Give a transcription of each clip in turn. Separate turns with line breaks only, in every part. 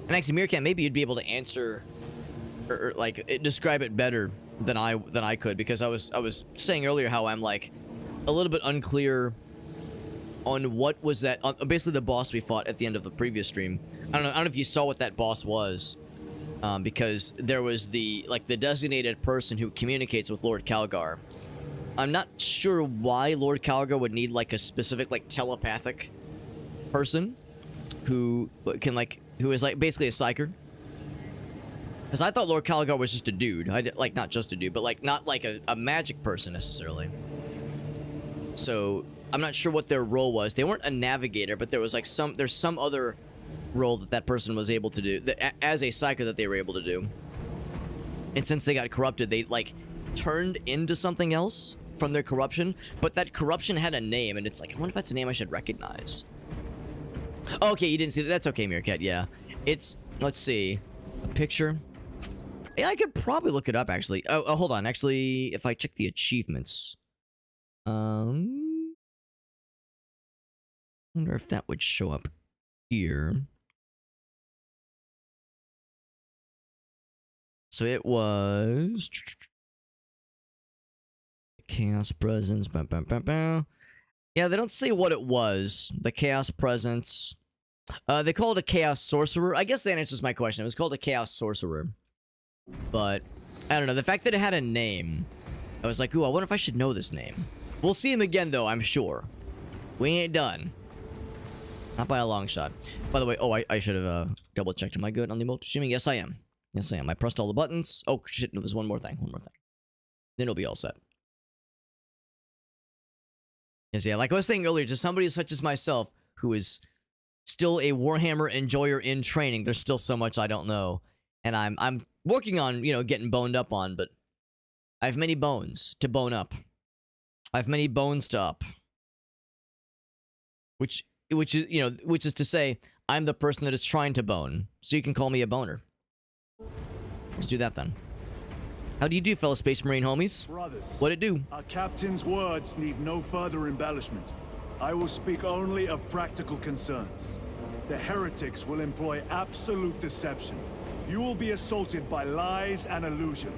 And actually, Meerkat, maybe you'd be able to answer or like describe it better than I could, because I was saying earlier how I'm like a little bit unclear on what was that basically the boss we fought at the end of the previous stream. I don't know if you saw what that boss was, because there was the designated person who communicates with Lord Calgar. I'm not sure why Lord Calgar would need like a specific like telepathic person who can who is like basically a psyker. Because I thought Lord Calgar was just a dude. Like not just a dude, but like not like a magic person necessarily. So I'm not sure what their role was. They weren't a navigator, but there was like there's some other role that person was able to do as a psyker that they were able to do. And since they got corrupted, they like turned into something else from their corruption, but that corruption had a name, and it's like, I wonder if that's a name I should recognize. Okay, you didn't see that. That's okay, Meerkat. Yeah, it's, let's see, a picture. Yeah, I could probably look it up actually. Oh, hold on. Actually, if I check the achievements, I wonder if that would show up here. So it was Chaos Presence. Yeah, they don't say what it was. The Chaos Presence. They call it a Chaos Sorcerer. I guess that answers my question. It was called a Chaos Sorcerer. But, I don't know. The fact that it had a name, I was like, ooh, I wonder if I should know this name. We'll see him again, though, I'm sure. We ain't done. Not by a long shot. By the way, oh, I should have double-checked. Am I good on the emote streaming? Yes, I am. Yes, I am. I pressed all the buttons. Oh, shit, no, there's one more thing. Then it'll be all set. Yes, yeah, like I was saying earlier, to somebody such as myself, who is still a Warhammer enjoyer in training, there's still so much I don't know. And I'm working on, you know, getting boned up on, but I have many bones to bone up. I have many bones to up. Which is, you know, which is to say, I'm the person that is trying to bone. So you can call me a boner. Let's do that then. How do you do, fellow Space Marine homies?
Brothers,
what'd it do?
Our captain's words need no further embellishment. I will speak only of practical concerns. The heretics will employ absolute deception. You will be assaulted by lies and illusion.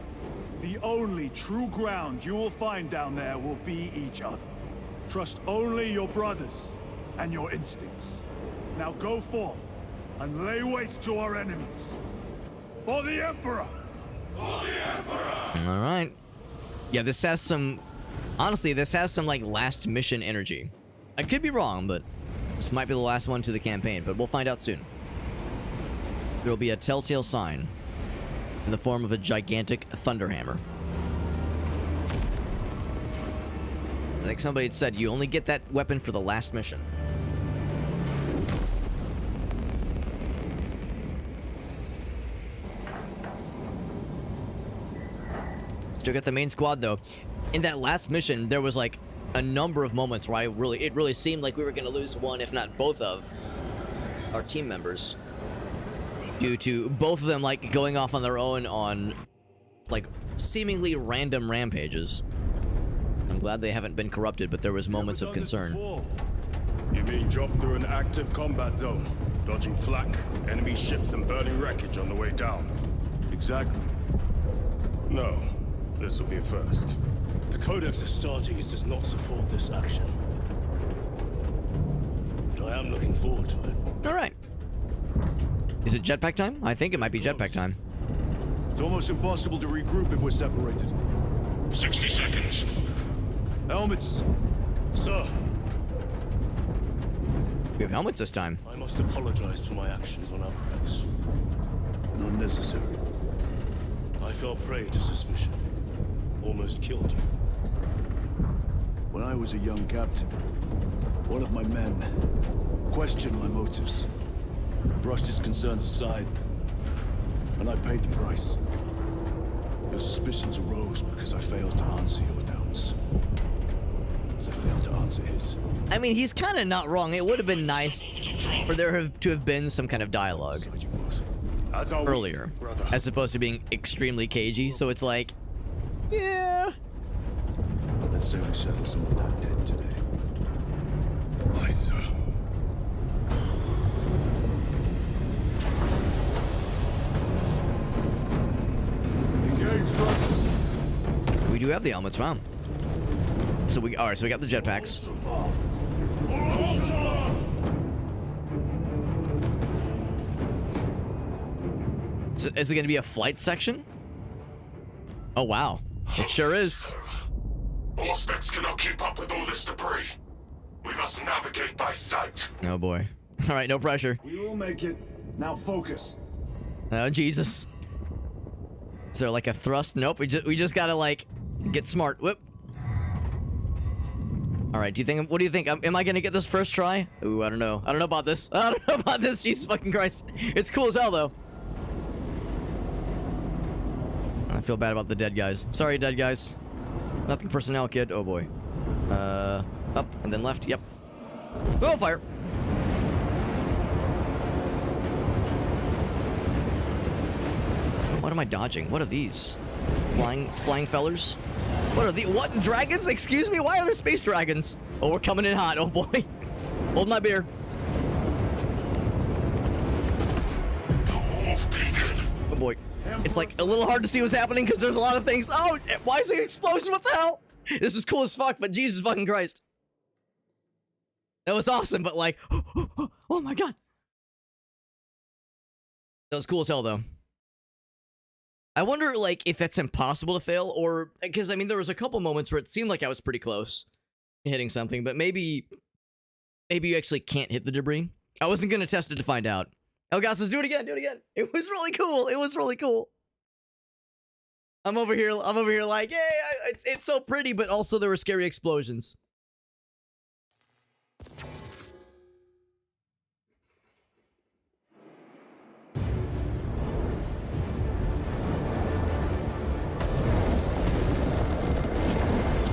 The only true ground you will find down there will be each other. Trust only your brothers and your instincts. Now go forth and lay waste to our enemies. For the Emperor! For the Emperor!
Alright. Yeah, this has some... Honestly, this has some, like, last mission energy. I could be wrong, but this might be the last one to the campaign, but we'll find out soon. There will be a telltale sign in the form of a gigantic thunderhammer. Like somebody had said, you only get that weapon for the last mission. Still got the main squad though. In that last mission, there was like a number of moments where it really seemed like we were gonna lose one, if not both of our team members, due to both of them like going off on their own on like seemingly random rampages. I'm glad they haven't been corrupted, but there was moments of concern.
You mean drop through an active combat zone, dodging flak, enemy ships and burning wreckage on the way down?
Exactly.
No. This will be a first.
The Codex Astartes does not support this action. But I am looking forward to it.
Alright. Is it jetpack time? I think it might be jetpack time.
It's almost impossible to regroup if we're separated.
60 seconds.
Helmets!
Sir,
We have helmets this time.
I must apologize for my actions on Alcrax.
Not necessary.
I fell prey to suspicion. Almost killed you.
When I was a young captain, one of my men questioned my motives, brushed his concerns aside, and I paid the price. Your suspicions arose because I failed to answer your doubts. As I failed to answer his.
I mean, he's kind of not wrong. It would have been nice for there to have been some kind of dialogue earlier, as opposed to being extremely cagey. So it's like, yeah.
Let's say we settle someone not dead today.
Aye, sir.
do have the helmets, wow. So we got the jetpacks. So is it going to be a flight section? Oh wow, it sure is.
All specs cannot keep up with all this debris. We must navigate by sight.
Oh boy. All right, no pressure.
We will make it. Now focus.
Oh Jesus. Is there like a thrust? Nope. We just gotta like get smart. Whoop. All right. What do you think? Am I gonna get this first try? Ooh, I don't know. I don't know about this. I don't know about this. Jesus fucking Christ. It's cool as hell though. I feel bad about the dead guys. Sorry, dead guys. Nothing personnel, kid. Oh boy. Up and then left. Yep. Oh, fire. What am I dodging? What are these? Flying fellers? What are these? What? Dragons? Excuse me? Why are there space dragons? Oh, we're coming in hot. Oh boy. Hold my beer.
The wolf beacon.
Oh boy. It's like a little hard to see what's happening because there's a lot of things. Oh, why is there an explosion? What the hell? This is cool as fuck, but Jesus fucking Christ. That was awesome, but like, oh my god. That was cool as hell, though. I wonder, like, if that's impossible to fail, or, because, I mean, there was a couple moments where it seemed like I was pretty close to hitting something, but maybe you actually can't hit the debris. I wasn't going to test it to find out. Elgas says, do it again, do it again. It was really cool. It was really cool. I'm over here like, yeah, it's so pretty, but also there were scary explosions.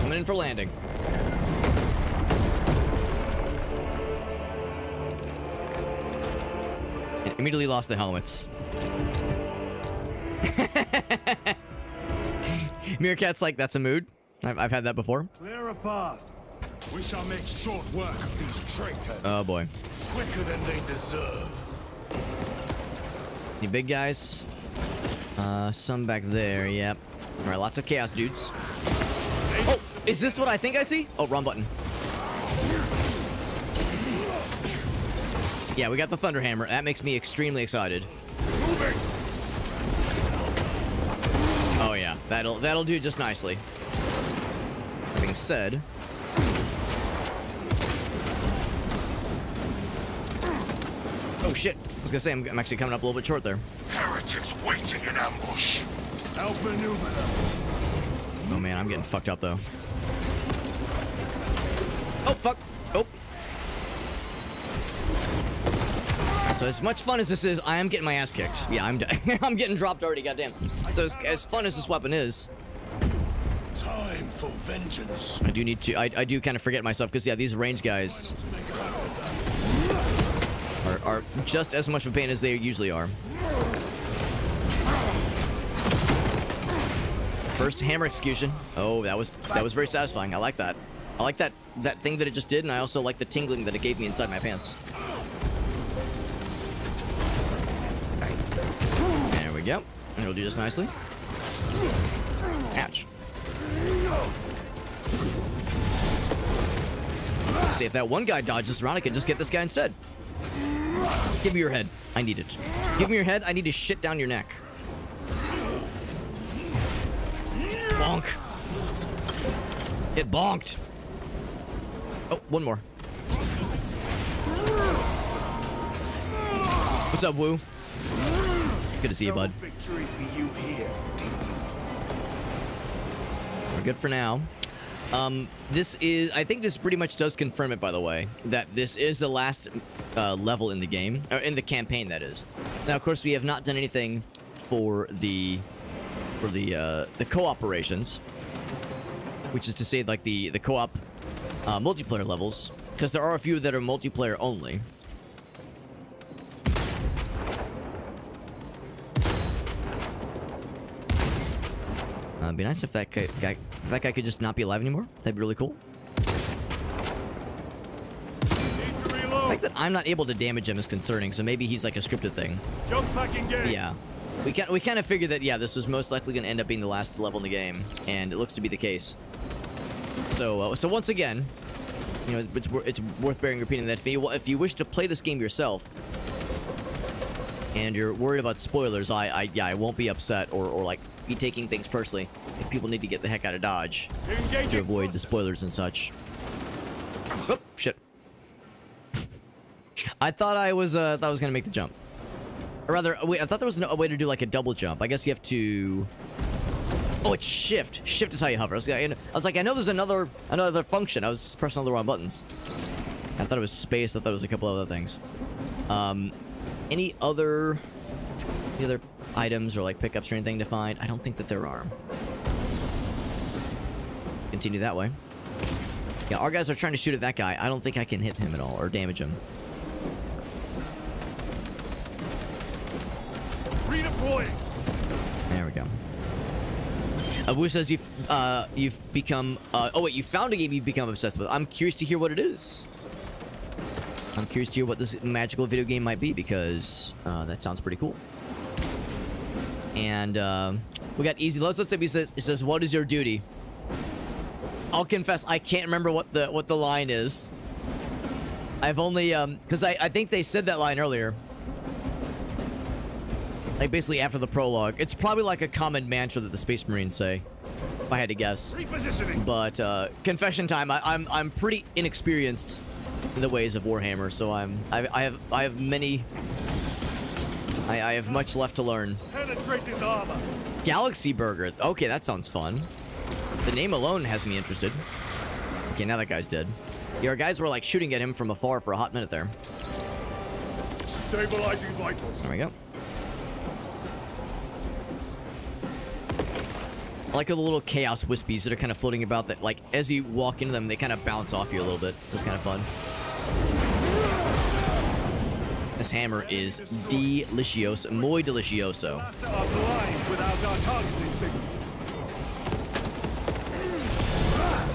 Coming in for landing. And immediately lost the helmets. Meerkat's like, that's a mood. I've had that before.
Clear a path.
We shall make short work of these traitors.
Oh boy.
Quicker than they deserve.
Any big guys? Some back there, yep. Alright, lots of chaos dudes. Oh, is this what I think I see? Oh, wrong button. Yeah, we got the Thunder Hammer. That makes me extremely excited.
Moving.
Oh yeah, that'll do just nicely. That being said, oh shit! I was gonna say I'm actually coming up a little bit short there.
Heretics waiting in ambush.
Outmaneuver them.
Oh man, I'm getting fucked up though. Oh fuck! Oh. So as much fun as this is, I am getting my ass kicked. Yeah, I'm getting dropped already. Goddamn. So as fun as this weapon is,
Time for vengeance.
I do need to. I do kind of forget myself because yeah, these range guys are just as much of a pain as they usually are. First hammer execution. Oh, that was very satisfying. I like that. I like that thing that it just did, and I also like the tingling that it gave me inside my pants. There we go. It'll do this nicely. Ouch. See, if that one guy dodges around, I can just get this guy instead. Give me your head. I need it. Give me your head. I need to shit down your neck. Bonk. It bonked. Oh, one more. What's up, Woo? Good to see you, bud.
Victory for you here.
We're good for now. This is, I think this pretty much does confirm it, by the way, that this is the last level in the game, or in the campaign, that is. Now, of course, we have not done anything for the co-operations, which is to say, like the co-op multiplayer levels, because there are a few that are multiplayer only. It'd be nice if that guy could just not be alive anymore. That'd be really cool. The fact that I'm not able to damage him is concerning, so maybe he's like a scripted thing.
Jump back in game.
Yeah. We kind of figured that, yeah, this was most likely going to end up being the last level in the game, and it looks to be the case. So once again, you know, it's worth bearing repeating that if you wish to play this game yourself, and you're worried about spoilers, I won't be upset or like be taking things personally if people need to get the heck out of Dodge to avoid the spoilers and such. Oh, shit. I thought I was gonna make the jump. Or rather, wait, I thought there was a way to do like a double jump. I guess you have to... Oh, it's shift. Shift is how you hover. I was like, I know there's another function. I was just pressing all the wrong buttons. I thought it was space. I thought it was a couple other things. Any other items or like pickups or anything to find? I don't think that there are. Continue that way. Yeah, our guys are trying to shoot at that guy. I don't think I can hit him at all or damage him.
Redeploying.
There we go. Abu says you've become... oh, wait, you found a game you've become obsessed with. I'm curious to hear what it is. I'm curious to hear what this magical video game might be, because that sounds pretty cool. And we got Easy Loves. Let's say it says, what is your duty? I'll confess, I can't remember what the line is. I've only... because I think they said that line earlier. Like, basically after the prologue. It's probably like a common mantra that the Space Marines say, if I had to guess. But, confession time, I'm pretty inexperienced in the ways of Warhammer, so I have much left to learn.
Penetrate his armor.
Galaxy Burger. Okay, that sounds fun. The name alone has me interested. Okay, now that guy's dead. Yeah, our guys were, like, shooting at him from afar for a hot minute there.
Stabilizing vitals.
There we go. I like all the little chaos wispies that are kind of floating about that, like, as you walk into them, they kind of bounce off you a little bit. It's just kind of fun. This hammer is delicioso. Muy delicioso.
Are blind without our targeting signal.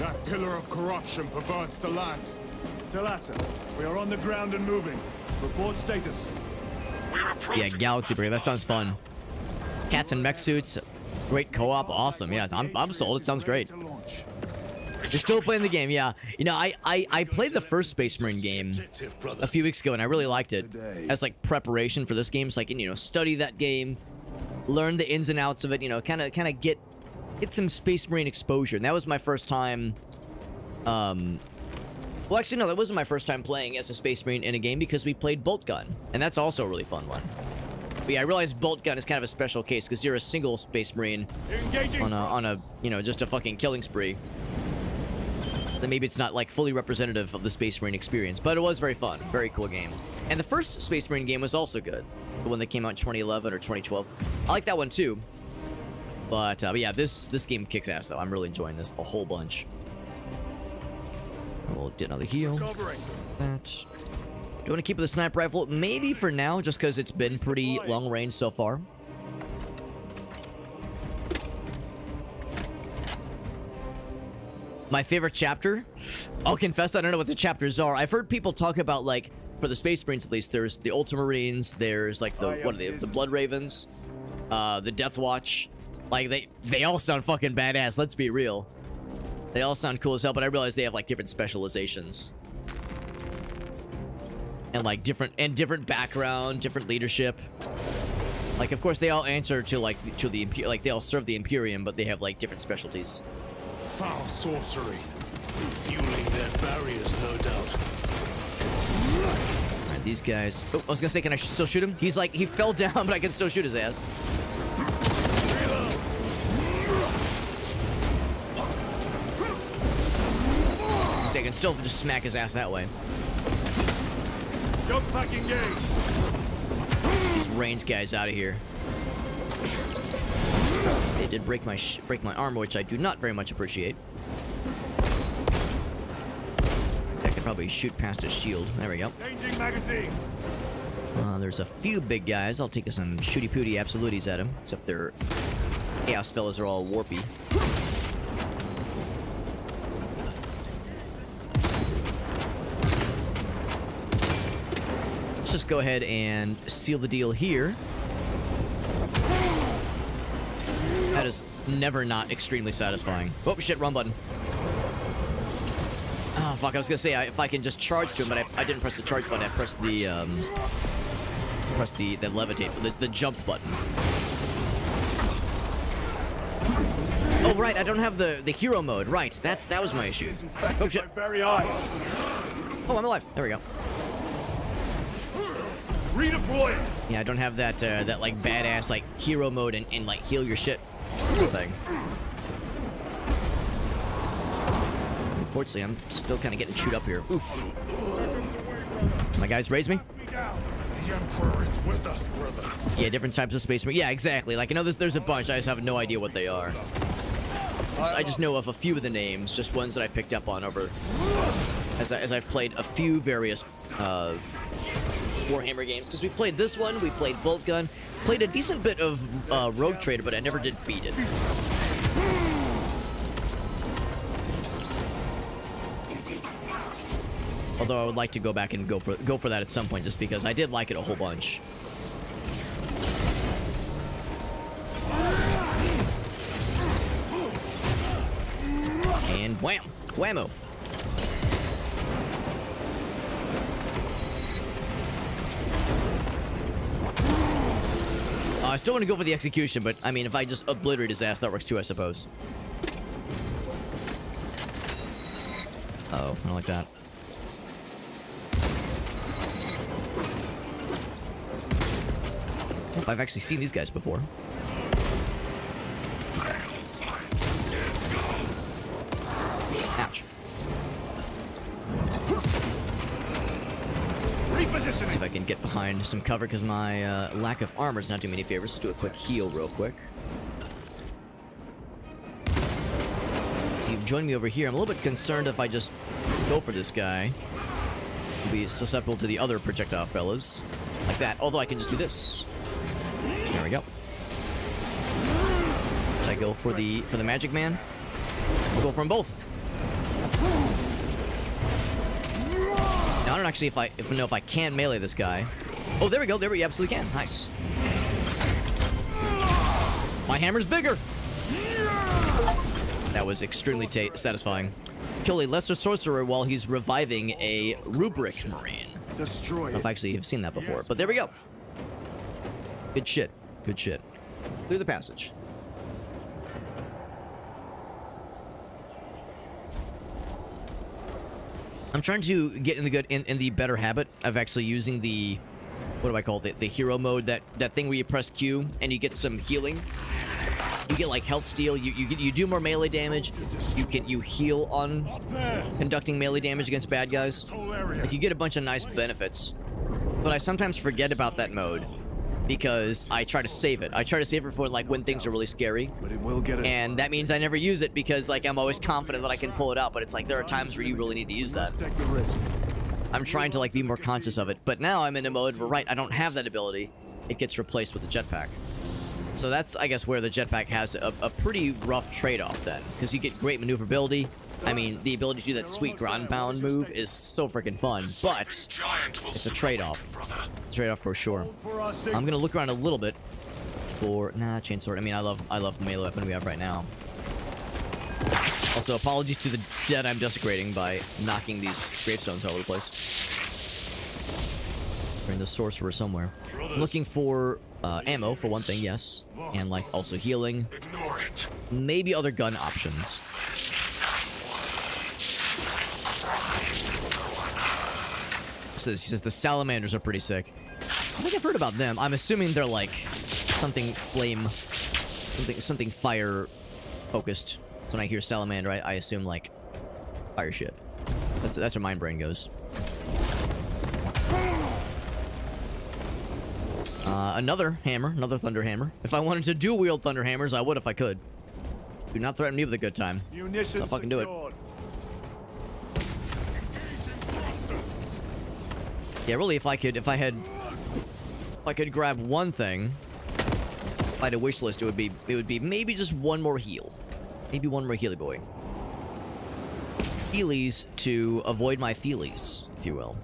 That pillar of corruption perverts the land. Talassa, we are on the ground and moving. Report status.
We're approaching.
Yeah, Galaxy Breaker. That sounds fun. Cats in mech suits. Great co-op. Awesome. Yeah, I'm sold. It sounds great. You're still playing the game, yeah. You know, I played the first Space Marine game a few weeks ago, and I really liked it. As, like, preparation for this game. It's like, you know, study that game, learn the ins and outs of it, you know, kind of get some Space Marine exposure. And that was my first time, well, actually, no, that wasn't my first time playing as a Space Marine in a game, because we played Bolt Gun, and that's also a really fun one. But yeah, I realized Bolt Gun is kind of a special case, because you're a single Space Marine on a, you know, just a fucking killing spree. Then maybe it's not, like, fully representative of the Space Marine experience, but it was very fun. Very cool game. And the first Space Marine game was also good. The one that came out in 2011 or 2012. I like that one, too. But yeah, this game kicks ass, though. I'm really enjoying this a whole bunch. We'll get another heal. That. Do you want to keep the sniper rifle? Maybe for now, just because it's been pretty long range so far. My favorite chapter? I'll confess, I don't know what the chapters are. I've heard people talk about, like, for the Space Marines at least, there's the Ultramarines, there's, like, what are they? The Blood Ravens, the Death Watch. Like, they all sound fucking badass, let's be real. They all sound cool as hell, but I realize they have, like, different specializations. And, like, different background, different leadership. Like, of course, they all answer to, like, they all serve the Imperium, but they have, like, different specialties.
Foul sorcery. Fueling their barriers, no doubt.
Alright, these guys... Oh, I was gonna say, can I still shoot him? He's like, he fell down, but I can still shoot his ass. See, I can still just smack his ass that way.
Jump pack engaged.
These range guys out of here. They did break my armor, which I do not very much appreciate. I could probably shoot past his shield. There we go.
Changing magazine.
There's a few big guys. I'll take some shooty-pooty absoluties at him. Except their chaos fellas are all warpy. Let's just go ahead and seal the deal here. That is never not extremely satisfying. Oh, shit, wrong button. Oh, fuck, I was gonna say, if I can just charge to him, but I didn't press the charge button, I pressed the levitate, the jump button. Oh, right, I don't have the hero mode. Right, that was my issue. Oh, shit.
Very eyes.
Oh, I'm alive. There we go.
Redeploy.
Yeah, I don't have that, that, like, badass, like, hero mode and like, heal your shit thing. Unfortunately, I'm still kind of getting chewed up here. Oof. My guys raise me?
The Emperor is with us, brother.
Yeah, different types of space marines. Yeah, exactly. Like, I know there's a bunch. I just have no idea what they are. I just know of a few of the names, just ones that I picked up on over as I've played a few various Warhammer games. Because we played this one, we played Bolt Gun, played a decent bit of Rogue Trader, but I never did beat it. Although I would like to go back and go for that at some point, just because I did like it a whole bunch. And wham! Whammo! I still want to go for the execution, but I mean, if I just obliterate his ass, that works too, I suppose. Uh-oh, I don't like that. I've actually seen these guys before. Ouch. See if I can get behind some cover, because my lack of armor is not doing me any favors. Let's do a quick heal real quick. So you've joined me over here. I'm a little bit concerned if I just go for this guy. I'll be susceptible to the other projectile fellas. Like that. Although I can just do this. There we go. Should I go for the magic man? We'll go for them both. Now, I don't actually know if I can melee this guy. Oh, there we go. There we absolutely can. Nice. My hammer's bigger. That was extremely satisfying. Kill a lesser sorcerer while he's reviving a rubric marine.
Destroy it.
I've actually have seen that before, but there we go. Good shit. Good shit. Through the passage. I'm trying to get in the better habit of actually using the, what do I call it? The hero mode, that thing where you press Q and you get some healing. You get like health steal. You do more melee damage. You heal on conducting melee damage against bad guys. Like, you get a bunch of nice benefits. But I sometimes forget about that mode because I try to save it. I try to save it for like when things are really scary.
But it will get us.
And that means I never use it because like I'm always confident that I can pull it out. But it's like there are times where you really need to use that.
Take the risk.
I'm trying to like be more conscious of it. But now I'm in a mode where, right, I don't have that ability. It gets replaced with the jetpack. So that's, I guess, where the jetpack has a pretty rough trade-off then. Because you get great maneuverability. I mean, the ability to do that sweet ground pound move is so freaking fun. But it's a trade-off. Trade-off for sure. I'm gonna look around a little bit for chainsword. I mean, I love the melee weapon we have right now. Also, apologies to the dead I'm desecrating by knocking these gravestones all over the place. We're in the sorcerer somewhere. I'm looking for ammo for one thing, yes, and like also healing. Maybe other gun options. So he says the salamanders are pretty sick. I think I've heard about them. I'm assuming they're like something fire focused. So when I hear salamander, I assume like fire shit. That's where my brain goes. Another hammer, another thunder hammer. If I wanted to dual wield thunder hammers, I would if I could. Do not threaten me with a good time. So I'll fucking do it. Yeah, really, if I could grab one thing, if I had a wish list, it would be maybe just one more heal. Maybe one more healy boy. Healies to avoid my feelies, if you will.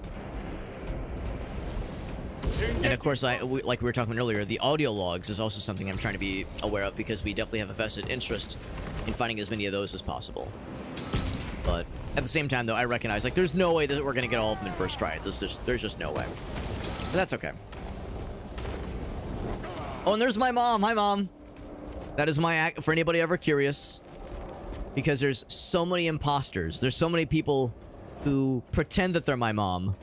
And of course, like we were talking about earlier, the audio logs is also something I'm trying to be aware of because we definitely have a vested interest in finding as many of those as possible. But at the same time, though, I recognize, like, there's no way that we're going to get all of them in first try. There's just no way. So that's okay. Oh, and there's my mom. Hi, Mom. That is my act, for anybody ever curious. Because there's so many imposters. There's so many people who pretend that they're my mom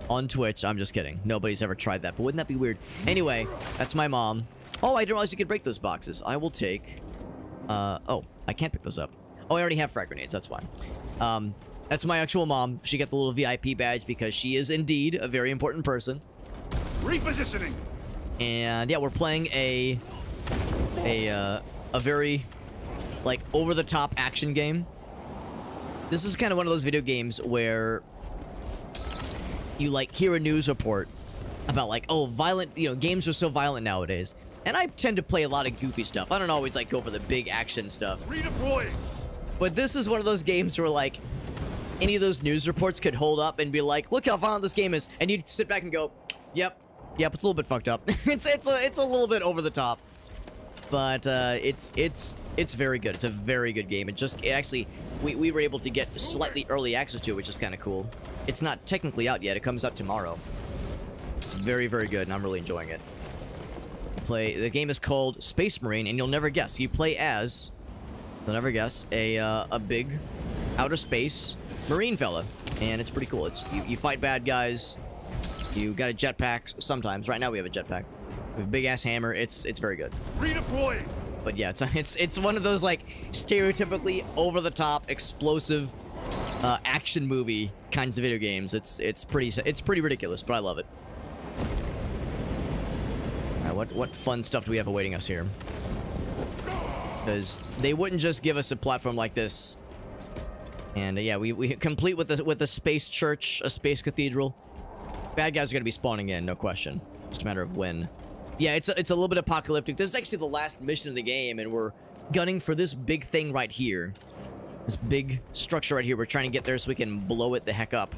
on Twitch. I'm just kidding. Nobody's ever tried that, but wouldn't that be weird? Anyway, that's my mom. Oh, I didn't realize you could break those boxes. I will take... oh, I can't pick those up. Oh, I already have frag grenades. That's fine. That's my actual mom. She got the little VIP badge because she is indeed a very important person.
Repositioning.
And yeah, we're playing a very, like, over-the-top action game. This is kind of one of those video games where you, like, hear a news report about, like, oh, violent, you know, games are so violent nowadays. And I tend to play a lot of goofy stuff. I don't always, like, go for the big action stuff.
Redeploying.
But this is one of those games where, like, any of those news reports could hold up and be like, look how violent this game is. And you'd sit back and go, yep, it's a little bit fucked up. it's a little bit over the top. But it's very good. It's a very good game. It actually, we were able to get slightly early access to it, which is kind of cool. It's not technically out yet. It comes out tomorrow. It's very, very good, and I'm really enjoying it. The game is called Space Marine, and you'll never guess. You play as, you'll never guess, a big outer space marine fella, and it's pretty cool. It's you fight bad guys. You got a jetpack sometimes. Right now we have a jetpack. We have a big ass hammer. It's very good.
Redeploying.
But yeah, it's one of those, like, stereotypically over the top explosive action movie kinds of video games. It's pretty ridiculous, but I love it. All right, what fun stuff do we have awaiting us here? Because they wouldn't just give us a platform like this. And yeah, we complete with a space church, a space cathedral. Bad guys are gonna be spawning in, no question. Just a matter of when. Yeah, it's a little bit apocalyptic. This is actually the last mission of the game, and we're gunning for this big thing right here. This big structure right here. We're trying to get there so we can blow it the heck up.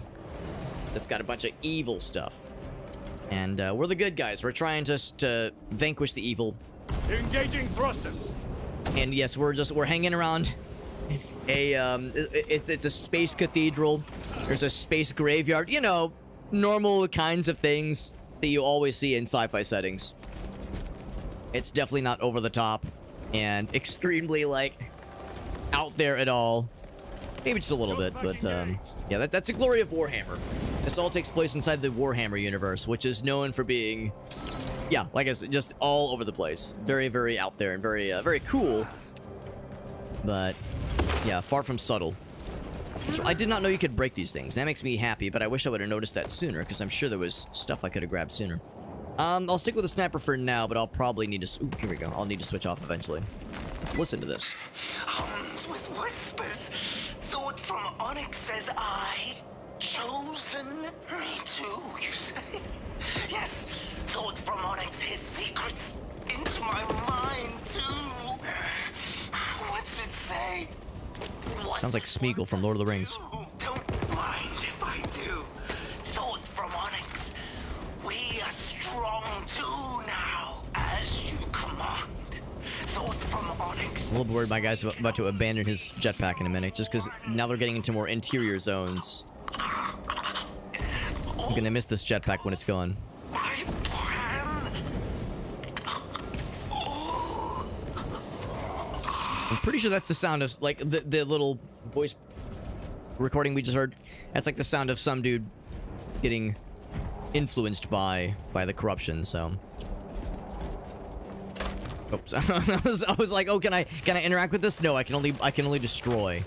That's got a bunch of evil stuff. And we're the good guys. We're trying just to vanquish the evil.
Engaging thrusters.
And yes, we're hanging around it's a space cathedral. There's a space graveyard. You know, normal kinds of things that you always see in sci-fi settings. It's definitely not over the top and extremely, like, out there at all. Maybe just a little bit, but yeah, that's the glory of Warhammer. This all takes place inside the Warhammer universe, which is known for being, yeah, like I said, just all over the place. Very, very out there and very, very cool. But yeah, far from subtle. So I did not know you could break these things. That makes me happy, but I wish I would have noticed that sooner, because I'm sure there was stuff I could have grabbed sooner. I'll stick with a sniper for now, but I'll probably need to... Ooh, here we go. I'll need to switch off eventually. Let's listen to this.
Hums with whispers. Thought from Onyx says I chosen me too, you say? Yes, thought from Onyx his secrets into my mind too. What's it say?
Sounds like Smeagol from Lord of the Rings.
Don't mind if I do. Thought from Onyx. We are strong too now, as you command. Thought from Onyx.
A little bit worried my guy's about to abandon his jetpack in a minute, just because now they're getting into more interior zones. I'm gonna miss this jetpack when it's gone.
My plan.
I'm pretty sure that's the sound of, like, the little voice recording we just heard. That's like the sound of some dude getting influenced by the corruption, so. Oops. I was like, oh, can I interact with this? No, I can only destroy.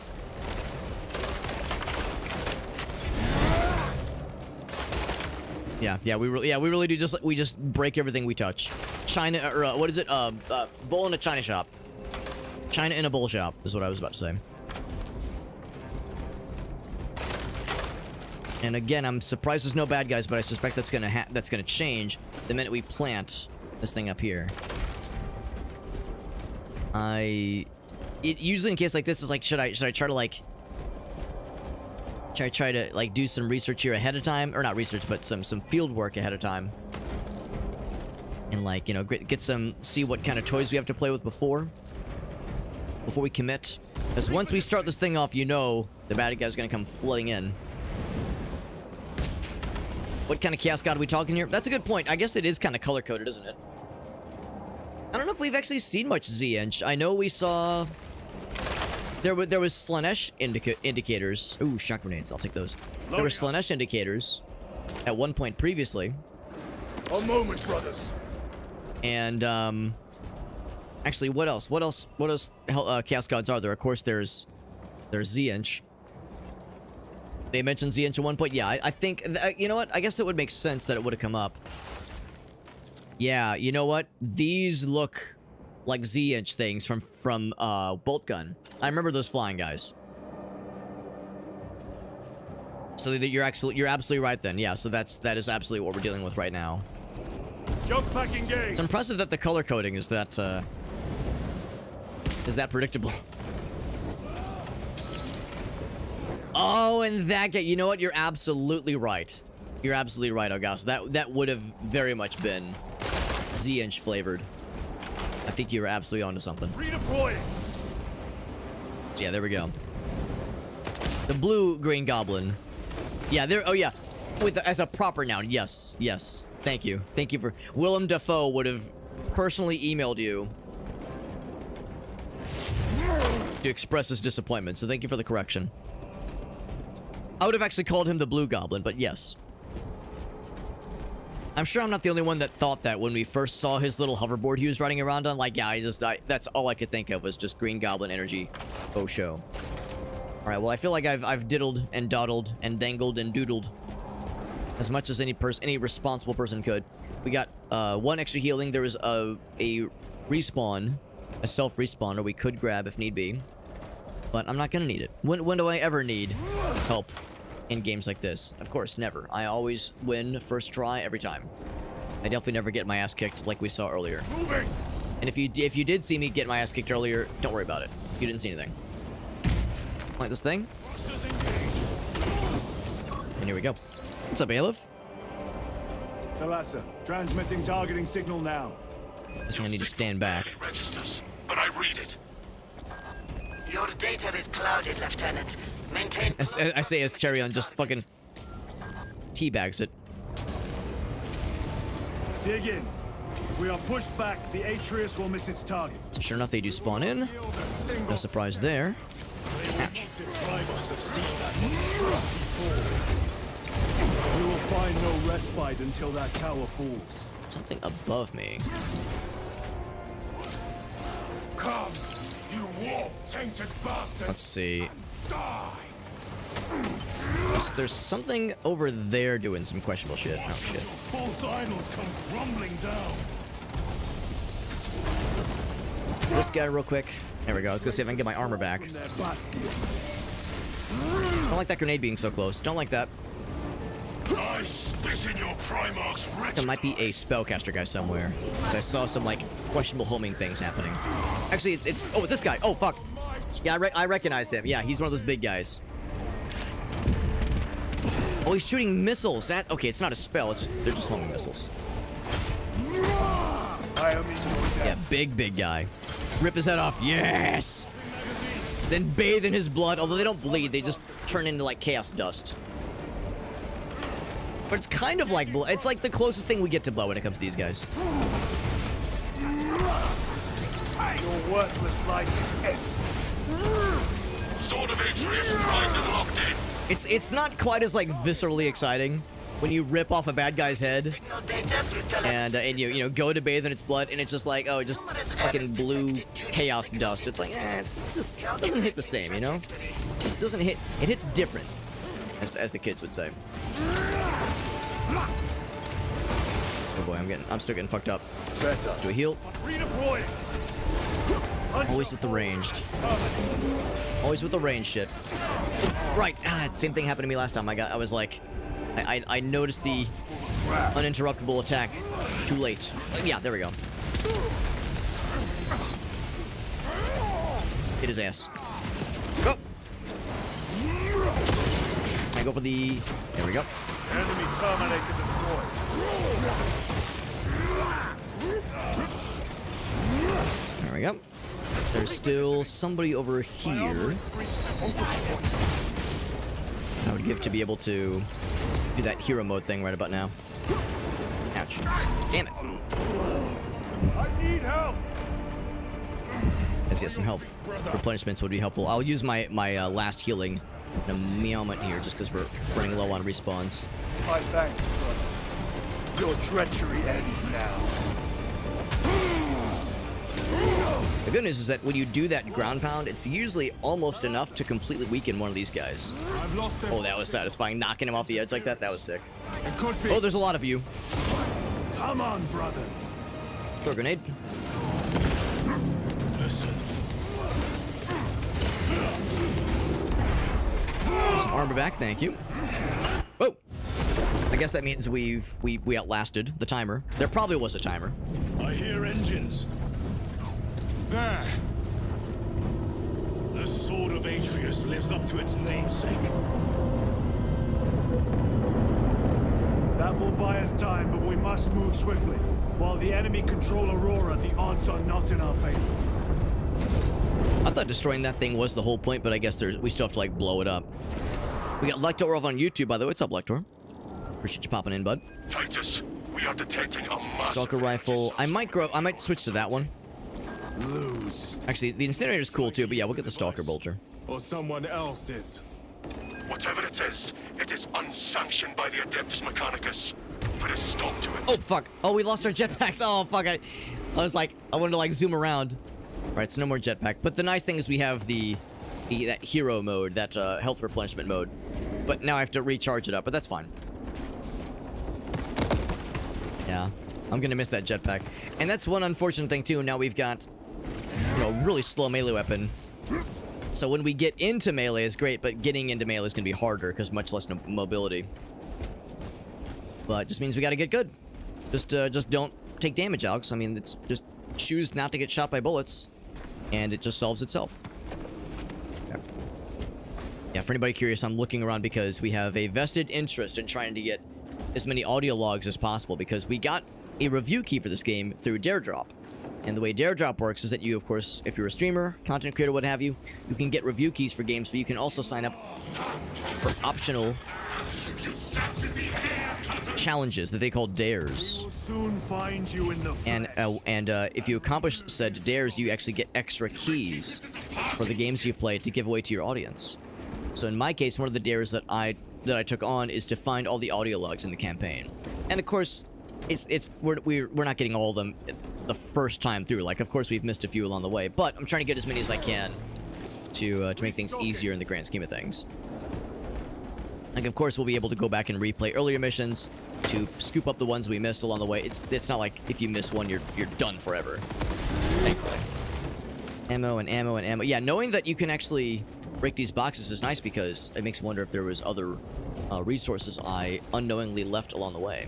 Yeah, we really do just break everything we touch. China, or what is it? Bowl in a china shop. China in a bowl shop is what I was about to say. And again, I'm surprised there's no bad guys, but I suspect that's gonna change the minute we plant this thing up here. Usually in case like this is like, should I try to like try to like do some research here ahead of time, or not research, but some field work ahead of time and like, you know, get some, see what kind of toys we have to play with before we commit. Because once we start this thing off, you know the bad guy's gonna come flooding in. What kind of Chaos God are we talking here? That's a good point. I guess it is kind of color-coded, isn't it? I don't know if we've actually seen much Z-Inch. I know we saw... There was Slanesh indicators. Ooh, shock grenades. I'll take those. There were Slanesh indicators at one point previously.
A moment, brothers.
And, actually, what else? What else Chaos Gods are there? Of course, there's Z-Inch. They mentioned Z-Inch at one point. Yeah, I think... you know what? I guess it would make sense that it would have come up. Yeah, you know what? These look like Z-Inch things from Bolt Gun. I remember those flying guys. So you're absolutely right then. Yeah, so that is absolutely what we're dealing with right now.
Jump back in game.
It's impressive that the color coding is that predictable. Oh, and that guy, you know what? You're absolutely right. You're absolutely right, August. That would have very much been Z-Inch flavored. I think you were absolutely onto something.
Redeploying.
So yeah, there we go. The blue Green Goblin. Yeah, there. Oh yeah, as a proper noun. Yes, yes. Thank you. Thank you for... Willem Dafoe would have personally emailed you to express his disappointment. So thank you for the correction. I would have actually called him the Blue Goblin, but yes. I'm sure I'm not the only one that thought that when we first saw his little hoverboard he was riding around on. Like, yeah, that's all I could think of was just Green Goblin energy. Oh, show. All right, well, I feel like I've diddled and dawdled and dangled and doodled as much as any responsible person could. We got 1 extra healing. There was a respawn, a self-respawner we could grab if need be. But I'm not gonna need it. When do I ever need help in games like this? Of course, never. I always win first try every time. I definitely never get my ass kicked like we saw earlier.
Moving.
And if you did see me get my ass kicked earlier, don't worry about it. You didn't see anything. Like this thing. And here we go. What's up, Aleph?
Thalassa, transmitting targeting signal now.
I think I need to stand back.
Registers, but I read it.
Your data is clouded, Lieutenant. Maintain...
I say as Cherion just fucking teabags it.
Dig in. If we are pushed back, the Atreus will miss its target.
So sure enough, they do spawn in. No surprise there. Ouch.
We will find no respite until that tower falls.
Something above me.
Come, you warp-tainted bastard.
Let's see.
Die.
There's something over there doing some questionable shit. Oh shit.
False idols come crumbling down.
This guy real quick. There we go. Let's go see if I can get my armor back. Don't like that grenade being so close. Don't like that.
I spit in your Primarch's
There might be a spellcaster guy somewhere. Because I saw some, like, questionable homing things happening. Actually, it's oh, this guy. Oh, fuck. Yeah, I recognize him. Yeah, he's one of those big guys. Oh, he's shooting missiles. Okay, it's not a spell. They're just homing missiles.
I am in your
Yeah, big guy. Rip his head off. Yes! Then bathe in his blood. Although they don't bleed, they just turn into, like, chaos dust. But it's kind of like blood. It's like the closest thing we get to blood when it comes to these guys.
Your worthless life is end.
Sword of Atreus primed and locked in.
It's not quite as like viscerally exciting when you rip off a bad guy's head and you know go to bathe in its blood and it's just like, oh, just fucking blue chaos dust. It's like, it's just it doesn't hit the same, you know? It just doesn't hit. It hits different, as the kids would say. Oh boy, I'm still getting fucked up. Let's do a heal.
Redeploying.
Always with the ranged. Always with the ranged shit. Right. Same thing happened to me last time. I was like, I noticed the uninterruptible attack too late. Yeah, there we go. Hit his ass. Go. I go for the. There we go.
Enemy terminator destroyed.
we go. There's still somebody over here. I would give to be able to do that hero mode thing right about now. Ouch. Damn it.
I need help!
Let's get some health replenishments would be helpful. I'll use my last healing in a moment here just because we're running low on respawns.
My thanks, brother. Your treachery ends now.
The good news is that when you do that ground pound, it's usually almost enough to completely weaken one of these guys.
I've lost
Oh, that was satisfying. Knocking him off the edge like that, that was sick.
It could be.
Oh, there's a lot of you.
Come on, brother.
Throw a grenade.
Listen.
Some armor back, thank you. Oh! I guess that means we outlasted the timer. There probably was a timer.
I hear engines.
There.
The sword of Atreus lives up to its namesake.
That will buy us time, but we must move swiftly. While the enemy control Aurora, the odds are not in our favor.
I thought destroying that thing was the whole point, but I guess we still have to, like, blow it up. We got Lector over on YouTube, by the way. What's up, Lector? Appreciate you popping in, bud.
Titus, we are detecting a massive...
Stalker rifle. I might switch to that one.
Lose.
Actually, the incinerator's cool too, but yeah, we'll get the Stalker Bolter.
Or someone else's.
Whatever it is unsanctioned by the Adeptus Mechanicus. Put a stop to it.
Oh, fuck. Oh, we lost our jetpacks. Oh, fuck. I was like, I wanted to, like, zoom around. All right, so no more jetpack. But the nice thing is we have that hero mode, that health replenishment mode. But now I have to recharge it up, but that's fine. Yeah, I'm gonna miss that jetpack. And that's one unfortunate thing, too. Now we've got, you know, really slow melee weapon. So when we get into melee, it's great, but getting into melee is gonna be harder because much less mobility. But it just means we gotta get good. Just don't take damage, Alex. I mean, it's just choose not to get shot by bullets, and it just solves itself. Okay. Yeah, for anybody curious, I'm looking around because we have a vested interest in trying to get as many audio logs as possible because we got a review key for this game through Daredrop. And the way Daredrop works is that you, of course, if you're a streamer, content creator, what have you, you can get review keys for games, but you can also sign up for optional challenges that they call dares.
We'll soon find you in the
And if you accomplish said dares, you actually get extra keys for the games you play to give away to your audience. So in my case, one of the dares that I took on is to find all the audio logs in the campaign. And of course, we're not getting all of them the first time through. Like, of course, we've missed a few along the way, but I'm trying to get as many as I can to make things easier in the grand scheme of things. Like, of course, we'll be able to go back and replay earlier missions to scoop up the ones we missed along the way. It's not like if you miss one, you're done forever. Thankfully. Ammo and ammo and ammo. Yeah, knowing that you can actually break these boxes is nice because it makes me wonder if there was other resources I unknowingly left along the way.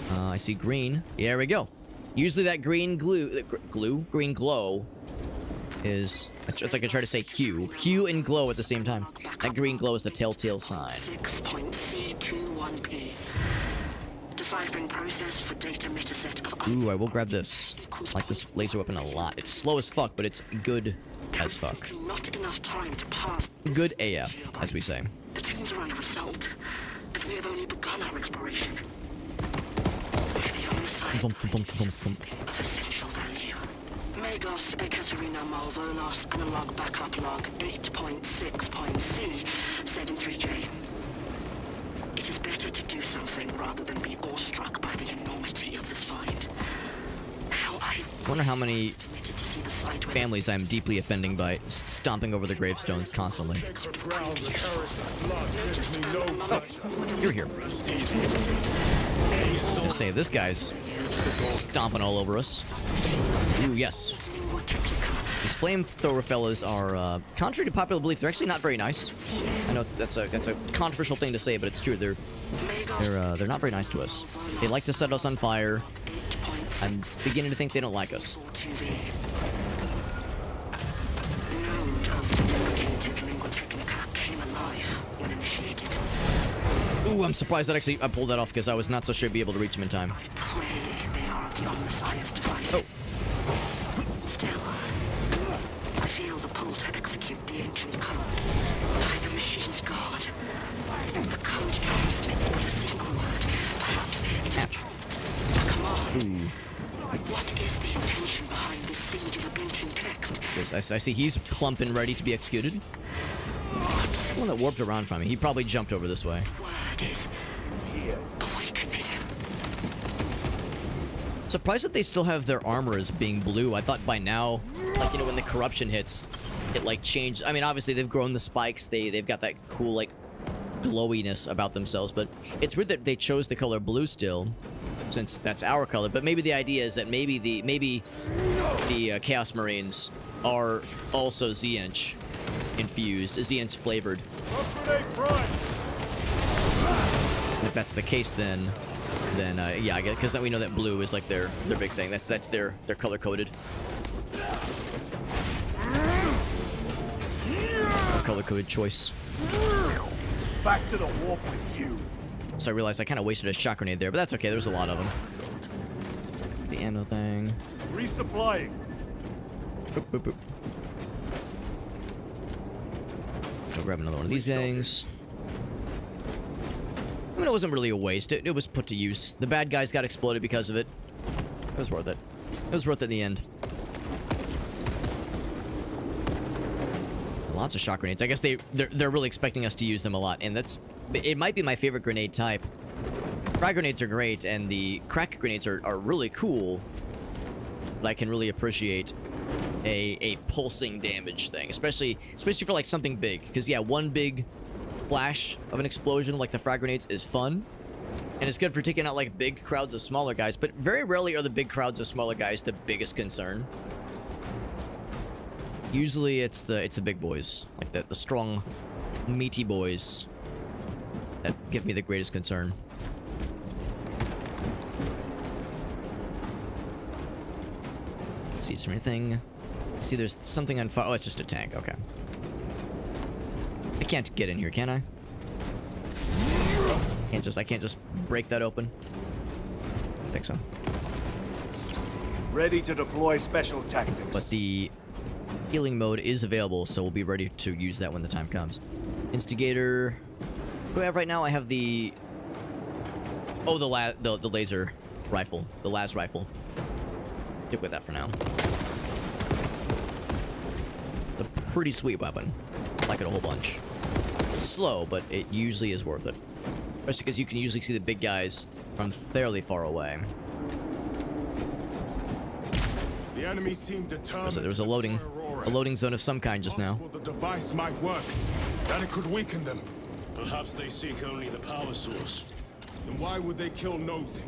I see green. There we go. Usually that green green glow is, it's like I try to say hue and glow at the same time. That green glow is the telltale sign.
6.C21P. Deciphering process for data metaset of...
Ooh, I will grab this. I like this laser weapon a lot. It's slow as fuck, but it's good as fuck.
Not enough time to pass.
Good AF, as we say.
The teams are under assault, and we have only begun our exploration. The only site of essential value. Magos Ekaterina Malvolos analog backup log 8.6.C73J. It is better to do something rather than be awestruck by the enormity of this find. How I
wonder how many
permitted to see the site where
families I'm deeply offending by stomping over the gravestones constantly. Oh, you're here. Let's say this guy's stomping all over us. Ooh, yes. These flamethrower fellas are, contrary to popular belief, they're actually not very nice. I know that's a controversial thing to say, but it's true. They're not very nice to us. They like to set us on fire. I'm beginning to think they don't like us. Ooh, I'm surprised that I pulled that off because I was not so sure I'd be able to reach him in time.
from the science device.
Oh.
Still, I feel the pull to execute the ancient code by the machine god. The code transmits but a single word. Perhaps it is a command. What is the intention behind this singular blinking text?
Yes, I see he's plump and ready to be executed. The one that warped around from me. He probably jumped over this way.
Word is
Here.
awakening.
Surprised that they still have their armor as being blue. I thought by now, like, you know, when the corruption hits, it like changed. I mean, obviously they've grown the spikes. They've got that cool like glowiness about themselves, but it's weird that they chose the color blue still, since that's our color. But maybe the idea is that maybe the Chaos Marines are also Zench infused, Zench flavored. And if that's the case, then yeah, I guess, because then we know that blue is like their big thing. That's their color coded. Color coded choice.
Back to the warp with you.
So I realized I kind of wasted a shock grenade there, but that's okay. There's a lot of them. The ammo thing.
Resupplying.
Boop, boop, boop. I'll grab another one of these things. I mean, it wasn't really a waste. It was put to use. The bad guys got exploded because of it. It was worth it. It was worth it in the end. Lots of shock grenades. I guess they're really expecting us to use them a lot, and it might be my favorite grenade type. Frag grenades are great, and the crack grenades are really cool. But I can really appreciate a pulsing damage thing, especially for like something big. Because yeah, one big flash of an explosion like the frag grenades is fun, and it's good for taking out like big crowds of smaller guys. But very rarely are the big crowds of smaller guys the biggest concern. Usually it's the big boys, like the strong, meaty boys that give me the greatest concern. Let's see, is there anything? See, there's something on fire. Oh, it's just a tank. Okay. I can't get in here, can I? I can't just break that open. I think so.
Ready to deploy special tactics.
But the healing mode is available, so we'll be ready to use that when the time comes. Instigator. What do I have right now? I have the... Oh, the laser rifle. The las rifle. Stick with that for now. It's a pretty sweet weapon. I like it a whole bunch. It's slow, but it usually is worth it. Especially because you can usually see the big guys from fairly far away.
The enemy seemed determined.
There was a loading zone of some kind just now.
The device might work. That it could weaken them.
Perhaps they seek only the power source.
Then why would they kill Nozick?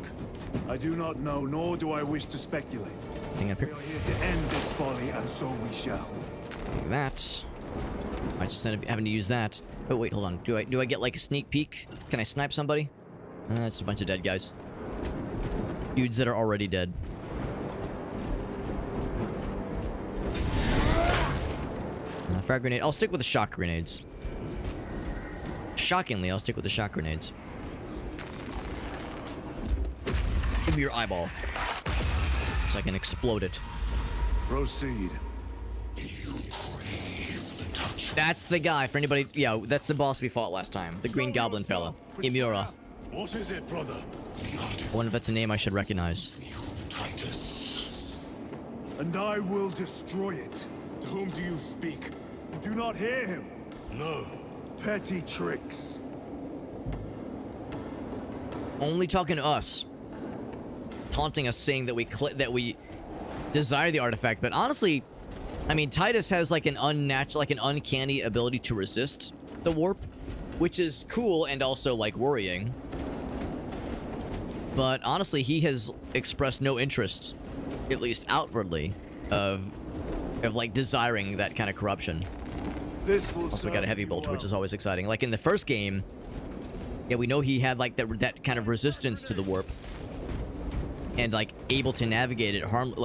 I do not know, nor do I wish to speculate.
Thing up
We
here.
are here to end this folly, and so we shall.
Like that. I just ended up having to use that. Oh wait, hold on. Do I get like a sneak peek? Can I snipe somebody? It's a bunch of dead guys. Dudes that are already dead. Frag grenade. I'll stick with the shock grenades. Shockingly, I'll stick with the shock grenades. Give me your eyeball, so I can explode it.
Proceed.
That's the guy. For anybody, yeah, that's the boss we fought last time. The Green Goblin fella, Imura.
What is it, brother?
I wonder if that's a name I should recognize.
And I will destroy it.
To whom do you speak?
You do not hear him.
No.
Petty tricks.
Only talking to us. Taunting us, saying that we desire the artifact. But honestly, I mean, Titus has like an uncanny ability to resist the warp, which is cool and also like worrying. But honestly, he has expressed no interest, at least outwardly, of like desiring that kind of corruption.
This will
Also, we got a
serve
heavy
you
bolt,
well.
which is always exciting. Like in the first game, yeah, we know he had like that kind of resistance to the warp, and like able to navigate it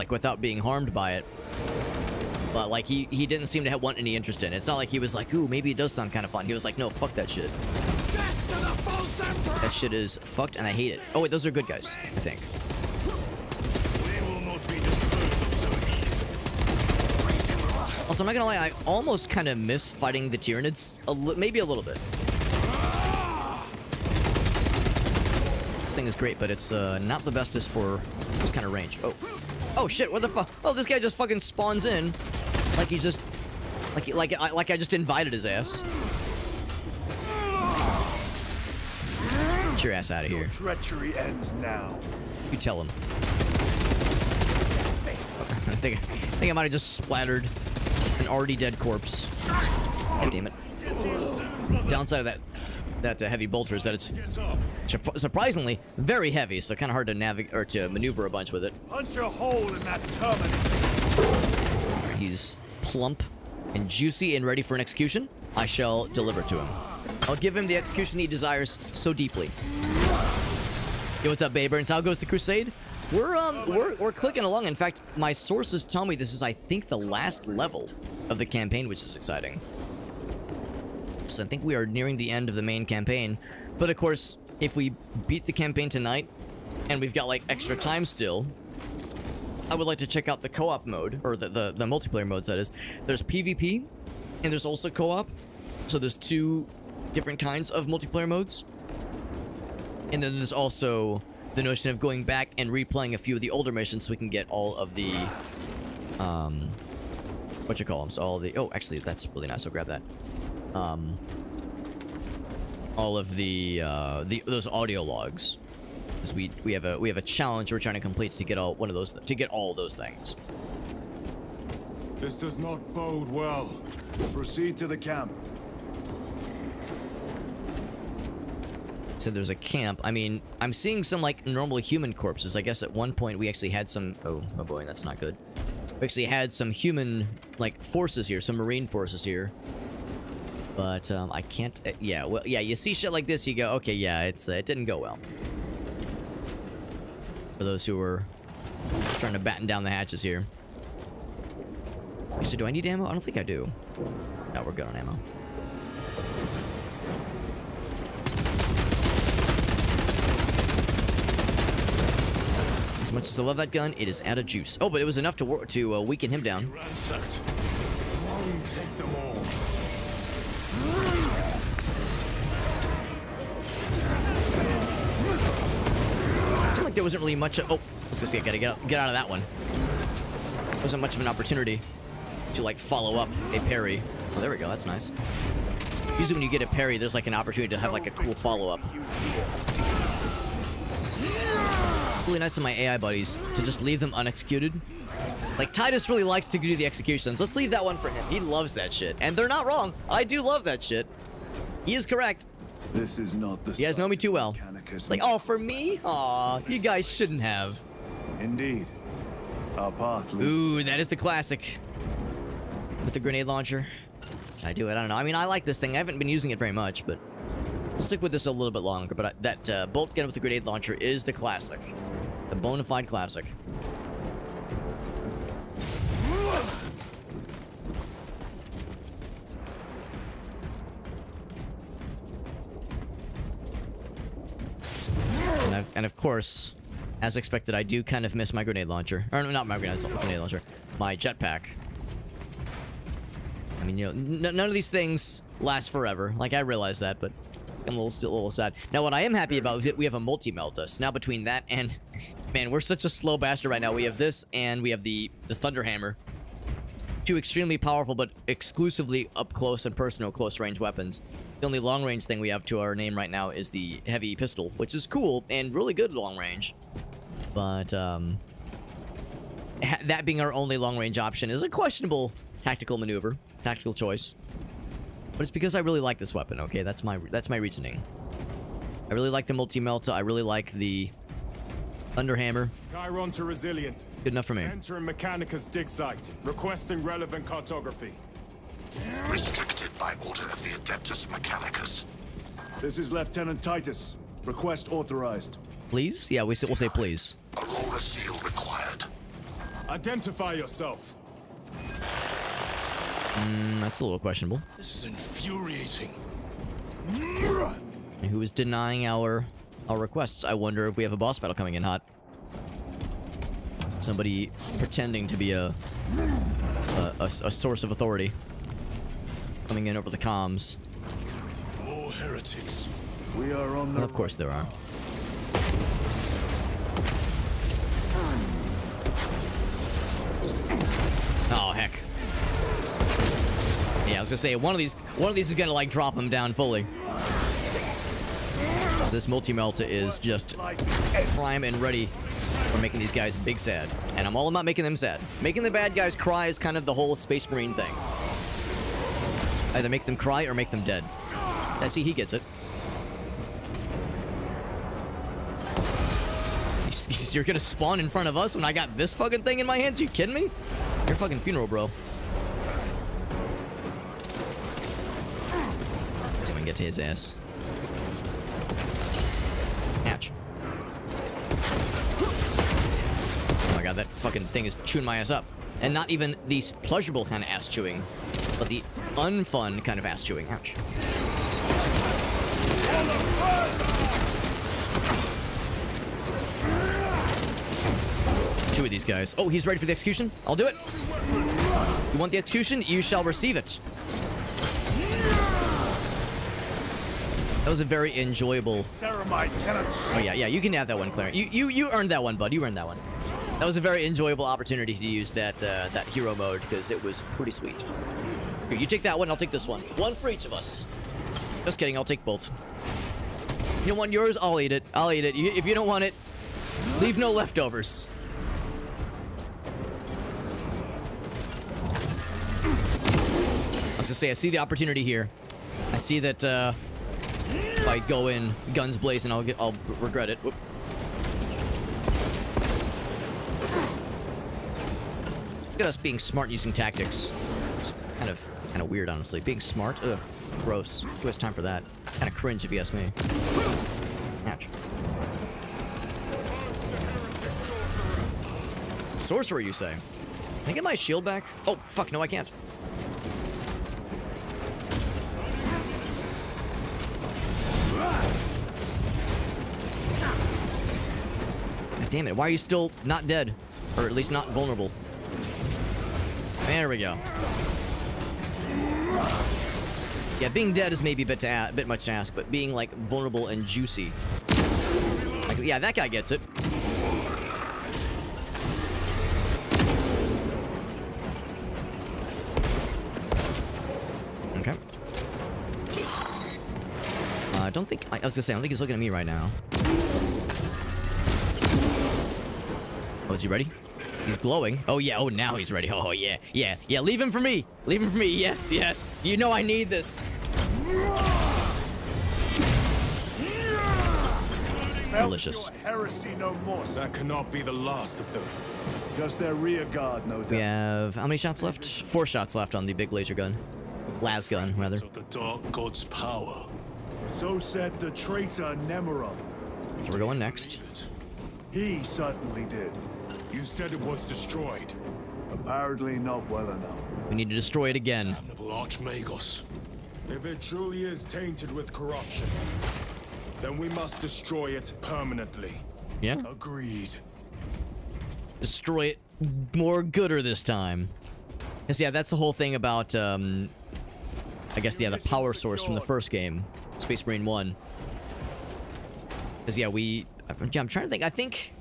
without being harmed by it. But like he didn't seem to want any interest in it. It's not like he was like, ooh, maybe it does sound kind of fun. He was like, no, fuck that shit. That shit is fucked, and I hate it. Oh wait, those are good guys, I think. Also, I'm not gonna lie, I almost kind of miss fighting the Tyranids. Maybe a little bit. This thing is great, but it's not the bestest for this kind of range. Oh. Oh shit, what the fuck? Oh, this guy just fucking spawns in. Like he's just... Like I just invited his ass. Get your ass out of here.
Your treachery ends now.
You tell him. I think I might have just splattered an already dead corpse. God damn it. Downside of that heavy bolter is that it's surprisingly very heavy, so kind of hard to navigate or to maneuver a bunch with it.
Punch a hole in that terminal.
He's plump and juicy and ready for an execution. I shall deliver to him. I'll give him the execution he desires so deeply. Yo, what's up, Bayburns? How goes the crusade? We're clicking along. In fact, my sources tell me this is, I think, the last level of the campaign, which is exciting. So I think we are nearing the end of the main campaign. But of course, if we beat the campaign tonight, and we've got like extra time still, I would like to check out the co-op mode, or the multiplayer modes, that is. There's PvP, and there's also co-op. So there's two different kinds of multiplayer modes. And then there's also the notion of going back and replaying a few of the older missions so we can get all of the, so all the, oh, actually, that's really nice, I'll grab that. All of the those audio logs. Because we have a challenge we're trying to complete to get all those things.
This does not bode well. Proceed to the camp.
So there's a camp. I mean, I'm seeing some like normal human corpses. I guess at one point we actually had some. Oh boy, that's not good. We actually had some human like forces here, some marine forces here. But I can't. Yeah, well, yeah. You see shit like this, you go, okay, yeah, it didn't go well. For those who were trying to batten down the hatches here. So do I need ammo? I don't think I do. No, we're good on ammo. As much as I love that gun, it is out of juice. Oh, but it was enough to weaken him down.
Ransacked. Won't take them all.
It seemed like there wasn't really much of... Oh, I was gonna say, I gotta get out of that one. There wasn't much of an opportunity to, like, follow up a parry. Oh, there we go, that's nice. Usually when you get a parry, there's, like, an opportunity to have, like, a cool follow-up. Really nice of my AI buddies to just leave them unexecuted. Like, Titus really likes to do the executions. Let's leave that one for him. He loves that shit. And they're not wrong. I do love that shit. He is correct.
This is not the...
You guys know me too well. Like, oh, for me? Aw, you guys shouldn't have.
Indeed. Our path leads...
Ooh, that is the classic. With the grenade launcher. Should I do it? I don't know. I mean, I like this thing. I haven't been using it very much, but... I'll stick with this a little bit longer. But that bolt gun with the grenade launcher is the classic. The bona fide classic. And of course, as expected, I do kind of miss my grenade launcher. Or not my grenade launcher. My jetpack. I mean, you know, none of these things last forever. Like, I realize that, but I'm still a little sad. Now, what I am happy about is that we have a multi-meltus. Now, between that and... Man, we're such a slow bastard right now. We have this, and we have the Thunder Hammer. Two extremely powerful, but exclusively up-close and personal close-range weapons. The only long-range thing we have to our name right now is the heavy pistol, which is cool and really good long-range. But, that being our only long-range option is a questionable tactical maneuver, tactical choice. But it's because I really like this weapon, okay? That's my reasoning. I really like the multi-melta. I really like the Thunder Hammer.
Chiron to Resilient.
Good enough for me.
Entering Mechanicus dig site. Requesting relevant cartography.
Restricted by order of the Adeptus Mechanicus.
This is Lieutenant Titus. Request authorized.
Please? Yeah, we'll say please.
Aurora seal required.
Identify yourself.
That's a little questionable.
This is infuriating.
And who is denying our requests? I wonder if we have a boss battle coming in hot. Somebody pretending to be a source of authority. Coming in over the comms.
More heretics.
We are on the...
Well, of course there are. Oh, heck. Yeah, I was gonna say, one of these is gonna, like, drop him down fully. This multi-melta is just prime and ready for making these guys big sad. And I'm all about making them sad. Making the bad guys cry is kind of the whole Space Marine thing. Either make them cry or make them dead. I see he gets it. You're gonna spawn in front of us when I got this fucking thing in my hands? You kidding me? Your fucking funeral, bro. Let's see if we can get to his ass. Ouch. Oh my god, that fucking thing is chewing my ass up. And not even the pleasurable kind of ass chewing, but the unfun kind of ass chewing. Ouch. Two of these guys. Oh, he's ready for the execution? I'll do it. You want the execution? You shall receive it. That was a very enjoyable... Oh, yeah, you can have that one, Clarence. You earned that one, bud. You earned that one. That was a very enjoyable opportunity to use that hero mode, because it was pretty sweet. Here, you take that one, I'll take this one. One for each of us. Just kidding, I'll take both. You don't want yours? I'll eat it. I'll eat it. If you don't want it, leave no leftovers. I was gonna say, I see the opportunity here. I see that, if I go in guns blazing, I'll regret it. Whoop. Look at us being smart using tactics. It's kind of weird, honestly. Being smart? Ugh, gross. Who has time for that? Kind of cringe, if you ask me. Ouch. Sorcerer, you say? Can I get my shield back? Oh, fuck, no, I can't. God damn it, why are you still not dead? Or at least not vulnerable? There we go. Yeah, being dead is maybe a bit much to ask, but being, like, vulnerable and juicy. Like, yeah, that guy gets it. Okay. I don't think... I was gonna say, I don't think he's looking at me right now. Oh, is he ready? He's glowing. Oh, yeah. Oh, now he's ready. Oh, yeah. Yeah. Yeah, leave him for me. Leave him for me. Yes, yes. You know I need this. Delicious.
Heresy no more.
That cannot be the last of them.
Just their rear guard, no doubt.
We have... How many shots left? 4 shots left on the big laser gun. Las gun, rather.
Of the Dark God's power.
So said the traitor Nemeroth.
So we're going next.
He certainly did.
You said it was destroyed.
Apparently not well enough.
We need to destroy it again.
Damnable Archmagos.
If it truly is tainted with corruption, then we must destroy it permanently.
Yeah?
Agreed.
Destroy it more gooder this time. Because, yeah, that's the whole thing about, I guess, yeah, the power source from the first game. Space Marine 1. Because, yeah, I'm trying to think. I think...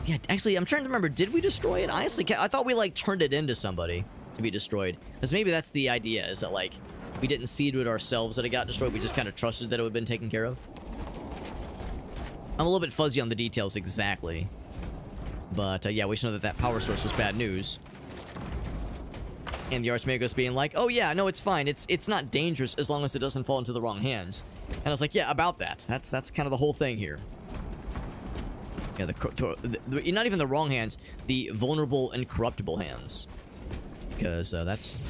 Yeah, actually, I'm trying to remember. Did we destroy it? Honestly, I thought we, like, turned it into somebody to be destroyed. Because maybe that's the idea, is that, like, we didn't see to it ourselves that it got destroyed. We just kind of trusted that it would have been taken care of. I'm a little bit fuzzy on the details exactly. But, yeah, we should know that that power source was bad news. And the Archmagos being like, oh, yeah, no, it's fine. It's not dangerous as long as it doesn't fall into the wrong hands. And I was like, yeah, about that. That's kind of the whole thing here. Yeah, not even the wrong hands, the vulnerable and corruptible hands. Because that's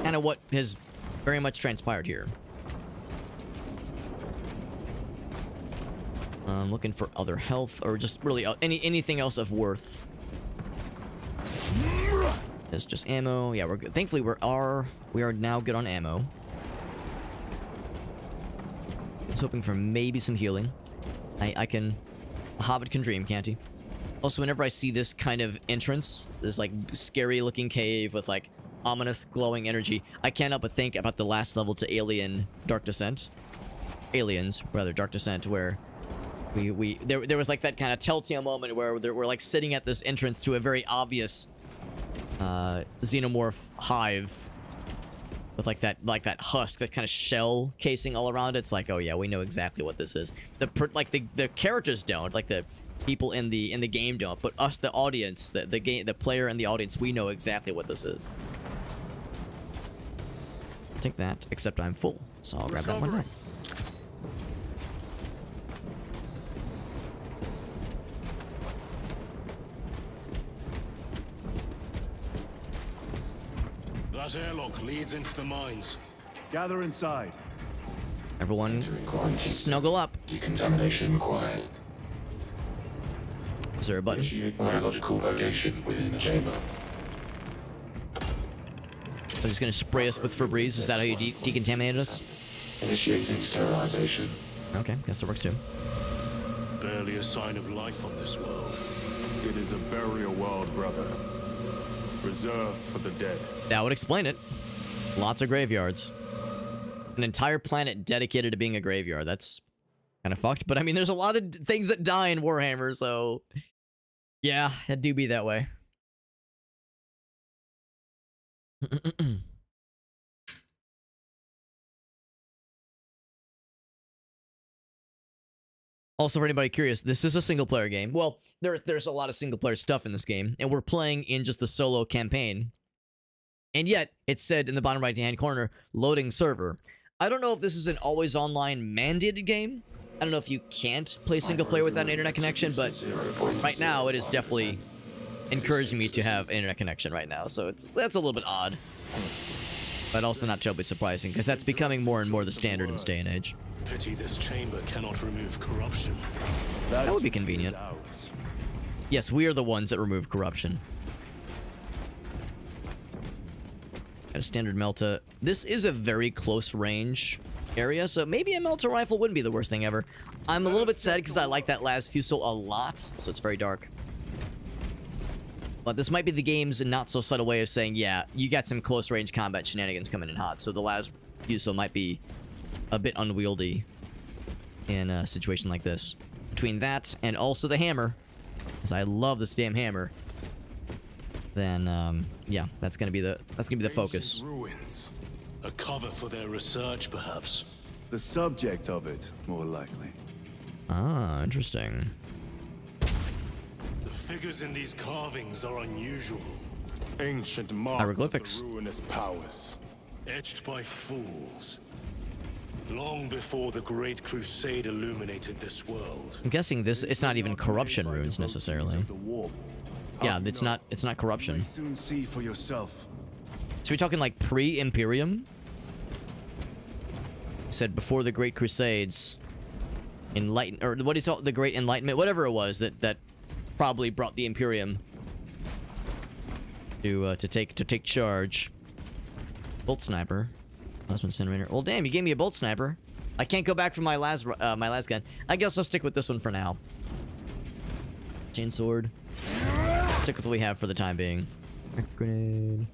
kind of what has very much transpired here. I'm looking for other health, or just really anything else of worth. It's just ammo. Yeah, we're good. Thankfully, we are now good on ammo. I was hoping for maybe some healing. A Hobbit can dream, can't he? Also, whenever I see this kind of entrance, this like scary looking cave with like ominous glowing energy, I can't help but think about the last level to Alien Dark Descent. Aliens, rather, Dark Descent, where there was like that kind of telltale moment where we're like sitting at this entrance to a very obvious xenomorph hive with like that husk, that kind of shell casing all around it. It's like, oh yeah, we know exactly what this is. The characters don't, like the people in the game don't, but us, the audience, the player and the audience, we know exactly what this is. I'll take that, except I'm full, so I'll grab that one now.
That airlock leads into the mines.
Gather inside.
Everyone,
Entering quarantine.
snuggle up.
Decontamination required.
Is there a button?
Initiate biological purgation within the chamber.
So he's gonna spray us with Febreze. Is that how you decontaminated us?
Initiating sterilization.
Okay, guess that works too.
Barely a sign of life on this world.
It is a burial world, brother. Reserved for the dead.
That would explain it. Lots of graveyards. An entire planet dedicated to being a graveyard. That's kind of fucked. But I mean, there's a lot of things that die in Warhammer, so yeah, it do be that way. Also, for anybody curious, this is a single-player game. Well, there's a lot of single-player stuff in this game, and we're playing in just the solo campaign. And yet, it said in the bottom right-hand corner, loading server. I don't know if this is an always-online mandated game. I don't know if you can't play single-player without an internet connection, but right now, it is definitely encouraging me to have an internet connection right now. So that's a little bit odd. But also not terribly surprising, because that's becoming more and more the standard in this day and age.
Pity this chamber cannot remove corruption.
That would be convenient. Yes, we are the ones that remove corruption. Got a standard Melta. This is a very close range area, so maybe a Melta rifle wouldn't be the worst thing ever. I'm a little bit sad because I like that las fusil a lot, so it's very dark. But this might be the game's not so subtle way of saying, yeah, you got some close range combat shenanigans coming in hot, so the las fusil might be a bit unwieldy in a situation like this. Between that and also the hammer, because I love this damn hammer, then yeah, that's gonna be the focus.
Ruins. A cover for their research, perhaps.
The subject of it, more likely.
Ah, interesting.
The figures in these carvings are unusual.
Ancient marks
Hieroglyphics.
of the ruinous powers.
Etched by fools. Long before the Great Crusade illuminated this world.
I'm guessing it's not even corruption runes necessarily.
The warp.
Yeah, it's not corruption.
You may soon see for yourself.
So we're talking like pre-Imperium? Said before the Great Crusades, or what is it, the Great Enlightenment, whatever it was that probably brought the Imperium to take charge. Bolt sniper, plasma incinerator. Well, damn, you gave me a bolt sniper. I can't go back from my last gun. I guess I'll stick with this one for now. Chain sword. Stick with what we have for the time being. Grenade.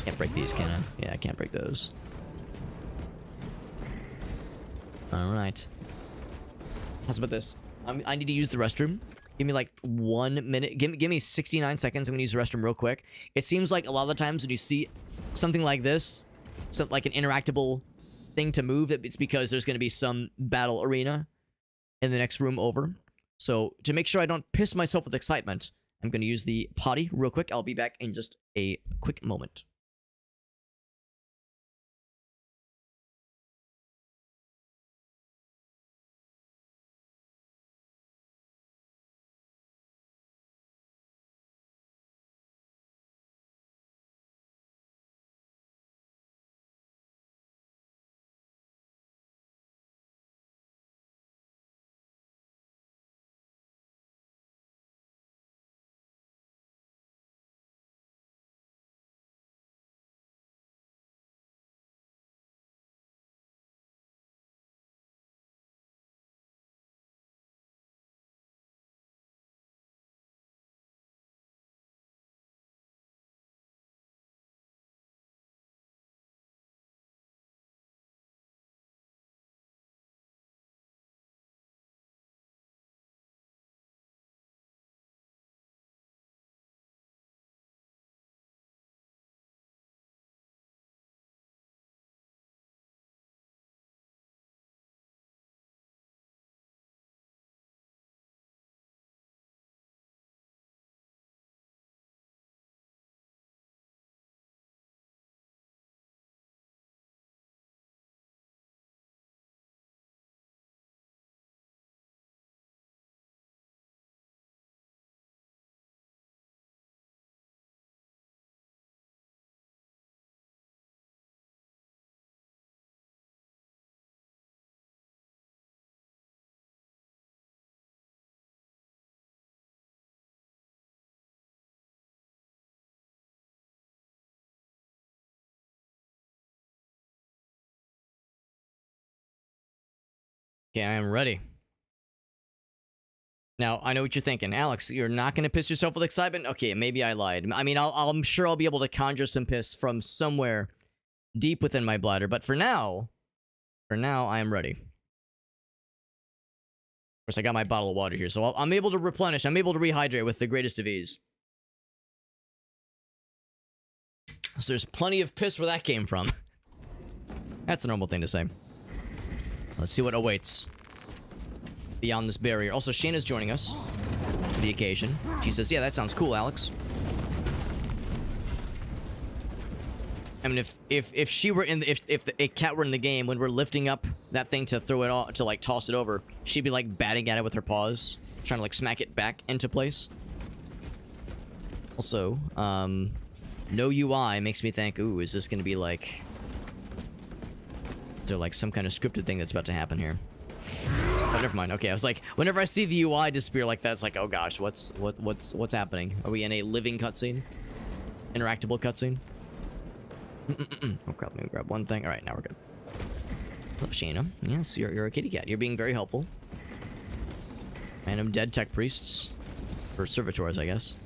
Can't break these, can I? Yeah, I can't break those. Alright. How's about this? I need to use the restroom. Give me like 1 minute. Give me 69 seconds. I'm gonna use the restroom real quick. It seems like a lot of the times when you see something like this, like an interactable thing to move, it's because there's gonna be some battle arena in the next room over. So to make sure I don't piss myself with excitement, I'm gonna use the potty real quick. I'll be back in just a quick moment. Okay, I am ready. Now, I know what you're thinking. Alex, you're not going to piss yourself with excitement? Okay, maybe I lied. I mean, I'm sure I'll be able to conjure some piss from somewhere deep within my bladder. But for now, I am ready. Of course, I got my bottle of water here, so I'm able to replenish. I'm able to rehydrate with the greatest of ease. So there's plenty of piss where that came from. That's a normal thing to say. Let's see what awaits beyond this barrier. Also, Shayna's joining us for the occasion. She says, yeah, that sounds cool, Alex. I mean, if she were in the, if a cat were in the game when we're lifting up that thing to throw it all, to like toss it over, she'd be like batting at it with her paws, trying to like smack it back into place. Also, no UI makes me think, ooh, is this gonna be like, is there like some kind of scripted thing that's about to happen here? Oh, never mind. Okay, I was like, whenever I see the UI disappear like that, it's like, oh gosh, what's happening? Are we in a living cutscene? Interactable cutscene? Oh crap, let me grab one thing. Alright, now we're good. Hello, Shayna. Yes, you're a kitty cat. You're being very helpful. Random dead tech priests. Or servitors, I guess.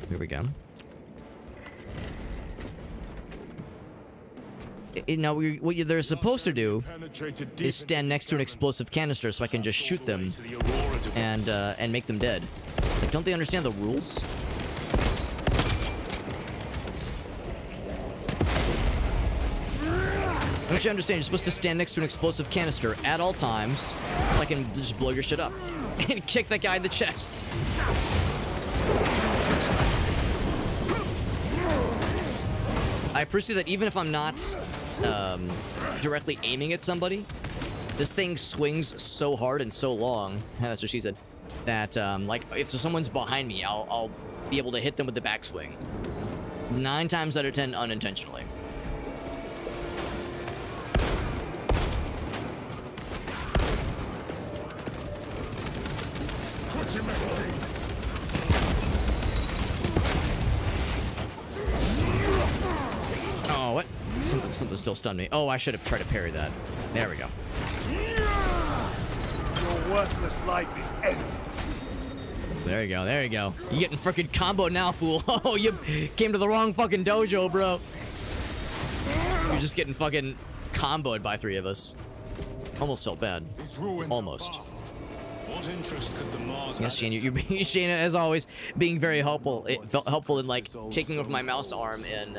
Here we go. Now, what they're supposed to do is stand next to an explosive canister so I can just shoot them and make them dead. Like, don't they understand the rules? Don't you understand? You're supposed to stand next to an explosive canister at all times so I can just blow your shit up and kick that guy in the chest. I appreciate that even if I'm not directly aiming at somebody, this thing swings so hard and so long, that's what she said, that like if someone's behind me, I'll be able to hit them with the backswing. 9 times out of 10 unintentionally. Oh, what? Something still stunned me. Oh, I should have tried to parry that. There we go.
Your worthless life is ended.
There you go, there you go. You getting frickin' combo now, fool. Oh, you came to the wrong fucking dojo, bro. You're just getting fucking comboed by 3 of us. Almost felt bad. Almost.
What interest could the Mars
Yes, Shayna, you're Shayna, as always, being very helpful. It felt helpful in like taking over my mouse arm in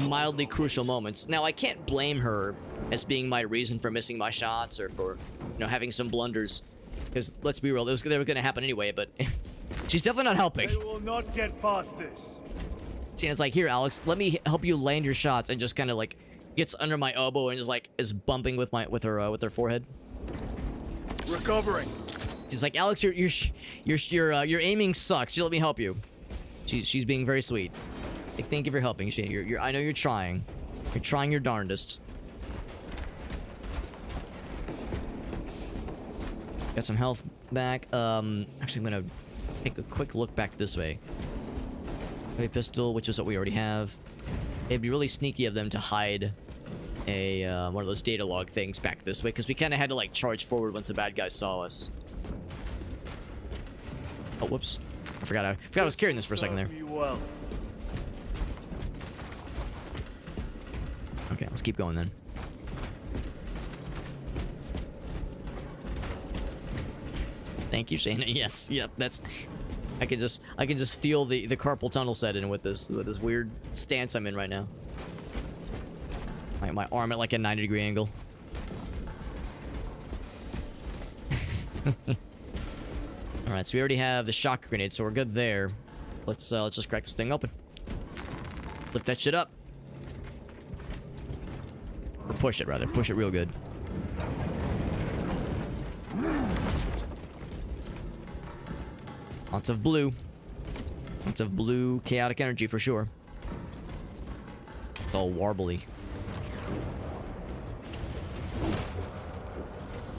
mildly crucial moments. Now, I can't blame her as being my reason for missing my shots or for, you know, having some blunders. Because let's be real, they were going to happen anyway. But she's definitely not helping.
They will not get past this.
Shayna's like, here, Alex, let me help you land your shots, and just kind of like gets under my elbow and just like is bumping with her forehead.
Recovering.
She's like, Alex, your aiming sucks. You let me help you. She's being very sweet. Like, thank you for helping, Shane. I know you're trying. You're trying your darndest. Got some health back. Actually, I'm gonna take a quick look back this way. Heavy pistol, which is what we already have. It'd be really sneaky of them to hide a one of those data log things back this way, because we kind of had to like charge forward once the bad guys saw us. Oh, whoops! I forgot I was carrying this for a second there.
Well.
Okay, let's keep going then. Thank you, Shayna. Yes, yep, that's. I can just feel the carpal tunnel set in with this weird stance I'm in right now. My arm at like a 90-degree angle. All right, so we already have the shock grenade, so we're good there. Let's just crack this thing open. Lift that shit up. Or push it, rather. Push it real good. Lots of blue. Lots of blue chaotic energy for sure. It's all warbly.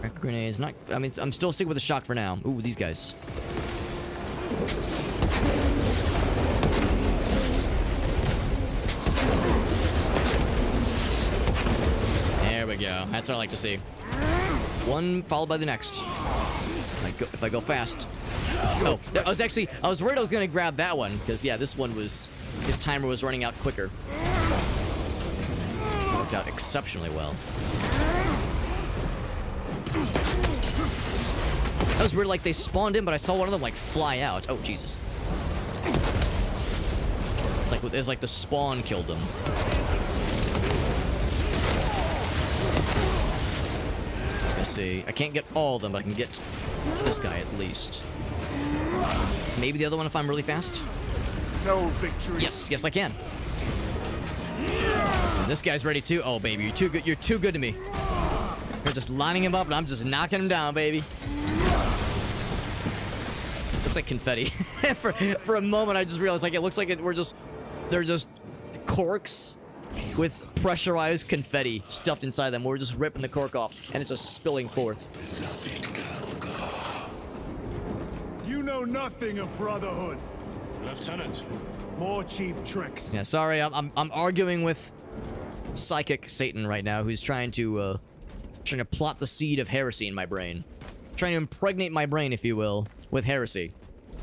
Crack grenades, not. I mean, I'm still sticking with the shock for now. Ooh, these guys. we go. That's what I like to see. One followed by the next. If I go fast. Oh, I was worried I was gonna grab that one because yeah, this one was his timer was running out quicker. Worked out exceptionally well. That was weird. Like they spawned in, but I saw one of them like fly out. Oh Jesus! Like it was like the spawn killed them. Let's see. I can't get all of them, but I can get this guy at least. Maybe the other one if I'm really fast.
No victory.
Yes, I can. And this guy's ready too. Oh, baby, you're too good. You're too good to me. You're just lining him up, and I'm just knocking him down, baby. Looks like confetti. for a moment, I just realized like it looks like they're just corks with pressurized confetti stuffed inside them. We're just ripping the cork off, and it's just spilling forth.
You know nothing of brotherhood.
Lieutenant.
More cheap tricks.
Yeah, sorry, I'm arguing with psychic Satan right now, who's trying to plot the seed of heresy in my brain, trying to impregnate my brain, if you will, with heresy.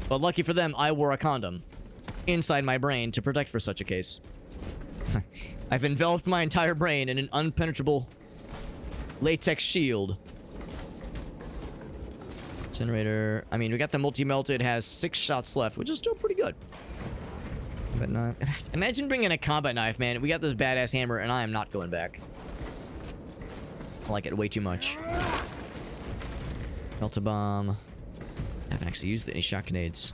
But lucky for them, I wore a condom inside my brain to protect for such a case. I've enveloped my entire brain in an impenetrable latex shield. Incinerator. I mean, we got the multi-melt. It has 6 shots left, which is still pretty good. But not. Imagine bringing a combat knife, man. We got this badass hammer, and I am not going back. I like it way too much. Melta bomb. I haven't actually used any shot grenades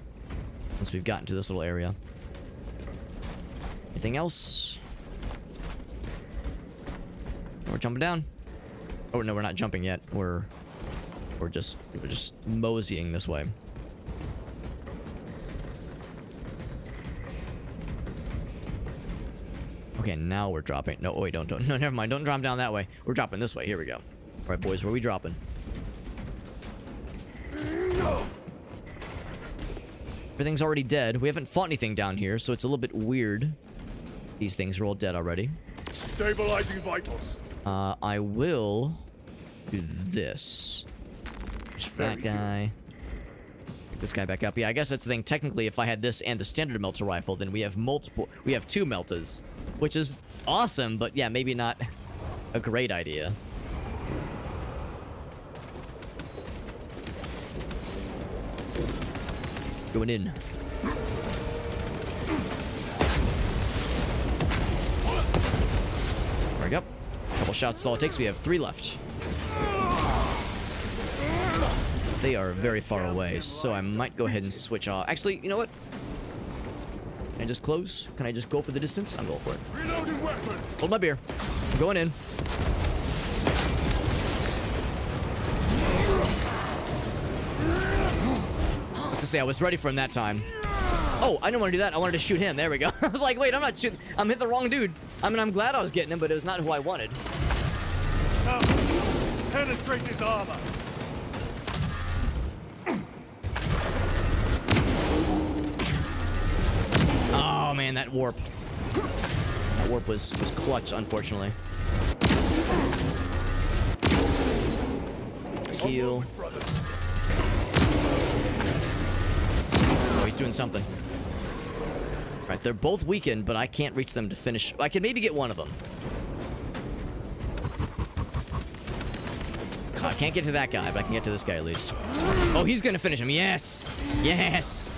once we've gotten to this little area. Anything else? We're jumping down. Oh no, we're not jumping yet. We're just moseying this way. Okay, now we're dropping. No, wait, don't. No, never mind. Don't drop down that way. We're dropping this way. Here we go. All right, boys, where are we dropping? Everything's already dead. We haven't fought anything down here, so it's a little bit weird. These things are all dead already.
Stabilizing vitals.
I will do this. That guy. Pick this guy back up. Yeah, I guess that's the thing. Technically, if I had this and the standard melter rifle, then we have multiple. We have 2 meltas, which is awesome. But yeah, maybe not a great idea. Going in. There we go. Couple shots is all it takes. We have 3 left. They are very far away, so I might go ahead and switch off. Actually, you know what? Can I just close? Can I just go for the distance? I'm going for it.
Reloading weapon.
Hold my beer. I'm going in. Let's just say I was ready for him that time. Oh, I didn't want to do that. I wanted to shoot him. There we go. I was like, wait, I'm not shooting. I'm hitting the wrong dude. I mean, I'm glad I was getting him, but it was not who I wanted.
Now, penetrate his armor.
Oh man, that warp. That warp was clutch, unfortunately. Heal. Oh, he's doing something. Right, they're both weakened, but I can't reach them to finish. I can maybe get one of them. I can't get to that guy, but I can get to this guy at least. Oh, he's gonna finish him. Yes, yes.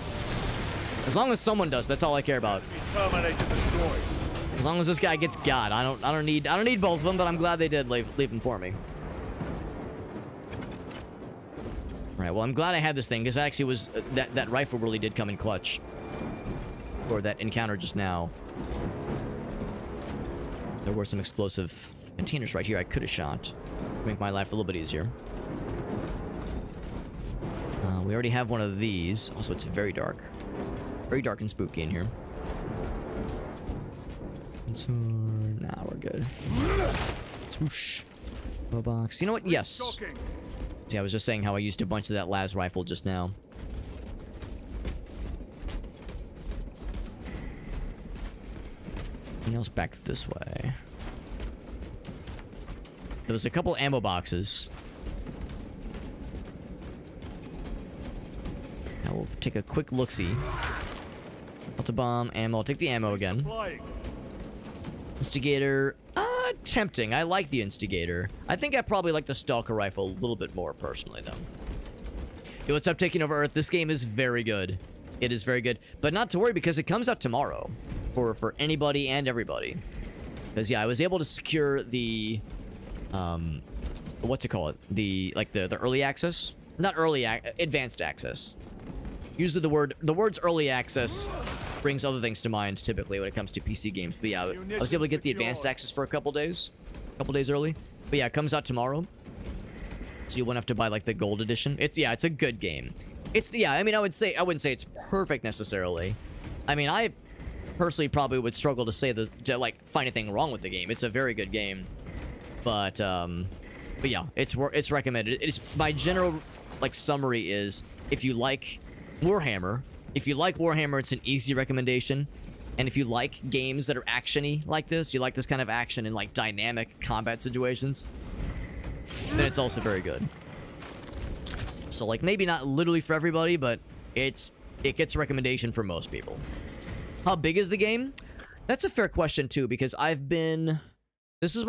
As long as someone does, that's all I care about. As long as this guy gets got, I don't need both of them, but I'm glad they did leave them for me. Right, well, I'm glad I had this thing, because that actually was that rifle really did come in clutch. Or that encounter just now. There were some explosive containers right here I could have shot to make my life a little bit easier. We already have one of these. Also, it's very dark. Very dark and spooky in here. So, nah, we're good. Swoosh. No box. You know what? Yes. See, I was just saying how I used a bunch of that last rifle just now. Anything else back this way? There was a couple ammo boxes. Now we'll take a quick look-see. Autobomb, ammo. I'll take the ammo again.
Flying.
Instigator. Tempting. I like the Instigator. I think I probably like the Stalker Rifle a little bit more personally, though. Yo, what's up, Taking Over Earth? This game is very good. It is very good. But not to worry, because it comes out tomorrow. For anybody and everybody. Because, yeah, I was able to secure the... what's it called? The early access? Not early, advanced access. Usually the words early access brings other things to mind, typically, when it comes to PC games. But yeah, I was able to get the advanced access for a couple days early. But yeah, it comes out tomorrow. So you won't have to buy, like, the gold edition. It's a good game. I mean, I wouldn't say it's perfect, necessarily. I mean, I personally probably would struggle to say to find anything wrong with the game. It's a very good game. But yeah, it's recommended. It's my general, summary is, if you like Warhammer, it's an easy recommendation. And if you like games that are action-y like this, you like this kind of action in, dynamic combat situations, then it's also very good. So, maybe not literally for everybody, but it gets a recommendation for most people. How big is the game? That's a fair question, too, because this is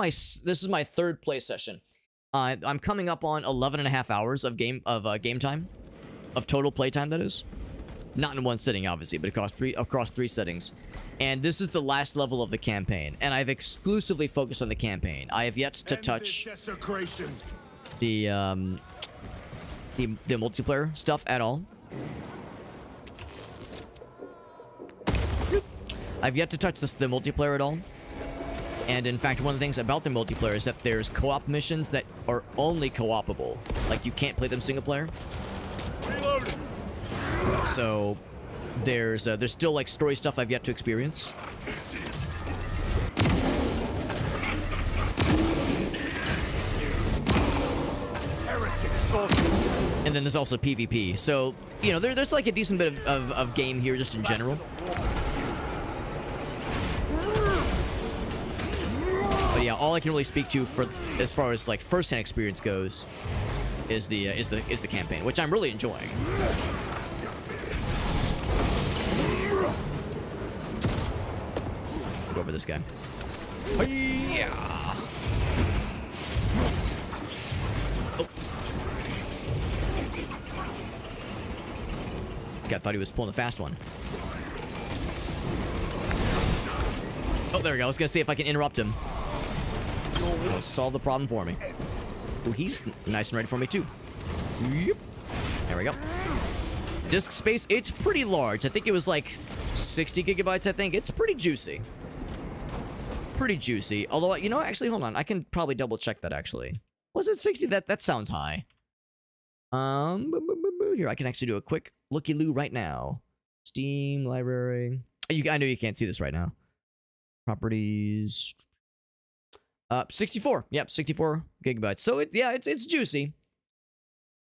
my third play session. I'm coming up on 11.5 hours of game time. Of total playtime, that is. Not in one sitting, obviously, but across three settings. And this is the last level of the campaign. And I've exclusively focused on the campaign. I have yet to touch the multiplayer stuff at all. I've yet to touch the multiplayer at all. And in fact, one of the things about the multiplayer is that there's co-op missions that are only co-opable. You can't play them single player.
Reloading.
So there's still story stuff I've yet to experience. And then there's also PvP. So, there's a decent bit of game here just in general. But yeah, all I can really speak to as far as first-hand experience goes is the campaign, which I'm really enjoying. Go over this guy. Yeah. Oh. This guy thought he was pulling a fast one. Oh, there we go. I was gonna see if I can interrupt him. It'll solve the problem for me. Oh, he's nice and ready for me, too. Yep. There we go. Disk space, it's pretty large. I think it was 60 gigabytes, I think. It's pretty juicy. Pretty juicy. Although, actually, hold on. I can probably double check that, actually. Was it 60? That sounds high. Here, I can actually do a quick looky-loo right now. Steam, library. I know you can't see this right now. Properties. 64. Yep, 64 gigabytes. So it's juicy.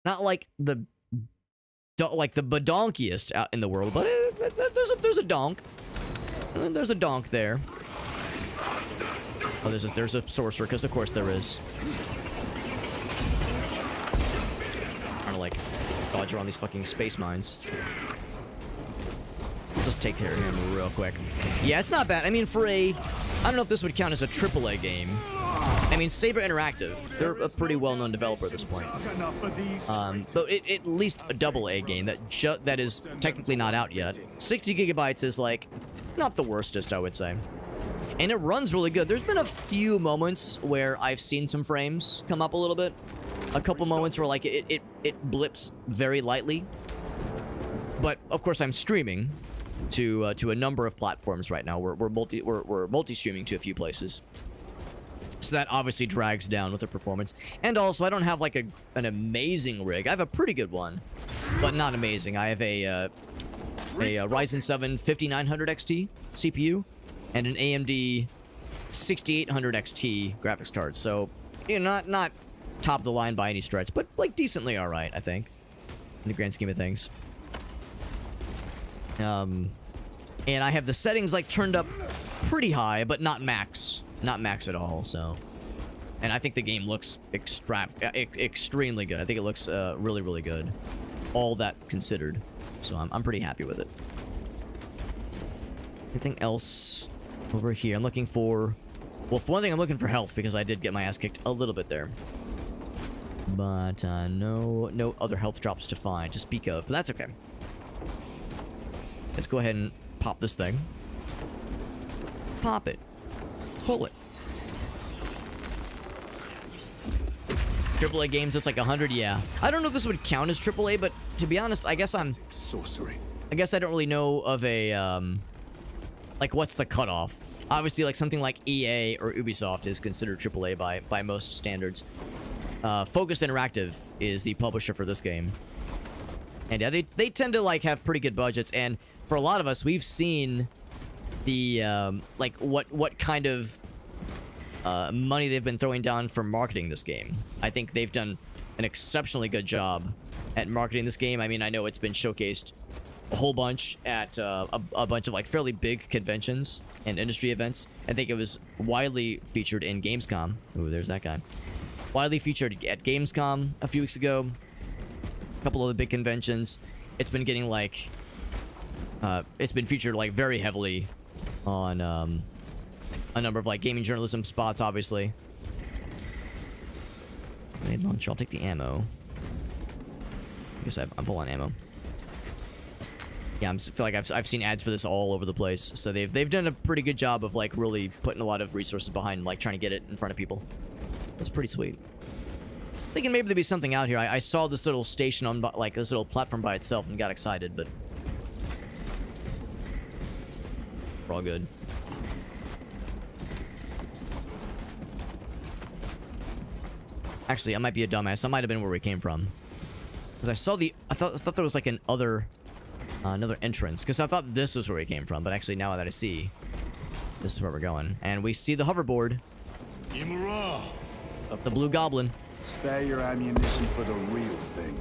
Not the badonkiest out in the world, but there's a donk. There's a donk there. Oh, there's a sorcerer, because of course there is. Trying to dodge around these fucking space mines. I'll just take care of him real quick. Yeah, it's not bad. I mean, I don't know if this would count as a AAA game. I mean, Saber Interactive, they're a pretty well-known developer at this point. But at least a AA game that is technically not out yet. 60 gigabytes is not the worstest, I would say. And it runs really good. There's been a few moments where I've seen some frames come up a little bit. A couple moments where it blips very lightly. But of course I'm streaming to a number of platforms right now. We're multi-streaming to a few places. So that obviously drags down with the performance. And also, I don't have an amazing rig. I have a pretty good one, but not amazing. I have a Ryzen 7 5900 XT CPU and an AMD 6800 XT graphics card. So, not top of the line by any stretch, but decently all right, I think, in the grand scheme of things. And I have the settings turned up pretty high, but not max. Not max at all, so And I think the game looks extremely good. I think it looks really, really good. All that considered. So I'm pretty happy with it. Anything else over here? I'm looking for... Well, for one thing, I'm looking for health because I did get my ass kicked a little bit there. But no other health drops to find to speak of. But that's okay. Let's go ahead and pop this thing. Pop it. Pull it. AAA games, it's like 100, yeah. I don't know if this would count as AAA, but to be honest, I guess
Sorcery.
I guess I don't really know of a, like, what's the cutoff? Obviously, like, something like EA or Ubisoft is considered AAA by most standards. Focus Interactive is the publisher for this game. And yeah, they tend to, like, have pretty good budgets, and for a lot of us, we've seen the, like, what kind of money they've been throwing down for marketing this game. I think they've done an exceptionally good job at marketing this game. I mean, I know it's been showcased a whole bunch at a bunch of like fairly big conventions and industry events. I think it was widely featured in Gamescom. Ooh, there's that guy. Widely featured at Gamescom a few weeks ago. A couple of the big conventions. It's been getting like it's been featured like very heavily on a number of like gaming journalism spots, obviously. Grenade launcher. I'll take the ammo. I guess I'm full on ammo. Yeah, I feel like I've seen ads for this all over the place. So they've done a pretty good job of like really putting a lot of resources behind like trying to get it in front of people. That's pretty sweet. Thinking maybe there'd be something out here. I saw this little station on like this little platform by itself and got excited, but we're all good. Actually, I might be a dumbass. That might have been where we came from. Because I thought there was like another entrance. Because I thought this was where we came from. But actually, now that I see, this is where we're going. And we see the hoverboard. The Blue Goblin.
Spare your ammunition for the real thing.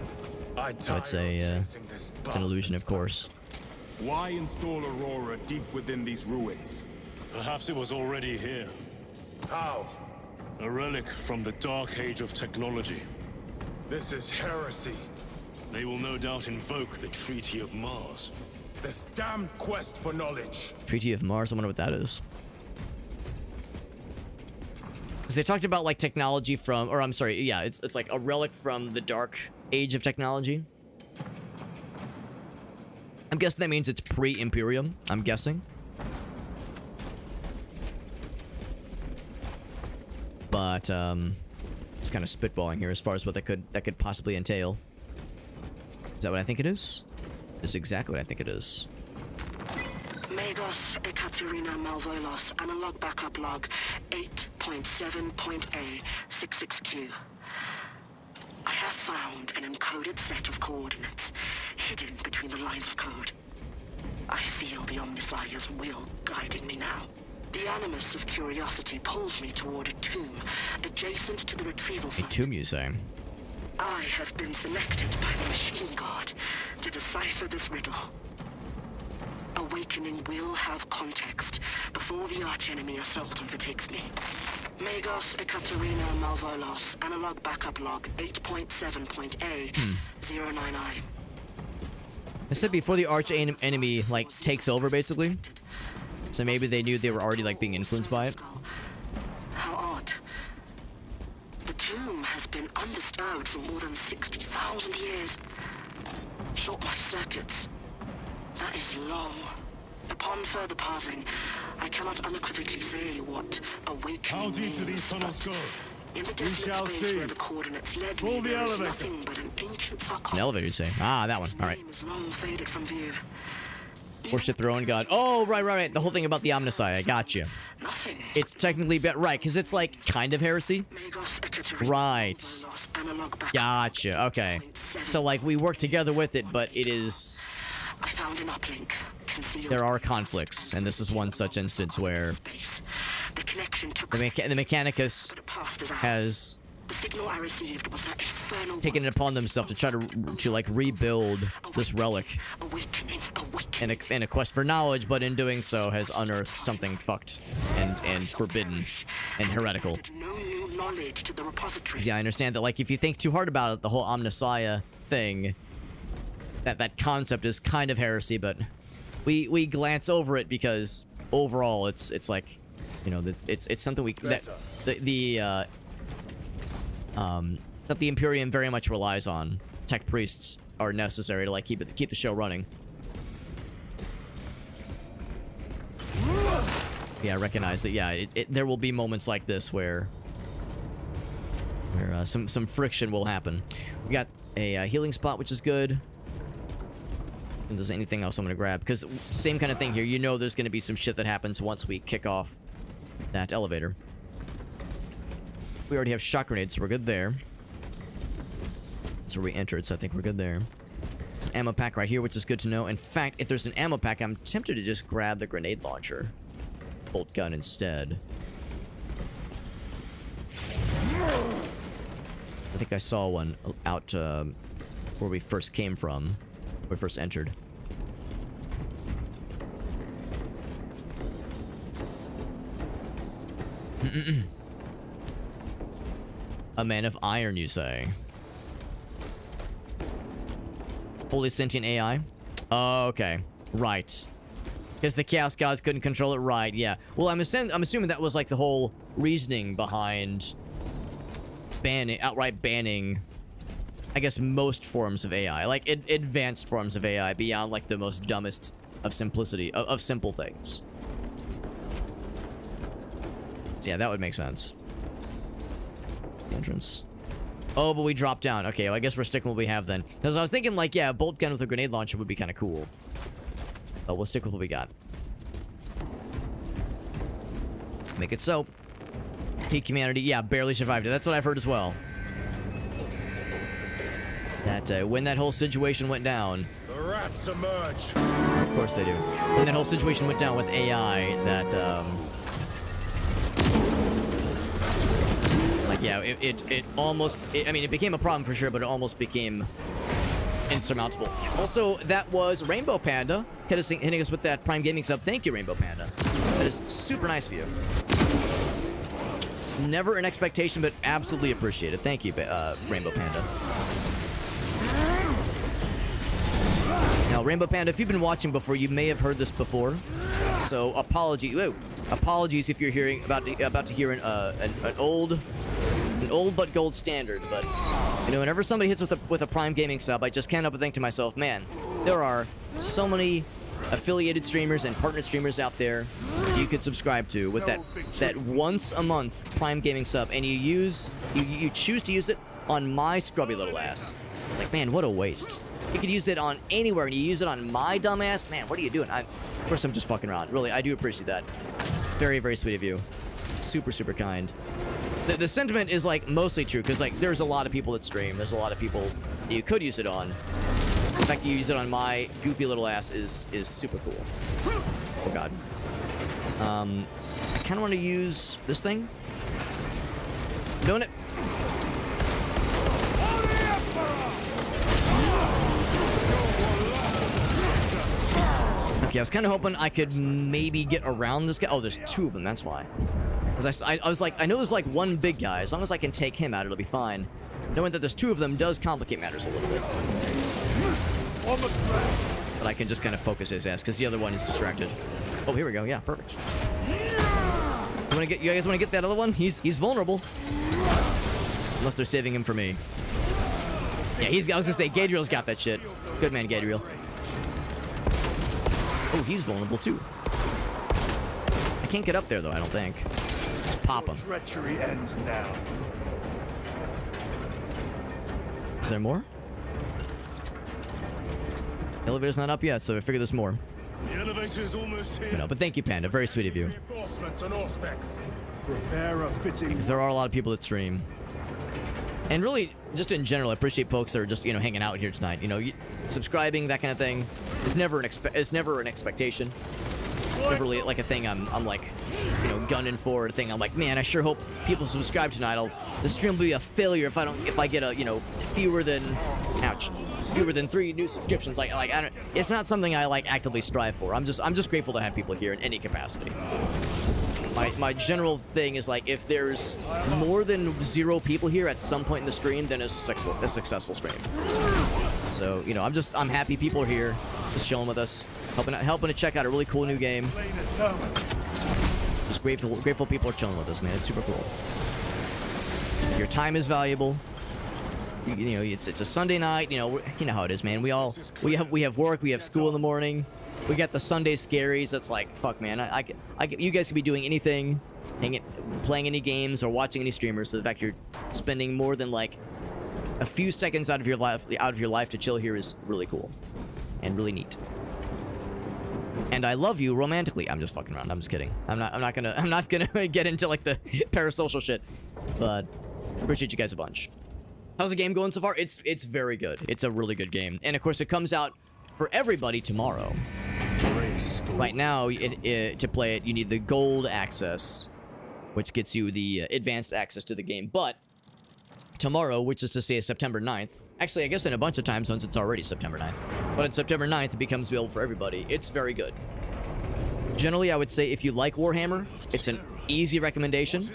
So it's an illusion, of course.
Why install Aurora deep within these ruins?
Perhaps it was already here.
How?
A relic from the dark age of technology.
This is heresy.
They will no doubt invoke the Treaty of Mars.
This damn quest for knowledge.
Treaty of Mars, I wonder what that is. Because they talked about like technology from, or I'm sorry, yeah, it's like a relic from the dark age of technology. I'm guessing that means it's pre-Imperium, I'm guessing. But just kind of spitballing here as far as what that could possibly entail. Is that what I think it is? That's exactly what I think it is.
Magos Ekaterina Malvolos, analog backup log 8.7.A 66Q. I have found an encoded set of coordinates hidden between the lines of code. I feel the Omnissiah's will guiding me now. The animus of curiosity pulls me toward a tomb adjacent to the retrieval site.
A tomb, you say?
I have been selected by the Machine God to decipher this riddle. Awakening will have context before the archenemy assault overtakes me. Magos Ekaterina Malvolos, analog backup log 8.7.A 099.
I said before the arch enemy like takes over, basically. So maybe they knew they were already like being influenced by it.
How odd. The tomb has been undisturbed for more than 60,000 years. Short my circuits. That is long. Upon further parsing, I cannot unequivocally say what awakening
How deep do
means,
these tunnels
but
go?
in the
We
desolate
shall
space
see.
where the coordinates led
Pull
me,
the
there is
elevator.
nothing but an ancient
An
sarcophagus.
elevator, you say? Ah, that one. All right.
Name is long faded from view.
Worship their own god. Oh, right. The whole thing about the Omnissiah. I got you.
Nothing.
It's technically right, because it's like kind of heresy.
Magos Ekaterina
Right.
Malvolos, analog backup
Gotcha. Okay. So like we work together with it, but it is.
I found an uplink concealed.
There are conflicts, and this is one such instance where
Space. The connection took
the Mechanicus
but it passed as ours.
has
The signal I received was that infernal
taken it upon themselves to try to like rebuild this relic
awakening.
in a quest for knowledge, but in doing so has unearthed something fucked and forbidden and heretical.
No new knowledge to the repository.
Yeah, I understand that, like, if you think too hard about it, the whole Omnissiah thing, that concept is kind of heresy, but we glance over it because overall it's like, you know, it's something that the Imperium very much relies on. Tech priests are necessary to, like, keep the show running. Yeah, I recognize that. Yeah, there will be moments like this where some friction will happen. We got a healing spot, which is good. And there's anything else I'm gonna grab, because same kind of thing here. You know, there's gonna be some shit that happens once we kick off that elevator. We already have shock grenades, so we're good there. That's where we entered, so I think we're good there. There's an ammo pack right here, which is good to know. In fact, if there's an ammo pack, I'm tempted to just grab the grenade launcher. Bolt gun instead. I think I saw one out where we first came from. Where we first entered. A man of iron, you say? Fully sentient AI? Oh, okay. Right. Because the Chaos Gods couldn't control it, right, yeah. Well, I'm assuming that was, like, the whole reasoning behind outright banning, I guess, most forms of AI. Like, advanced forms of AI beyond, like, the most dumbest of simplicity, of simple things. So, yeah, that would make sense. Entrance. Oh, but we dropped down. Okay, well, I guess we're sticking with what we have then. Because I was thinking, like, yeah, a bolt gun with a grenade launcher would be kind of cool. But we'll stick with what we got. Make it so. Peak humanity, yeah, barely survived it. That's what I've heard as well. That when that whole situation went down.
The rats emerge.
Of course they do. When that whole situation went down with AI, that like, yeah, it almost. I mean, it became a problem for sure, but it almost became insurmountable. Also, that was Rainbow Panda hitting us with that Prime Gaming sub. Thank you, Rainbow Panda. That is super nice of you. Never an expectation, but absolutely appreciated. Thank you, Rainbow Panda. Now, Rainbow Panda, if you've been watching before, you may have heard this before. So, apologies if you're about to hear an old but gold standard. But you know, whenever somebody hits with a Prime Gaming sub, I just can't help but think to myself, man, there are so many affiliated streamers and partnered streamers out there you could subscribe to with that once a month Prime Gaming sub, and you choose to use it on my scrubby little ass. It's like, man, what a waste. You could use it on anywhere, and you use it on my dumb ass. Man, what are you doing? Of course, I'm just fucking around. Really, I do appreciate that. Very, very sweet of you. Super, super kind. The sentiment is, like, mostly true, because, like, there's a lot of people that stream. There's a lot of people you could use it on. The fact that you use it on my goofy little ass is super cool. Oh, God. I kind of want to use this thing. Doing it. Okay, I was kind of hoping I could maybe get around this guy. Oh, there's two of them, that's why. Because I was like, I know there's like one big guy. As long as I can take him out, it'll be fine. Knowing that there's two of them does complicate matters a little bit. But I can just kind of focus his ass, because the other one is distracted. Oh, here we go. Yeah, perfect. You guys want to get that other one? He's vulnerable. Unless they're saving him for me. Yeah, I was gonna say, Gadriel's got that shit. Good man, Gadriel. Oh, he's vulnerable too. I can't get up there though, I don't think. Just pop him.
Treachery ends now.
Is there more? The elevator's not up yet, so I figure there's more.
The elevator is almost here.
You know, but thank you, Panda. Very sweet of you.
Reinforcements and auspex.
Prepare a fitting.
Because there are a lot of people that stream. And really, just in general, I appreciate folks that are just, you know, hanging out here tonight. You know, subscribing, that kind of thing, is never an expectation. never really like a thing I'm like, you know, gunning for, a thing I'm like, man, I sure hope people subscribe tonight. The stream will be a failure if I get a, you know, fewer than 3 new subscriptions. Like I don't, it's not something I like actively strive for. I'm just grateful to have people here in any capacity. My general thing is like, if there's more than 0 people here at some point in the stream, then it's a successful stream. So, you know, I'm happy people are here, just chilling with us, helping to check out a really cool new game. Just grateful people are chilling with us, man. It's super cool. Your time is valuable. You know, it's a Sunday night. You know how it is, man. We have work, we have school in the morning. We got the Sunday scaries. That's like, fuck, man. You guys could be doing anything, playing any games or watching any streamers. So the fact you're spending more than like a few seconds out of your life to chill here is really cool and really neat. And I love you romantically. I'm just fucking around. I'm just kidding. I'm not gonna get into like the parasocial shit. But appreciate you guys a bunch. How's the game going so far? It's very good. It's a really good game. And of course, it comes out for everybody tomorrow. Right now, to play it, you need the gold access, which gets you the advanced access to the game. But tomorrow, which is to say September 9th, actually, I guess in a bunch of time zones, it's already September 9th. But on September 9th, it becomes available for everybody. It's very good. Generally, I would say if you like Warhammer, it's an easy recommendation.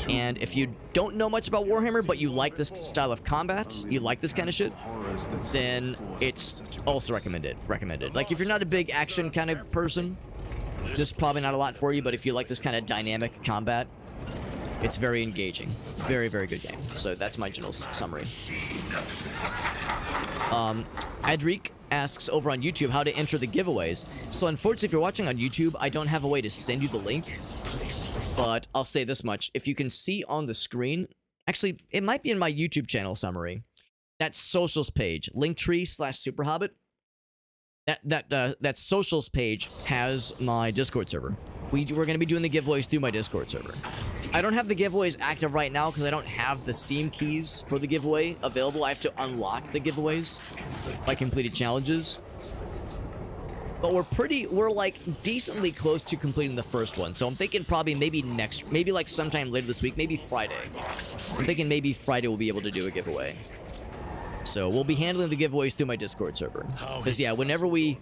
And if you don't know much about Warhammer, but you like this style of combat, you like this kind of shit, then it's also recommended. Like, if you're not a big action kind of person, this is probably not a lot for you, but if you like this kind of dynamic combat, it's very engaging. Very, very good game. So that's my general summary. Adric asks over on YouTube how to enter the giveaways. So unfortunately, if you're watching on YouTube, I don't have a way to send you the link. But I'll say this much. If you can see on the screen, actually, it might be in my YouTube channel summary. That socials page, Linktree/SuperHobbit. That socials page has my Discord server. We're going to be doing the giveaways through my Discord server. I don't have the giveaways active right now because I don't have the Steam keys for the giveaway available. I have to unlock the giveaways by completed challenges. But we're like decently close to completing the first one. So I'm thinking probably maybe like sometime later this week, maybe Friday. I'm thinking maybe Friday we'll be able to do a giveaway. So we'll be handling the giveaways through my Discord server. Because yeah, whenever we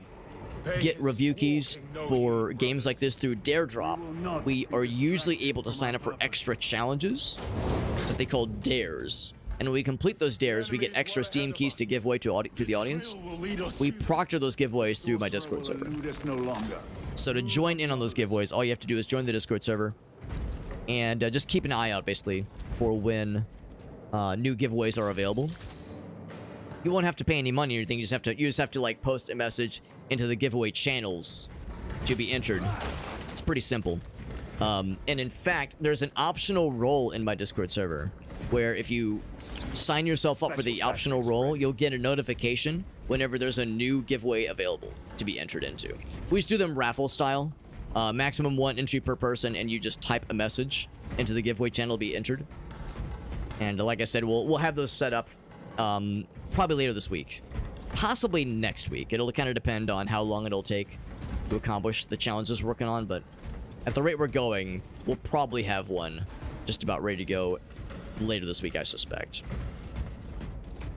get review keys for games like this through Daredrop, we are usually able to sign up for extra challenges that they call dares. And when we complete those dares, we get extra Steam keys to give away to the audience. We proctor those giveaways through my Discord server. So to join in on those giveaways, all you have to do is join the Discord server. And just keep an eye out, basically, for when new giveaways are available. You won't have to pay any money or anything. You just have to like post a message into the giveaway channels to be entered. It's pretty simple. And in fact, there's an optional role in my Discord server where if you sign yourself up for the optional role, you'll get a notification whenever there's a new giveaway available to be entered into. We just do them raffle style. Maximum 1 entry per person, and you just type a message into the giveaway channel to be entered. And like I said, we'll have those set up probably later this week. Possibly next week. It'll kind of depend on how long it'll take to accomplish the challenges we're working on, but at the rate we're going, we'll probably have one just about ready to go later this week, I suspect.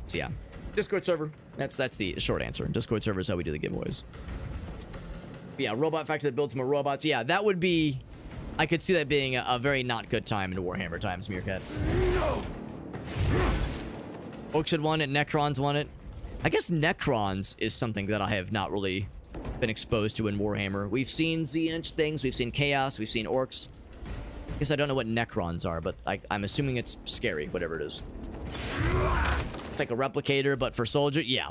So yeah, Discord server. That's the short answer. Discord server is how we do the giveaways. But yeah, robot factory that builds more robots. Yeah, that would be... I could see that being a very not good time in Warhammer times, Meerkat. Orcs had won it, Necrons won it. I guess Necrons is something that I have not really been exposed to in Warhammer. We've seen Xenich things, we've seen Chaos, we've seen Orcs. I guess I don't know what Necrons are, but I'm assuming it's scary, whatever it is. It's like a replicator, but for soldier. Yeah.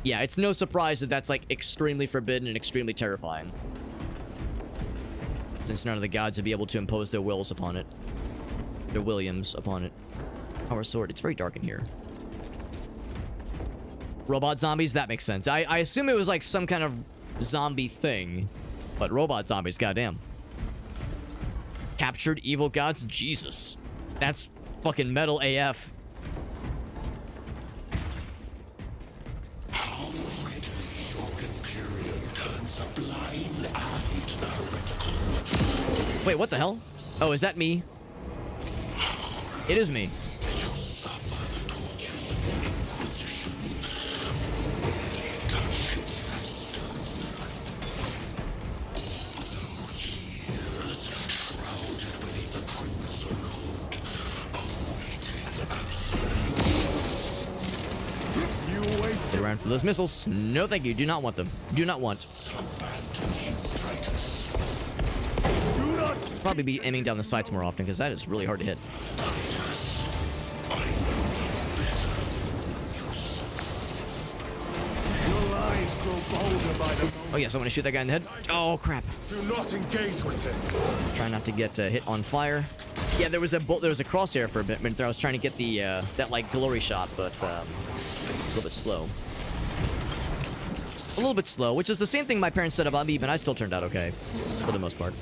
Yeah, it's no surprise that that's like extremely forbidden and extremely terrifying. Since none of the gods would be able to impose their wills upon it. Their Williams upon it. Power sword. It's very dark in here. Robot zombies? That makes sense. I assume it was like some kind of zombie thing. But robot zombies, goddamn. Captured evil gods? Jesus. That's fucking metal AF.
How readily your Imperium turns a blind eye.
Wait, what the hell? Oh, is that me? It is me. Stay around for those missiles. No, thank you. Do not want them. Do not want. Probably be aiming down the sights more often because that is really hard to hit.
Your eyes grow bolder by the moment.
Oh yes, I want to shoot that guy in the head. Oh crap!
Do not engage with him.
Try not to get hit on fire. Yeah, there was a crosshair for a bit when I was trying to get the that like glory shot, but it's a little bit slow. A little bit slow, which is the same thing my parents said about me, but I still turned out okay for the most part.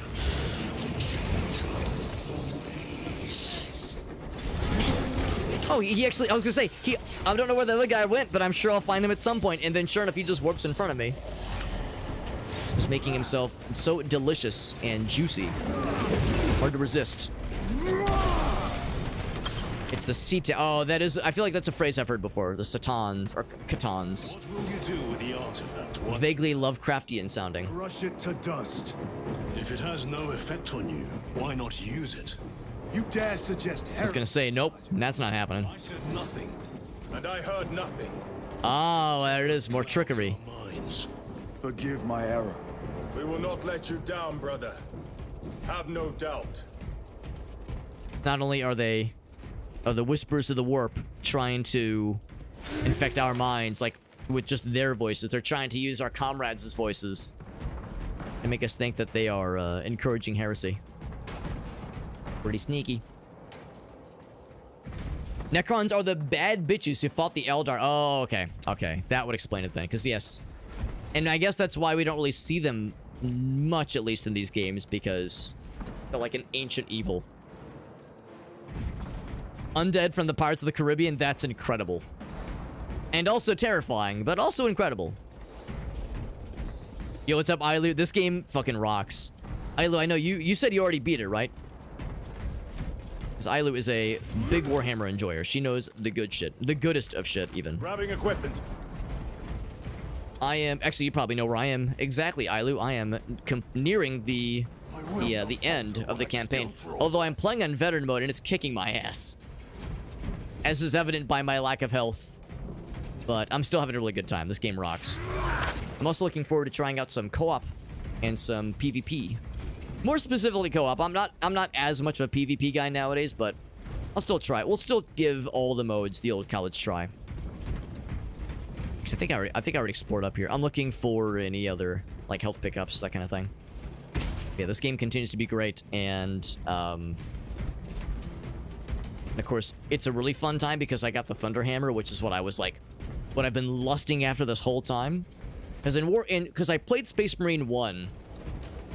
Oh, he actually, I was gonna say, I don't know where the other guy went, but I'm sure I'll find him at some point, and then sure enough, he just warps in front of me. Just making himself so delicious and juicy. Hard to resist. It's the Sita. Oh, that is, I feel like that's a phrase I've heard before. The Satans, or Katans.
What will you do with the artifact? What?
Vaguely Lovecraftian sounding.
Crush it to dust.
If it has no effect on you, why not use it?
You dare suggest
I was gonna say, nope, that's not happening.
I said nothing.
And I heard nothing.
Oh, there it is, more trickery.
Minds.
Forgive my error.
We will not let you down, brother. Have no doubt.
Not only are the whispers of the warp trying to infect our minds, like, with just their voices, they're trying to use our comrades' voices and make us think that they are encouraging heresy. Pretty sneaky. Necrons are the bad bitches who fought the Eldar. Oh, okay. Okay. That would explain it then. Because, yes. And I guess that's why we don't really see them much, at least in these games, because they're like an ancient evil. Undead from the Pirates of the Caribbean, that's incredible. And also terrifying, but also incredible. Yo, what's up, Ailu? This game fucking rocks. Ailu, I know you said you already beat it, right? Because Ailu is a big Warhammer enjoyer. She knows the good shit. The goodest of shit, even.
Grabbing equipment.
I am... Actually, you probably know where I am. Exactly, Ailu. I am nearing the end of the campaign. Although I'm playing on veteran mode, and it's kicking my ass. As is evident by my lack of health. But I'm still having a really good time. This game rocks. I'm also looking forward to trying out some co-op and some PvP. More specifically co-op. I'm not as much of a PvP guy nowadays, but I'll still try it. We'll still give all the modes the old college try. I think I already explored up here. I'm looking for any other like health pickups, that kind of thing. Yeah, this game continues to be great, and of course, it's a really fun time because I got the Thunderhammer, which is what I was like, what I've been lusting after this whole time. Because I played Space Marine 1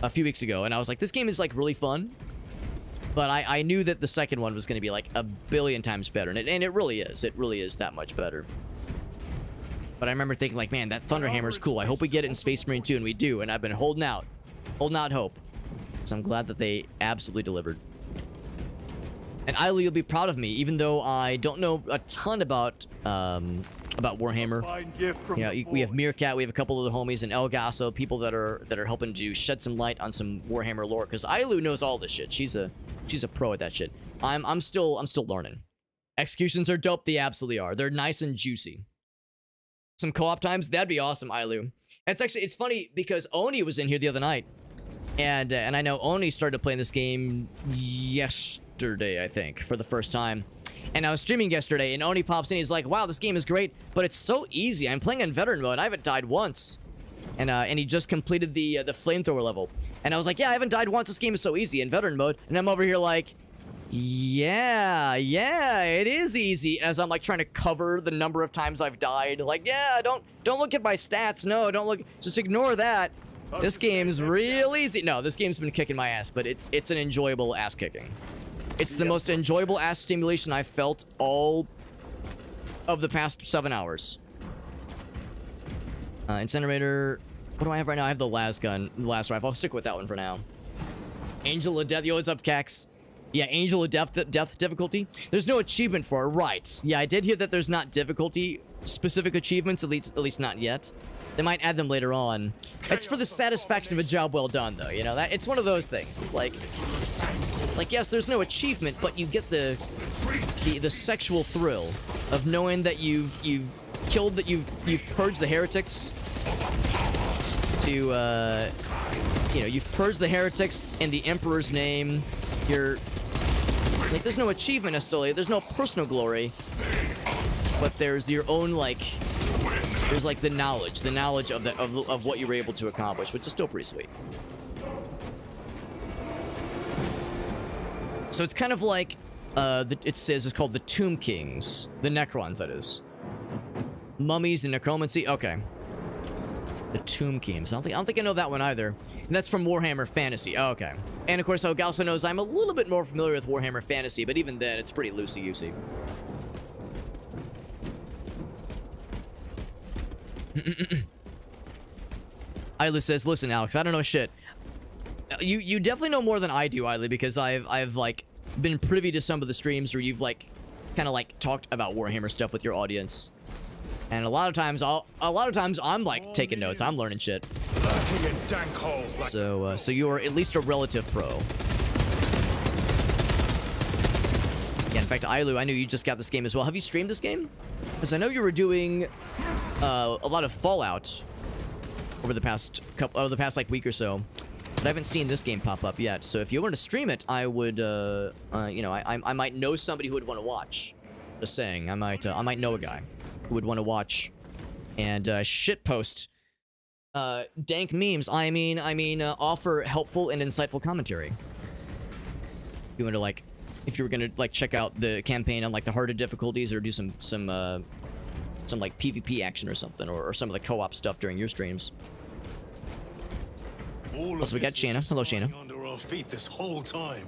a few weeks ago, and I was like, this game is like really fun. But I knew that the second one was going to be like a billion times better, and it really is. It really is that much better. But I remember thinking like, man, that Thunderhammer is cool. I hope we get it in Space Marine 2, and we do. And I've been holding out hope. So I'm glad that they absolutely delivered. And Ailu, you'll be proud of me, even though I don't know a ton about Warhammer. Yeah, we have Meerkat, we have a couple of the homies, and El Gaso, people that are helping to shed some light on some Warhammer lore. Because Ailu knows all this shit. She's a pro at that shit. I'm still learning. Executions are dope. They absolutely are. They're nice and juicy. Some co-op times, that'd be awesome, Ailu. It's funny because Oni was in here the other night, and I know Oni started playing this game yesterday, I think, for the first time. And I was streaming yesterday, and Oni pops in. He's like, "Wow, this game is great, but it's so easy. I'm playing on veteran mode. I haven't died once." And he just completed the flamethrower level. And I was like, "Yeah, I haven't died once. This game is so easy in veteran mode." And I'm over here like, yeah, it is easy. As I'm like trying to cover the number of times I've died. Like, yeah, don't look at my stats. No, don't look. Just ignore that. This game's real easy. No, this game's been kicking my ass, but it's an enjoyable ass kicking. It's the most enjoyable ass stimulation I've felt all of the past 7 hours. Incinerator. What do I have right now? I have the las gun, the las rifle. I'll stick with that one for now. Angel of Death. Yo, what's up, Cax? Yeah, Angel of Death difficulty. There's no achievement for it, right? Yeah, I did hear that there's not difficulty specific achievements, at least not yet. They might add them later on. It's for the satisfaction of a job well done, though. You know, that it's one of those things. It's like yes, there's no achievement, but you get the sexual thrill of knowing that you've purged the heretics to you know, you've purged the heretics in the Emperor's name. It's like there's no achievement necessarily, there's no personal glory, but there's your own, like, there's like the knowledge of what you were able to accomplish, which is still pretty sweet. So it's kind of like it says it's called the Tomb Kings, the Necrons, that is. Mummies and necromancy. Okay. The Tomb Kings. I don't think I know that one either. And that's from Warhammer Fantasy. Oh, okay. And of course, also knows I'm a little bit more familiar with Warhammer Fantasy, but even then, it's pretty loosey-goosey. Isla says, "Listen, Alex, I don't know shit. You definitely know more than I do, Isla, because I've like been privy to some of the streams where you've like kind of like talked about Warhammer stuff with your audience." And a lot of times I'm like taking notes. I'm learning shit. So you're at least a relative pro. Yeah, in fact, Ailu, I knew you just got this game as well. Have you streamed this game? Because I know you were doing a lot of Fallout over the past like week or so, but I haven't seen this game pop up yet. So if you want to stream it, I would, you know, I might know somebody who would want to watch. Just saying, I might know a guy who would want to watch and shitpost dank memes. I mean, offer helpful and insightful commentary. If you want to like, if you were gonna like check out the campaign on like the harder difficulties or do some like PvP action or something, or some of the co-op stuff during your streams. Also, we got Shanna. Hello, Shanna.
Under our feet this whole time.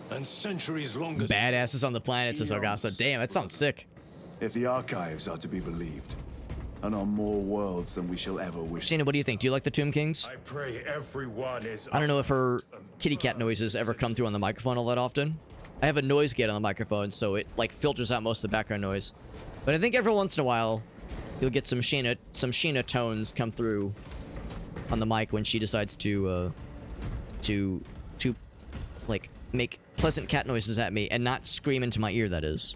And centuries longer.
Badasses on the planet, says Argasa. Damn, that sounds sick.
If the archives are to be believed, and on more worlds than we shall ever wish.
Shanna, what do you think? Do you like the Tomb Kings?
I pray everyone is.
I don't know if her kitty cat noises ever come through on the microphone all that often. I have a noise gate on the microphone, so it like filters out most of the background noise. But I think every once in a while, you'll get some Sheena tones come through on the mic when she decides to like make pleasant cat noises at me and not scream into my ear. That is.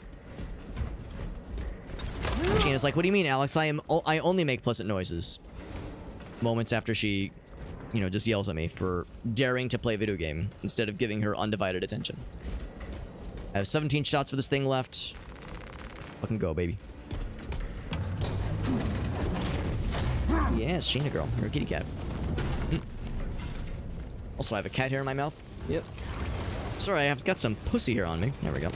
Sheena's like, "What do you mean, Alex? I only make pleasant noises." Moments after she, you know, just yells at me for daring to play a video game instead of giving her undivided attention. I have 17 shots for this thing left. Fucking go, baby. Yes, Sheena girl. You're a kitty cat. Also, I have a cat hair in my mouth. Yep. Sorry, I've got some pussy hair on me. There we go.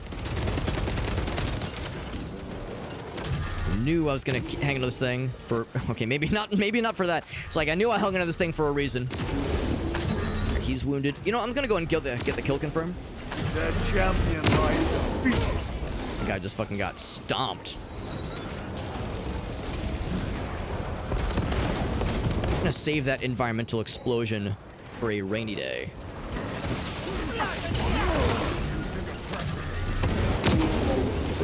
Knew I was gonna hang onto this thing for... Okay, maybe not for that. It's like, I knew I hung onto this thing for a reason. He's wounded. You know, I'm gonna go and get the kill confirmed.
Their champion lies defeated.
The guy just fucking got stomped. I'm gonna save that environmental explosion for a rainy day.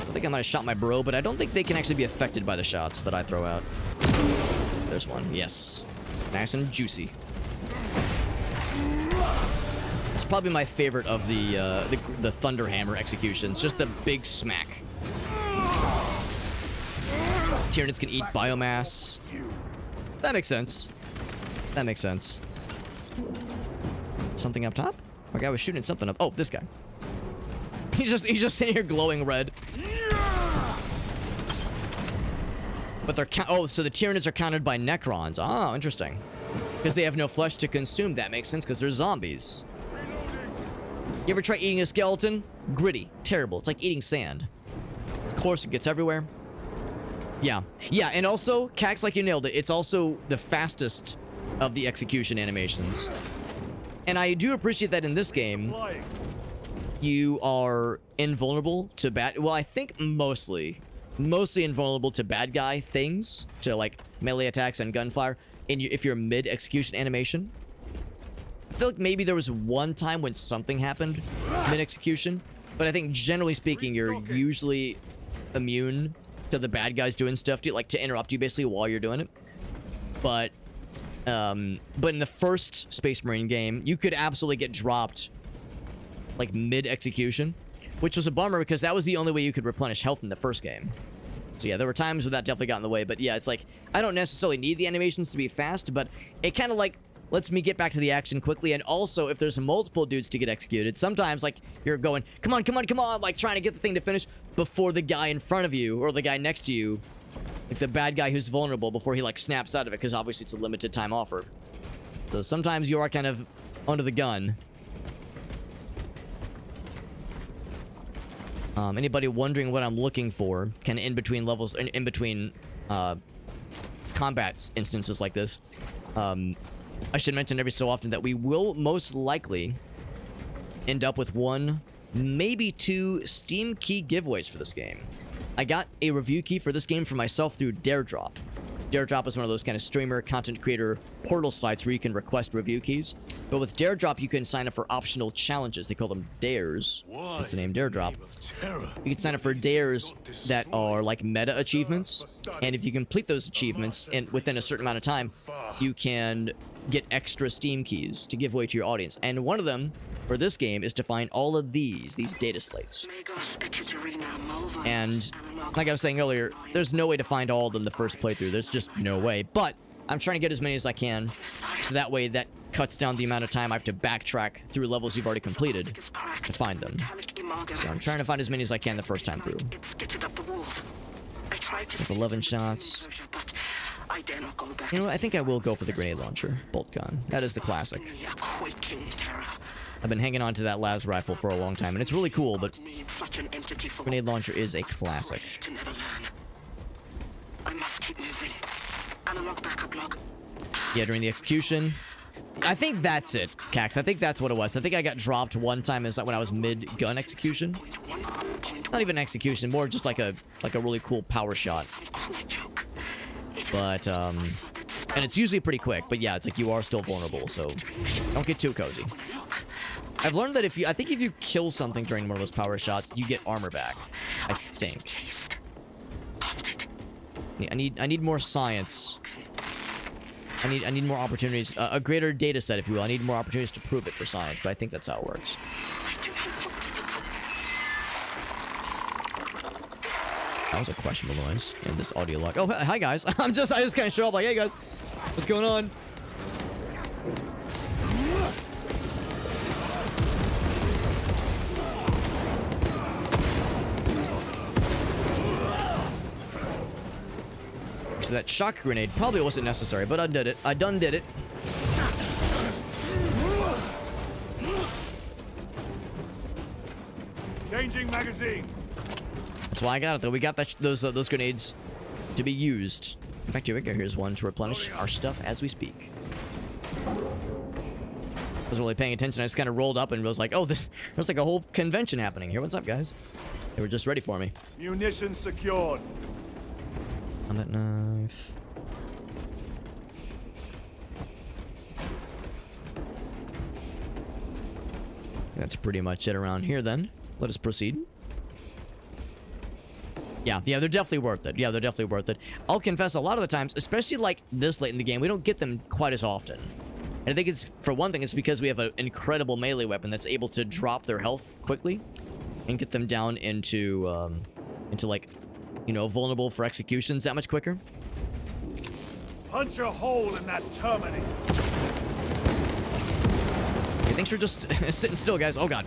I think I might have shot my bro, but I don't think they can actually be affected by the shots that I throw out. There's one. Yes. Nice and juicy. It's probably my favorite of the Thunderhammer executions. Just the big smack. Tyranids can eat biomass. That makes sense. That makes sense. Something up top? My guy was shooting something up. Oh, this guy. He's just sitting here glowing red. But they're so the Tyranids are counted by Necrons. Oh, interesting. Because they have no flesh to consume. That makes sense because they're zombies. You ever try eating a skeleton? Gritty, terrible. It's like eating sand. Of course, it gets everywhere. Yeah, and also, Cax, like you nailed it. It's also the fastest of the execution animations. And I do appreciate that in this game, you are invulnerable to bad... Well, I think mostly invulnerable to bad guy things, to like melee attacks and gunfire, if you're mid-execution animation. feel like maybe there was one time when something happened mid-execution, but I think generally speaking, you're usually immune to the bad guys doing stuff to, like, to interrupt you basically while you're doing it. But in the first Space Marine game, you could absolutely get dropped, like, mid-execution, which was a bummer because that was the only way you could replenish health in the first game. So yeah, there were times where that definitely got in the way, but yeah, it's like, I don't necessarily need the animations to be fast, but it kind of, like, lets me get back to the action quickly. And also, if there's multiple dudes to get executed, sometimes, like, you're going, come on, come on, come on, like, trying to get the thing to finish before the guy in front of you, or the guy next to you, like, the bad guy who's vulnerable, before he, like, snaps out of it, because obviously it's a limited time offer. So sometimes you are kind of under the gun. Anybody wondering what I'm looking for, kind of in between levels, in between combat instances like this, I should mention every so often that we will most likely end up with 1, maybe 2 Steam key giveaways for this game. I got a review key for this game for myself through Daredrop. Daredrop is one of those kind of streamer, content creator portal sites where you can request review keys. But with Daredrop, you can sign up for optional challenges. They call them dares. That's the name, Daredrop. You can sign up for dares that are like meta achievements. And if you complete those achievements within a certain amount of time, you can get extra Steam keys to give away to your audience. And one of them for this game is to find all of these data slates. And like I was saying earlier, there's no way to find all of them the first playthrough. There's just no way. But I'm trying to get as many as I can, so that way that cuts down the amount of time I have to backtrack through levels you've already completed to find them. So I'm trying to find as many as I can the first time through. With 11 shots. You know what? I think I will go for the grenade launcher, bolt gun. That is the classic. I've been hanging on to that las rifle for a long time, and it's really cool, but grenade launcher is a classic. Yeah, during the execution. I think that's it, Cax. I think that's what it was. I think I got dropped one time is when I was mid-gun execution. Not even execution, more just like a really cool power shot. But, and it's usually pretty quick, but yeah, it's like you are still vulnerable, so don't get too cozy. I've learned that I think if you kill something during one of those power shots, you get armor back. I think. I need more science. I need more opportunities, a greater data set, if you will. I need more opportunities to prove it for science, but I think that's how it works. That was a questionable noise in this audio log. Oh, hi guys. I just kind of show up like, hey guys, what's going on? So that shock grenade probably wasn't necessary, but I did it. I done did it.
Changing magazine.
That's why I got it, though. We got those grenades to be used. In fact, here we go. Here's one to replenish our stuff as we speak. I wasn't really paying attention. I just kind of rolled up and was like, oh, there's like a whole convention happening here. What's up, guys? They were just ready for me.
Munitions secured.
On that knife. That's pretty much it around here, then. Let us proceed. Yeah, they're definitely worth it. Yeah, they're definitely worth it. I'll confess, a lot of the times, especially like this late in the game, we don't get them quite as often. And I think it's, for one thing, it's because we have an incredible melee weapon that's able to drop their health quickly and get them down into like, you know, vulnerable for executions that much quicker.
Punch a hole in that terminator.
Okay, thanks for just sitting still, guys. Oh, God.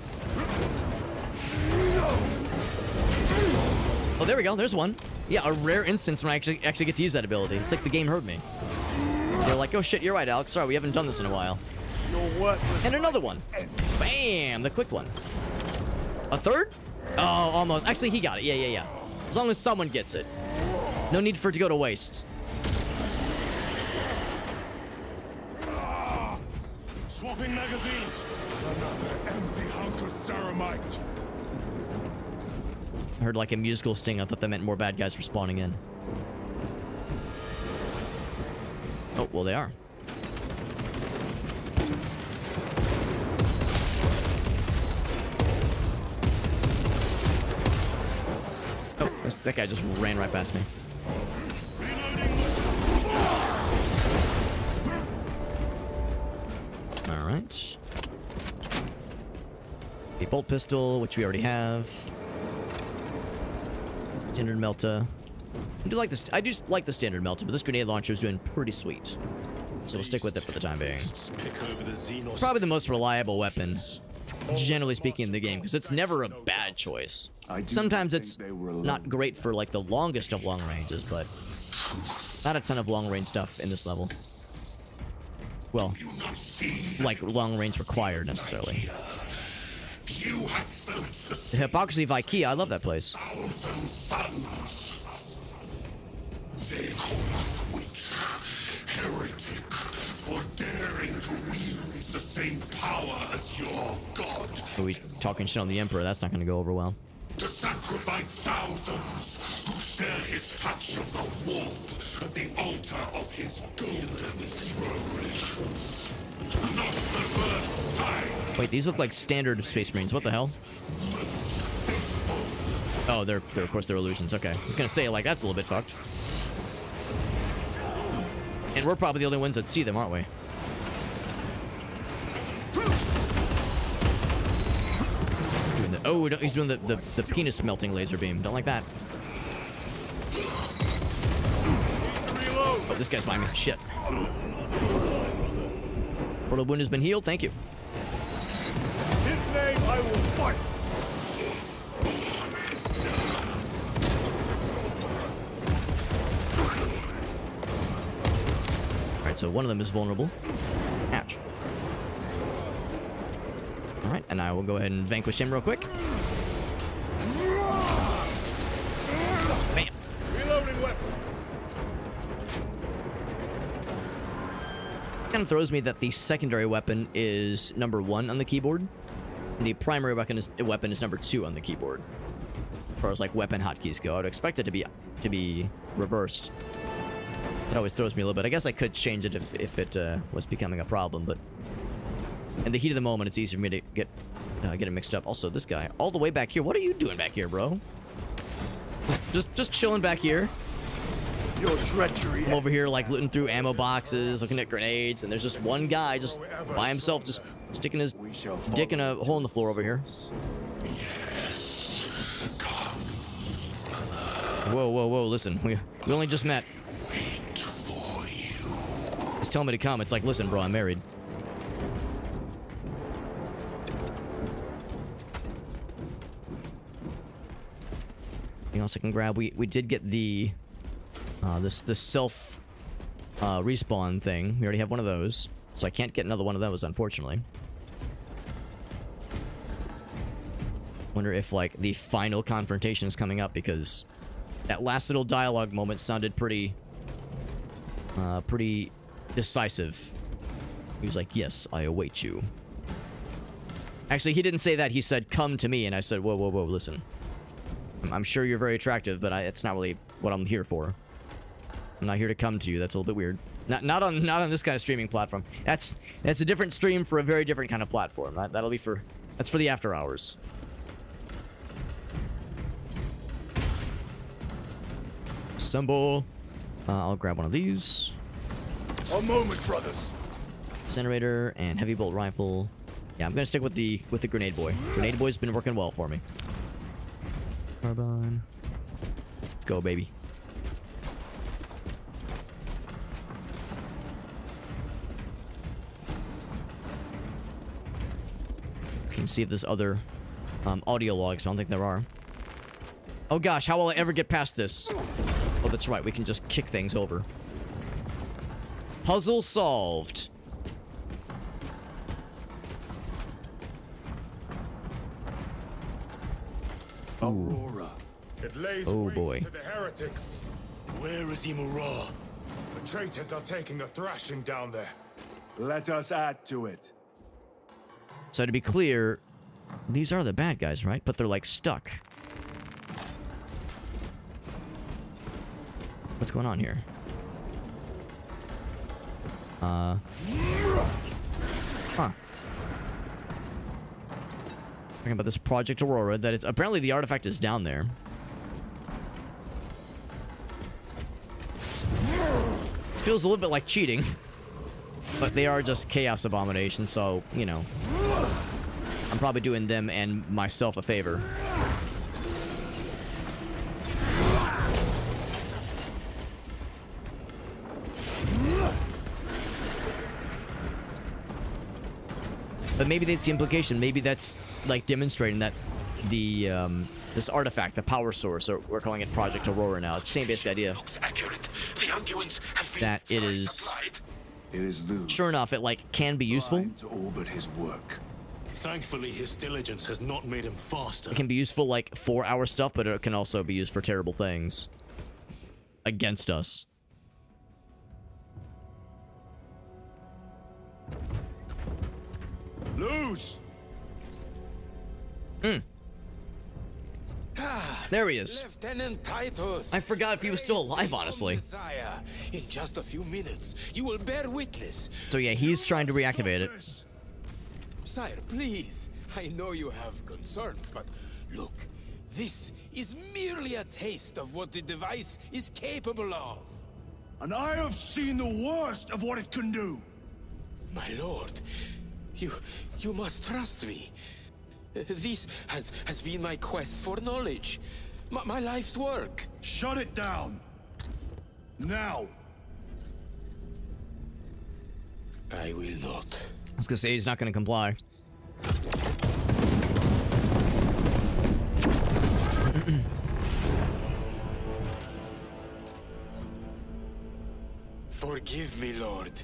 Oh, there we go. There's one. Yeah, a rare instance when I actually get to use that ability. It's like the game heard me. They're like, oh, shit, you're right, Alex. Sorry, we haven't done this in a while. And another one. Bam! The quick one. A third? Oh, almost. Actually, he got it. Yeah. As long as someone gets it. No need for it to go to waste.
Swapping magazines. Another empty hunk of ceramite.
I heard like a musical sting. I thought that meant more bad guys were spawning in. Oh, well, they are. That guy just ran right past me. Alright. A bolt pistol, which we already have. Standard melta. I do like the standard melta, but this grenade launcher is doing pretty sweet. So we'll stick with it for the time being. Probably the most reliable weapon, generally speaking, in the game, because it's never a bad choice. Sometimes it's not great for like the longest of long ranges, but not a ton of long range stuff in this level. Well, like long range required necessarily. The Hypocrisy of IKEA, I love that place.
They call us witch, heretic, for daring to wield the same power as your god.
Oh, he's talking shit on the Emperor. That's not going to go over well.
To sacrifice thousands who share his touch of the warp at the altar of his golden throne. Not the first time.
Wait, these look like standard Space Marines. What the hell? Oh, they're of course they're illusions. Okay, I was gonna say like that's a little bit fucked. And we're probably the only ones that see them, aren't we? Oh, he's doing the penis melting laser beam. Don't like that. Oh, this guy's behind me. Shit. Mortal wound has been healed. Thank you.
His name I will fight.
Alright, so one of them is vulnerable. Ouch. Alright, and I will go ahead and vanquish him real quick. Bam.
Reloading weapon.
Kind of throws me that the secondary weapon is #1 on the keyboard. And the primary weapon is #2 on the keyboard. As far as like weapon hotkeys go, I would expect it to be reversed. It always throws me a little bit. I guess I could change it if it was becoming a problem, but in the heat of the moment, it's easier for me to get it mixed up. Also, this guy all the way back here. What are you doing back here, bro? Just chilling back here.
Your treachery.
I'm over here like looting through ammo boxes, looking at grenades, and there's just one guy just by himself, just sticking his dick in a hole in the floor over here. Whoa, whoa, whoa! Listen, we only just met. He's telling me to come. It's like, listen, bro, I'm married. Anything else I can grab? We did get the this self respawn thing. We already have one of those, so I can't get another one of those, unfortunately. Wonder if like the final confrontation is coming up, because that last little dialogue moment sounded pretty decisive. He was like, yes, I await you. Actually, he didn't say that. He said, come to me. And I said, whoa, whoa, whoa, listen. I'm sure you're very attractive, but it's not really what I'm here for. I'm not here to come to you. That's a little bit weird. Not on this kind of streaming platform. That's a different stream for a very different kind of platform. That's for the after hours. Assemble. I'll grab one of these.
A moment, brothers.
Incinerator and heavy bolt rifle. Yeah, I'm gonna stick with the grenade boy. Grenade boy's been working well for me. Carbine. Let's go, baby. You can see if there's other audio logs. I don't think there are. Oh gosh, how will I ever get past this? Oh, that's right. We can just kick things over. Puzzle solved.
Aurora.
It lays
Oh,
waste
boy.
to the heretics.
Where is Imura?
The traitors are taking a thrashing down there.
Let us add to it.
So to be clear, these are the bad guys, right? But they're like stuck. What's going on here? Huh. Talking about this Project Aurora, that it's apparently the artifact is down there. feels a little bit like cheating. But they are just chaos abominations, so, you know. I'm probably doing them and myself a favor. But maybe that's the implication. Maybe that's like demonstrating that the this artifact, the power source, or we're calling it Project Aurora now. It's the same basic idea.
Looks accurate. The Unguents have been
That it
fully
is.
supplied.
It is Luz.
Sure enough, it like can be useful.
Trying to orbit his work.
Thankfully, his diligence has not made him faster.
It can be useful like for our stuff, but it can also be used for terrible things against us.
Luz!
There he is.
Lieutenant Titus.
I forgot if he was still alive, honestly.
Messiah. In just a few minutes, you will bear witness.
So yeah, he's trying to reactivate it.
Sire, please. I know you have concerns, but look, this is merely a taste of what the device is capable of.
And I have seen the worst of what it can do.
My lord, you must trust me. This has been my quest for knowledge. My life's work.
Shut it down. Now.
I will not.
I was gonna say he's not gonna comply.
Forgive me, Lord.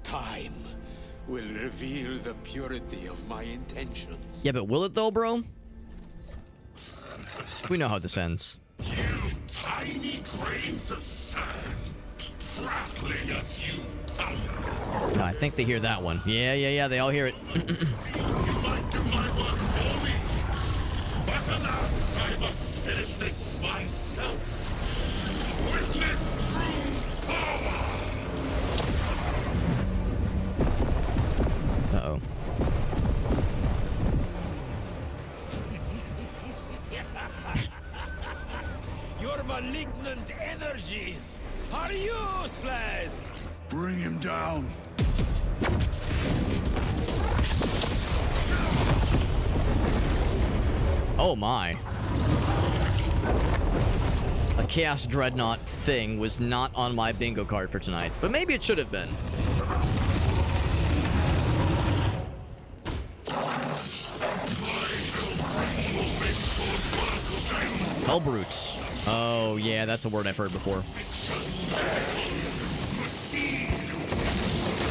Time will reveal the purity of my intentions.
Yeah, but will it though, bro? We know how this ends.
You tiny grains of sand, prattling as you tumble.
No, I think they hear that one. Yeah, they all hear it.
You might do my work for me, but alas, I must finish this myself. Witness true power.
Uh-oh.
Your malignant energies are useless!
Bring him down.
Oh my. A Chaos Dreadnought thing was not on my bingo card for tonight, but maybe it should have been. Hellbrutes. Oh yeah, that's a word I've heard before.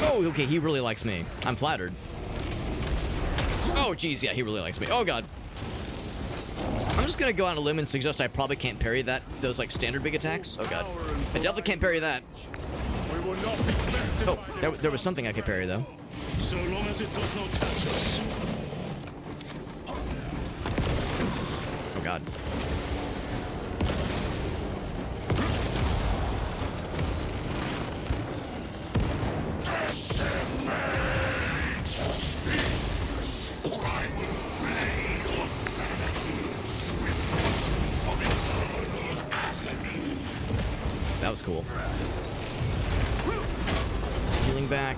Oh, okay, he really likes me. I'm flattered. Oh, geez, yeah, he really likes me. Oh, God. I'm just gonna go on a limb and suggest I probably can't parry those, like, standard big attacks. Oh, God. I definitely can't parry that.
We will not be bested
Oh,
by
there was something I could parry, though.
so long as it does not touch us.
Oh, God. That was cool. Healing back.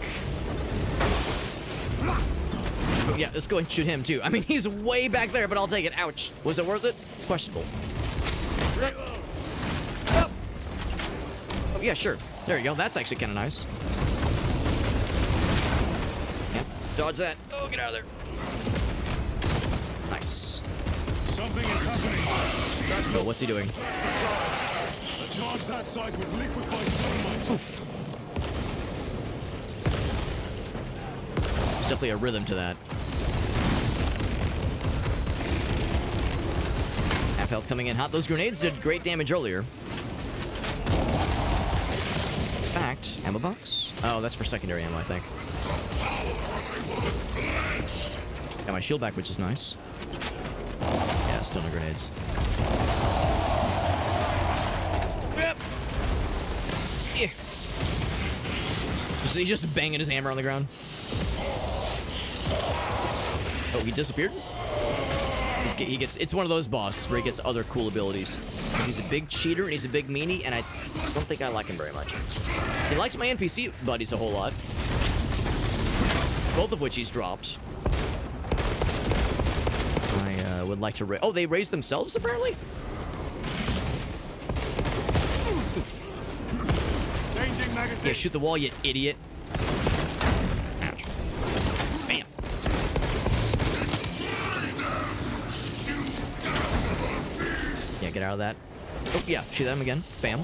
Oh, yeah, let's go and shoot him, too. I mean, he's way back there, but I'll take it. Ouch. Was it worth it? Questionable. Oh, yeah, sure. There you go. That's actually kind of nice. Yeah, dodge that. Oh, get out of there. Nice.
Something is happening.
Oh, what's he doing?
A charge that size would liquefy sunlight.
Oof. There's definitely a rhythm to that. Half health coming in hot. Those grenades did great damage earlier. In fact, ammo box? Oh, that's for secondary ammo, I think. Got my shield back, which is nice. Yeah, still no grenades. Yep. Yeah. He's just banging his hammer on the ground. Oh, he disappeared? He gets, it's one of those bosses where he gets other cool abilities. He's a big cheater and he's a big meanie, and I don't think I like him very much. He likes my NPC buddies a whole lot. Both of which he's dropped. I would like to oh, they raised themselves, apparently?
Changing magazine.
Yeah, shoot the wall, you idiot. Ouch. Bam. Yeah, get out of that. Oh, yeah, shoot them again. Bam.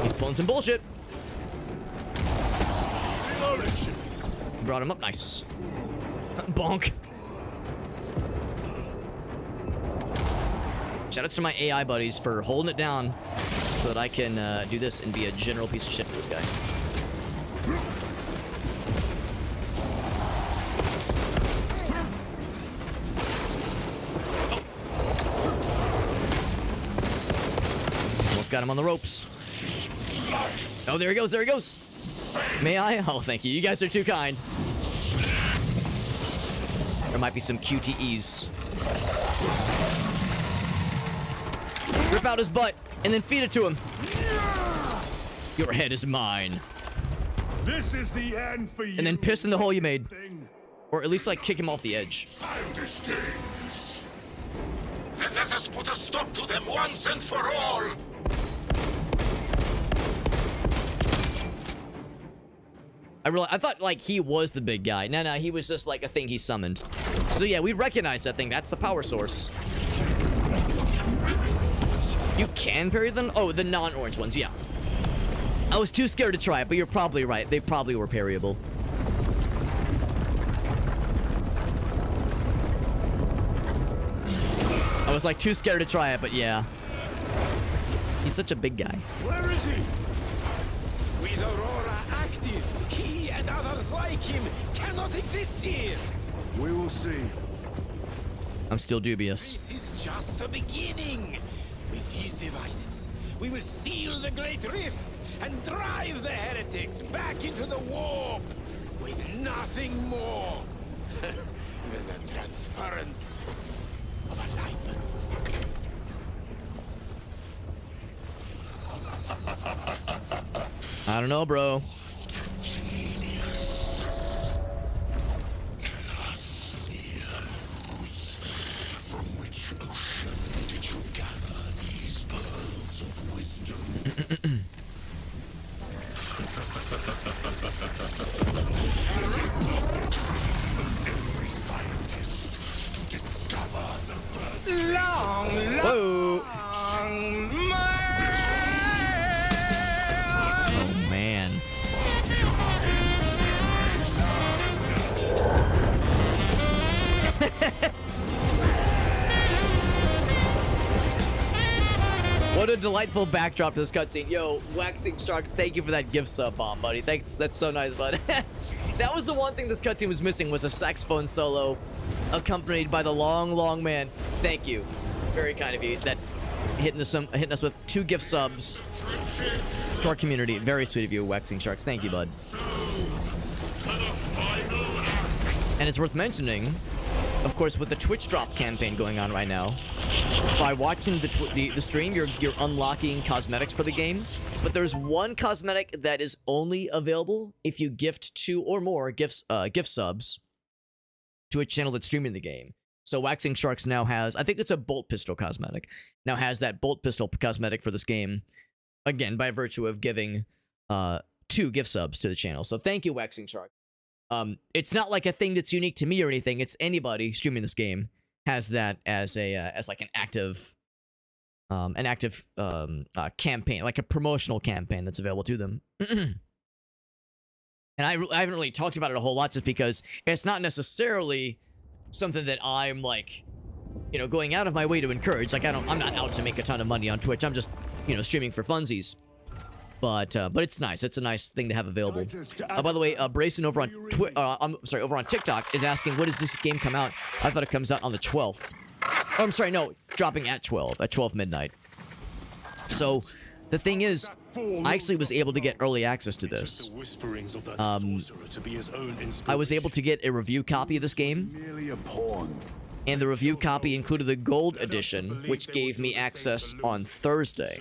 He's pulling some bullshit. Brought him up nice. Bonk. Shoutouts to my AI buddies for holding it down so that I can do this and be a general piece of shit to this guy. Almost got him on the ropes. Oh, there he goes, there he goes. May I? Oh, thank you. You guys are too kind. There might be some QTEs. Rip out his butt and then feed it to him. Your head is mine.
This is the end for you.
And then piss in the hole you made. Or at least, like, kick him off the edge.
Childish games. Then let us put a stop to them once and for all.
I thought, like, he was the big guy. No, he was just, like, a thing he summoned. So, yeah, we recognize that thing. That's the power source. You can parry them? Oh, the non-orange ones, yeah. I was too scared to try it, but you're probably right. They probably were parryable. I was, like, too scared to try it, but yeah. He's such a big guy.
Where is he?
With Aurora active, he and others like him cannot exist here.
We will see.
I'm still dubious.
This is just the beginning. With these devices, we will seal the Great Rift and drive the heretics back into the warp with nothing more than the transference of alignment.
I don't know, bro.
From which ocean did you gather these pearls of wisdom? Every scientist to discover the birth.
Whoa. Oh, man. What a delightful backdrop to this cutscene. Yo, Waxing Sharks, thank you for that gift sub bomb, buddy. Thanks, that's so nice, bud. That was the one thing this cutscene was missing, was a saxophone solo accompanied by the long man. Thank you. Very kind of you. That hitting us with 2 gift subs to our community. Very sweet of you, Waxing Sharks. Thank you, bud. And it's worth mentioning, of course, with the Twitch drop campaign going on right now, by watching the stream, you're unlocking cosmetics for the game. But there's one cosmetic that is only available if you gift 2 or more gift subs to a channel that's streaming the game. So Waxing Sharks now has, I think it's a bolt pistol cosmetic, now has that bolt pistol cosmetic for this game, again, by virtue of giving 2 gift subs to the channel. So thank you, Waxing Shark. It's not like a thing that's unique to me or anything. It's anybody streaming this game has that as a as like an active campaign, like a promotional campaign that's available to them. And I haven't really talked about it a whole lot, just because it's not necessarily something that I'm like, you know, going out of my way to encourage. Like I'm not out to make a ton of money on Twitch. I'm just, you know, streaming for funsies. But it's nice. It's a nice thing to have available. By the way, Brayson over on over on TikTok is asking, when does this game come out? I thought it comes out on the 12th. Oh, I'm sorry, no, dropping at 12 midnight. So the thing is, I actually was able to get early access to
Just
this.
the whisperings of that sorcerer to be his own inspiration.
I was able to get a review copy of this game,
Merely a pawn.
and the review copy included the gold edition, which gave me access on Thursday.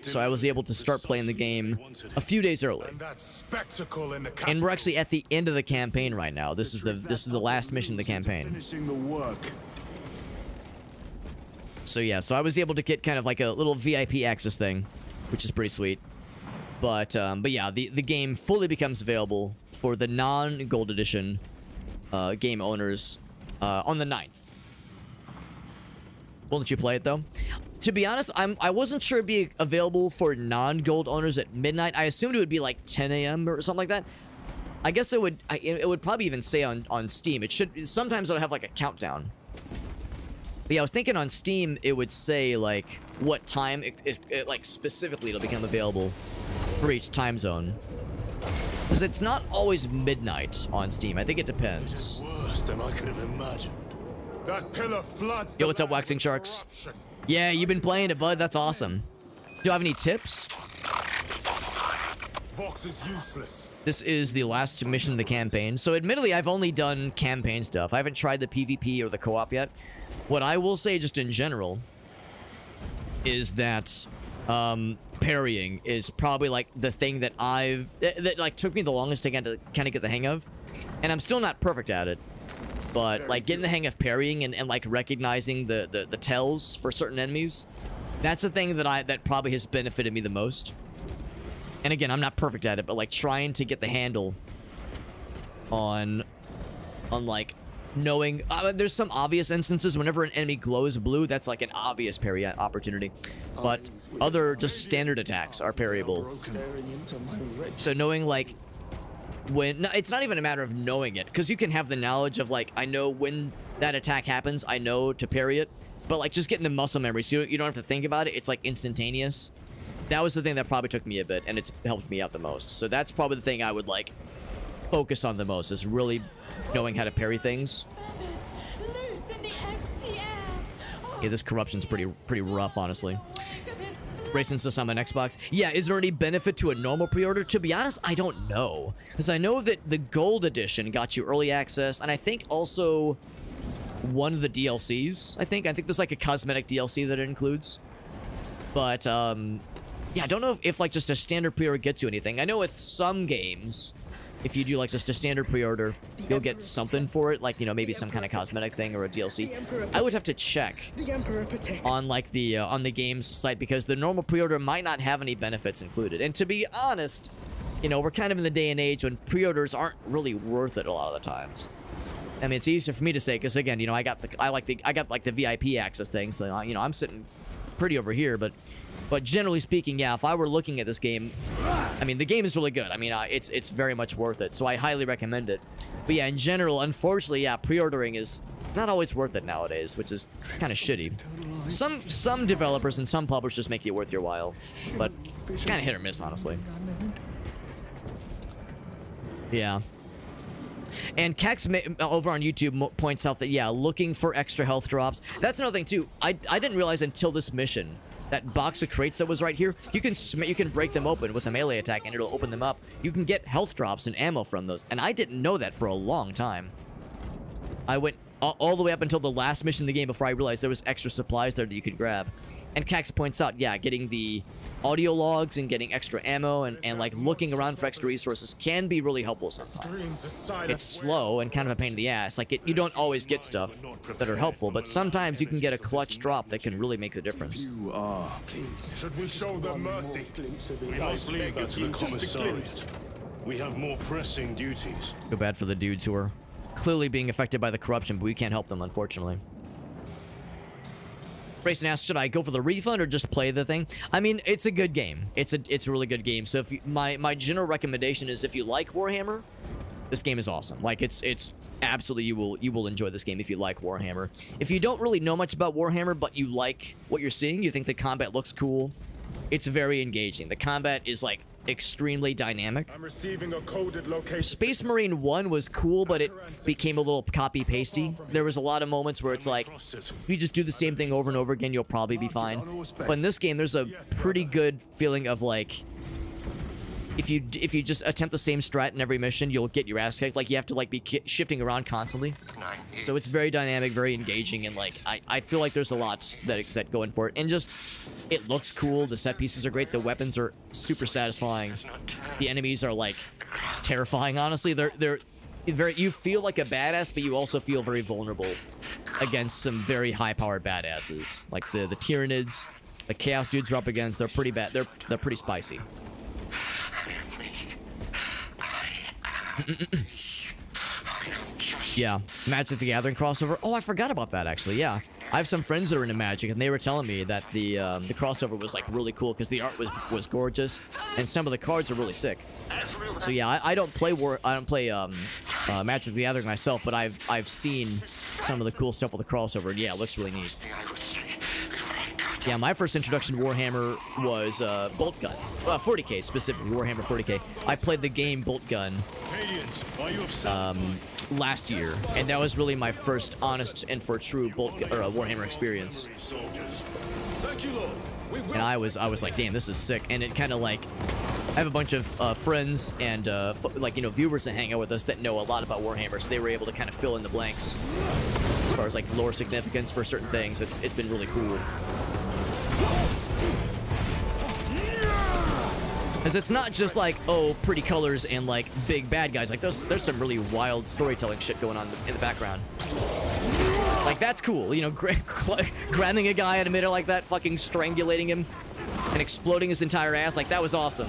So I was able to start playing the game a few days early.
And that spectacle in the
And we're actually at the end of the campaign right now. This is the last mission of the campaign.
Finishing the work.
So yeah, so I was able to get kind of like a little VIP access thing, which is pretty sweet. But yeah, the game fully becomes available for the non-gold edition game owners on the 9th. Won't let you play it though. To be honest, I wasn't sure it'd be available for non-gold owners at midnight. I assumed it would be like 10 a.m. or something like that. I guess it would probably even say on Steam. It should sometimes it'll have like a countdown. But yeah, I was thinking on Steam it would say like what time it like specifically it'll become available for each time zone. Because it's not always midnight on Steam. I think it depends.
Worse than I could have imagined.
That pillar floods.
Yo, what's up, Waxing Sharks? Yeah, you've been playing it, bud. That's awesome. Do you have any tips?
Vox is useless.
This is the last mission of the campaign. So admittedly, I've only done campaign stuff. I haven't tried the PvP or the co-op yet. What I will say just in general is that parrying is probably like the thing that that like took me the longest to kind of get the hang of. And I'm still not perfect at it. But like getting the hang of parrying and like recognizing the tells for certain enemies, that's the thing that probably has benefited me the most. And again, I'm not perfect at it, but like trying to get the handle on like knowing there's some obvious instances whenever an enemy glows blue, that's like an obvious parry opportunity. But other just standard attacks are parryable. So knowing like when it's not even a matter of knowing it, because you can have the knowledge of like I know when that attack happens, I know to parry it, but like just getting the muscle memory so you don't have to think about it, it's like instantaneous. That was the thing that probably took me a bit, and it's helped me out the most. So that's probably the thing I would like focus on the most, is really knowing how to parry things. Yeah, this corruption's pretty rough, honestly. Racing says I'm on Xbox. Yeah, is there any benefit to a normal pre-order? To be honest, I don't know. Because I know that the gold edition got you early access, and I think also one of the DLCs. I think there's like a cosmetic DLC that it includes. But, yeah, I don't know if like just a standard pre-order gets you anything. I know with some games, if you do like just a standard pre-order, you'll get something for it, like, you know, maybe some kind of cosmetic thing or a DLC. I would have to check on like on the game's site, because the normal pre-order might not have any benefits included. And to be honest, you know, we're kind of in the day and age when pre-orders aren't really worth it a lot of the times. I mean, it's easier for me to say because again, you know, I got like the VIP access thing, so you know, I'm sitting pretty over here, but generally speaking, yeah, if I were looking at this game, I mean, the game is really good. I mean, it's very much worth it, so I highly recommend it. But yeah, in general, unfortunately, yeah, pre-ordering is not always worth it nowadays, which is kind of shitty. Some developers and some publishers make it worth your while, but kind of hit or miss, honestly. Yeah. And Kex over on YouTube points out that, yeah, looking for extra health drops. That's another thing, too. I didn't realize until this mission, that box of crates that was right here, you can break them open with a melee attack and it'll open them up. You can get health drops and ammo from those, and I didn't know that for a long time. I went all the way up until the last mission in the game before I realized there was extra supplies there that you could grab. And Kex points out, yeah, getting the audio logs and getting extra ammo and like looking around for extra resources can be really helpful sometimes. It's slow and kind of a pain in the ass. Like you don't always get stuff that are helpful, but sometimes you can get a clutch drop that can really make the difference.
You are.
Should we show them mercy?
We must leave it to the commissariat. We have more pressing duties.
Feel bad for the dudes who are clearly being affected by the corruption, but we can't help them, unfortunately. Grayson asks, should I go for the refund or just play the thing? I mean, it's a good game. It's a really good game. So if my general recommendation is if you like Warhammer, this game is awesome. Like it's absolutely you will enjoy this game if you like Warhammer. If you don't really know much about Warhammer but you like what you're seeing, you think the combat looks cool, it's very engaging. The combat is like extremely dynamic.
I'm receiving a coded location.
Space Marine 1 was cool, but it became a little copy-pasty. There was a lot of moments where it's like, if you just do the same thing over and over again, you'll probably be fine. But in this game, there's a pretty good feeling of like if you just attempt the same strat in every mission, you'll get your ass kicked. Like, you have to like be shifting around constantly. So it's very dynamic, very engaging, and like I feel like there's a lot that go in for it. And just it looks cool. The set pieces are great. The weapons are super satisfying. The enemies are like terrifying. Honestly, they're very. You feel like a badass, but you also feel very vulnerable against some very high-powered badasses. Like the Tyranids, the Chaos dudes are up against. They're pretty bad. They're pretty spicy. Yeah, Magic the Gathering crossover. Oh, I forgot about that actually. Yeah, I have some friends that are into Magic, and they were telling me that the crossover was like really cool because the art was gorgeous, and some of the cards are really sick. So yeah, I don't play Magic the Gathering myself, but I've seen some of the cool stuff with the crossover, and yeah, it looks really neat. Yeah, my first introduction to Warhammer was Bolt Gun. 40k specifically, Warhammer 40k. I played the game Bolt Gun last year, and that was really my first honest and for true Warhammer experience. And I was like, damn, this is sick. And it kind of like, I have a bunch of friends and like, you know, viewers that hang out with us that know a lot about Warhammer, so they were able to kind of fill in the blanks as far as like lore significance for certain things. It's been really cool. Because it's not just like, oh, pretty colors and like big bad guys. Like there's some really wild storytelling shit going on in the background. Like that's cool, you know, grabbing a guy in the middle like that, fucking strangulating him and exploding his entire ass. Like that was awesome.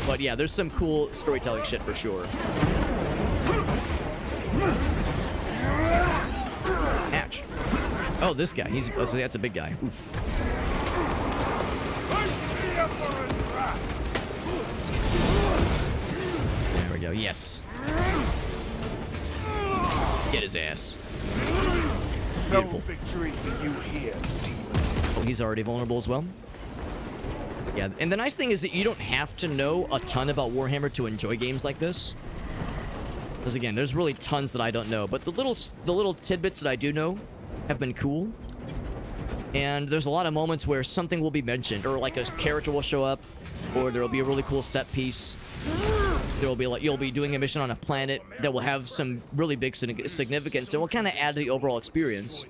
But yeah, there's some cool storytelling shit for sure. Ouch. Oh, this guy. So that's a big guy. Oof. There we go. Yes. Get his ass. Beautiful. Oh, he's already vulnerable as well. Yeah, and the nice thing is that you don't have to know a ton about Warhammer to enjoy games like this. Because again, there's really tons that I don't know, but the little tidbits that I do know have been cool. And there's a lot of moments where something will be mentioned, or like a character will show up, or there will be a really cool set piece. There will be like, you'll be doing a mission on a planet that will have some really big significance and will kind of add to the overall experience.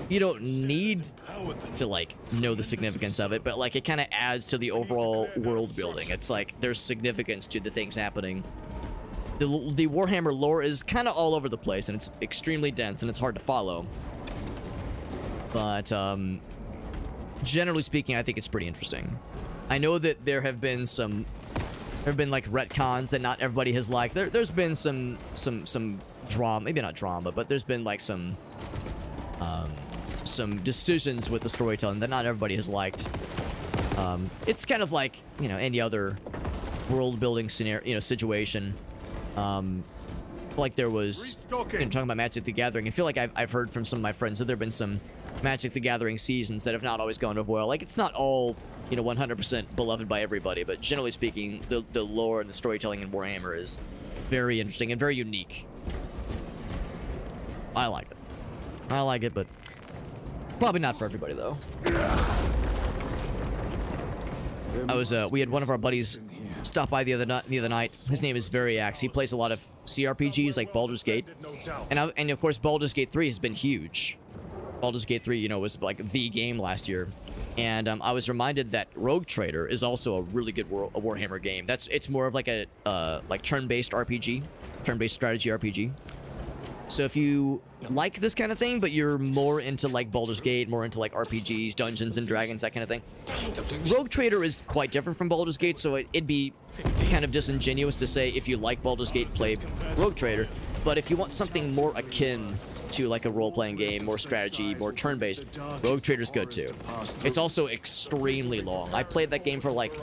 You don't need to like know the significance of it, but like it kind of adds to the overall world building. It's like there's significance to the things happening. The Warhammer lore is kind of all over the place, and it's extremely dense and it's hard to follow. But generally speaking, I think it's pretty interesting. I know that there have been like retcons that not everybody has liked. There's been some drama, maybe not drama, but there's been like some decisions with the storytelling that not everybody has liked. It's kind of like, you know, any other world building scenario, you know, situation. Like there was, you know, talking about Magic the Gathering, I feel like I've heard from some of my friends that there have been some Magic the Gathering seasons that have not always gone over well. Like it's not all, you know, 100% beloved by everybody, but generally speaking, the lore and the storytelling in Warhammer is very interesting and very unique. I like it, but probably not for everybody though. We had one of our buddies stop by the other night. His name is Variax. He plays a lot of CRPGs like Baldur's Gate, and of course Baldur's Gate 3 has been huge. Baldur's Gate 3, you know, was like the game last year, and I was reminded that Rogue Trader is also a really good Warhammer game. It's more of like a like turn-based RPG, turn-based strategy RPG. So if you like this kind of thing, but you're more into like Baldur's Gate, more into like RPGs, Dungeons and Dragons, that kind of thing, Rogue Trader is quite different from Baldur's Gate, so it'd be kind of disingenuous to say if you like Baldur's Gate, play Rogue Trader. But if you want something more akin to like a role-playing game, more strategy, more turn-based, Rogue Trader's good too. It's also extremely long. I played that game for like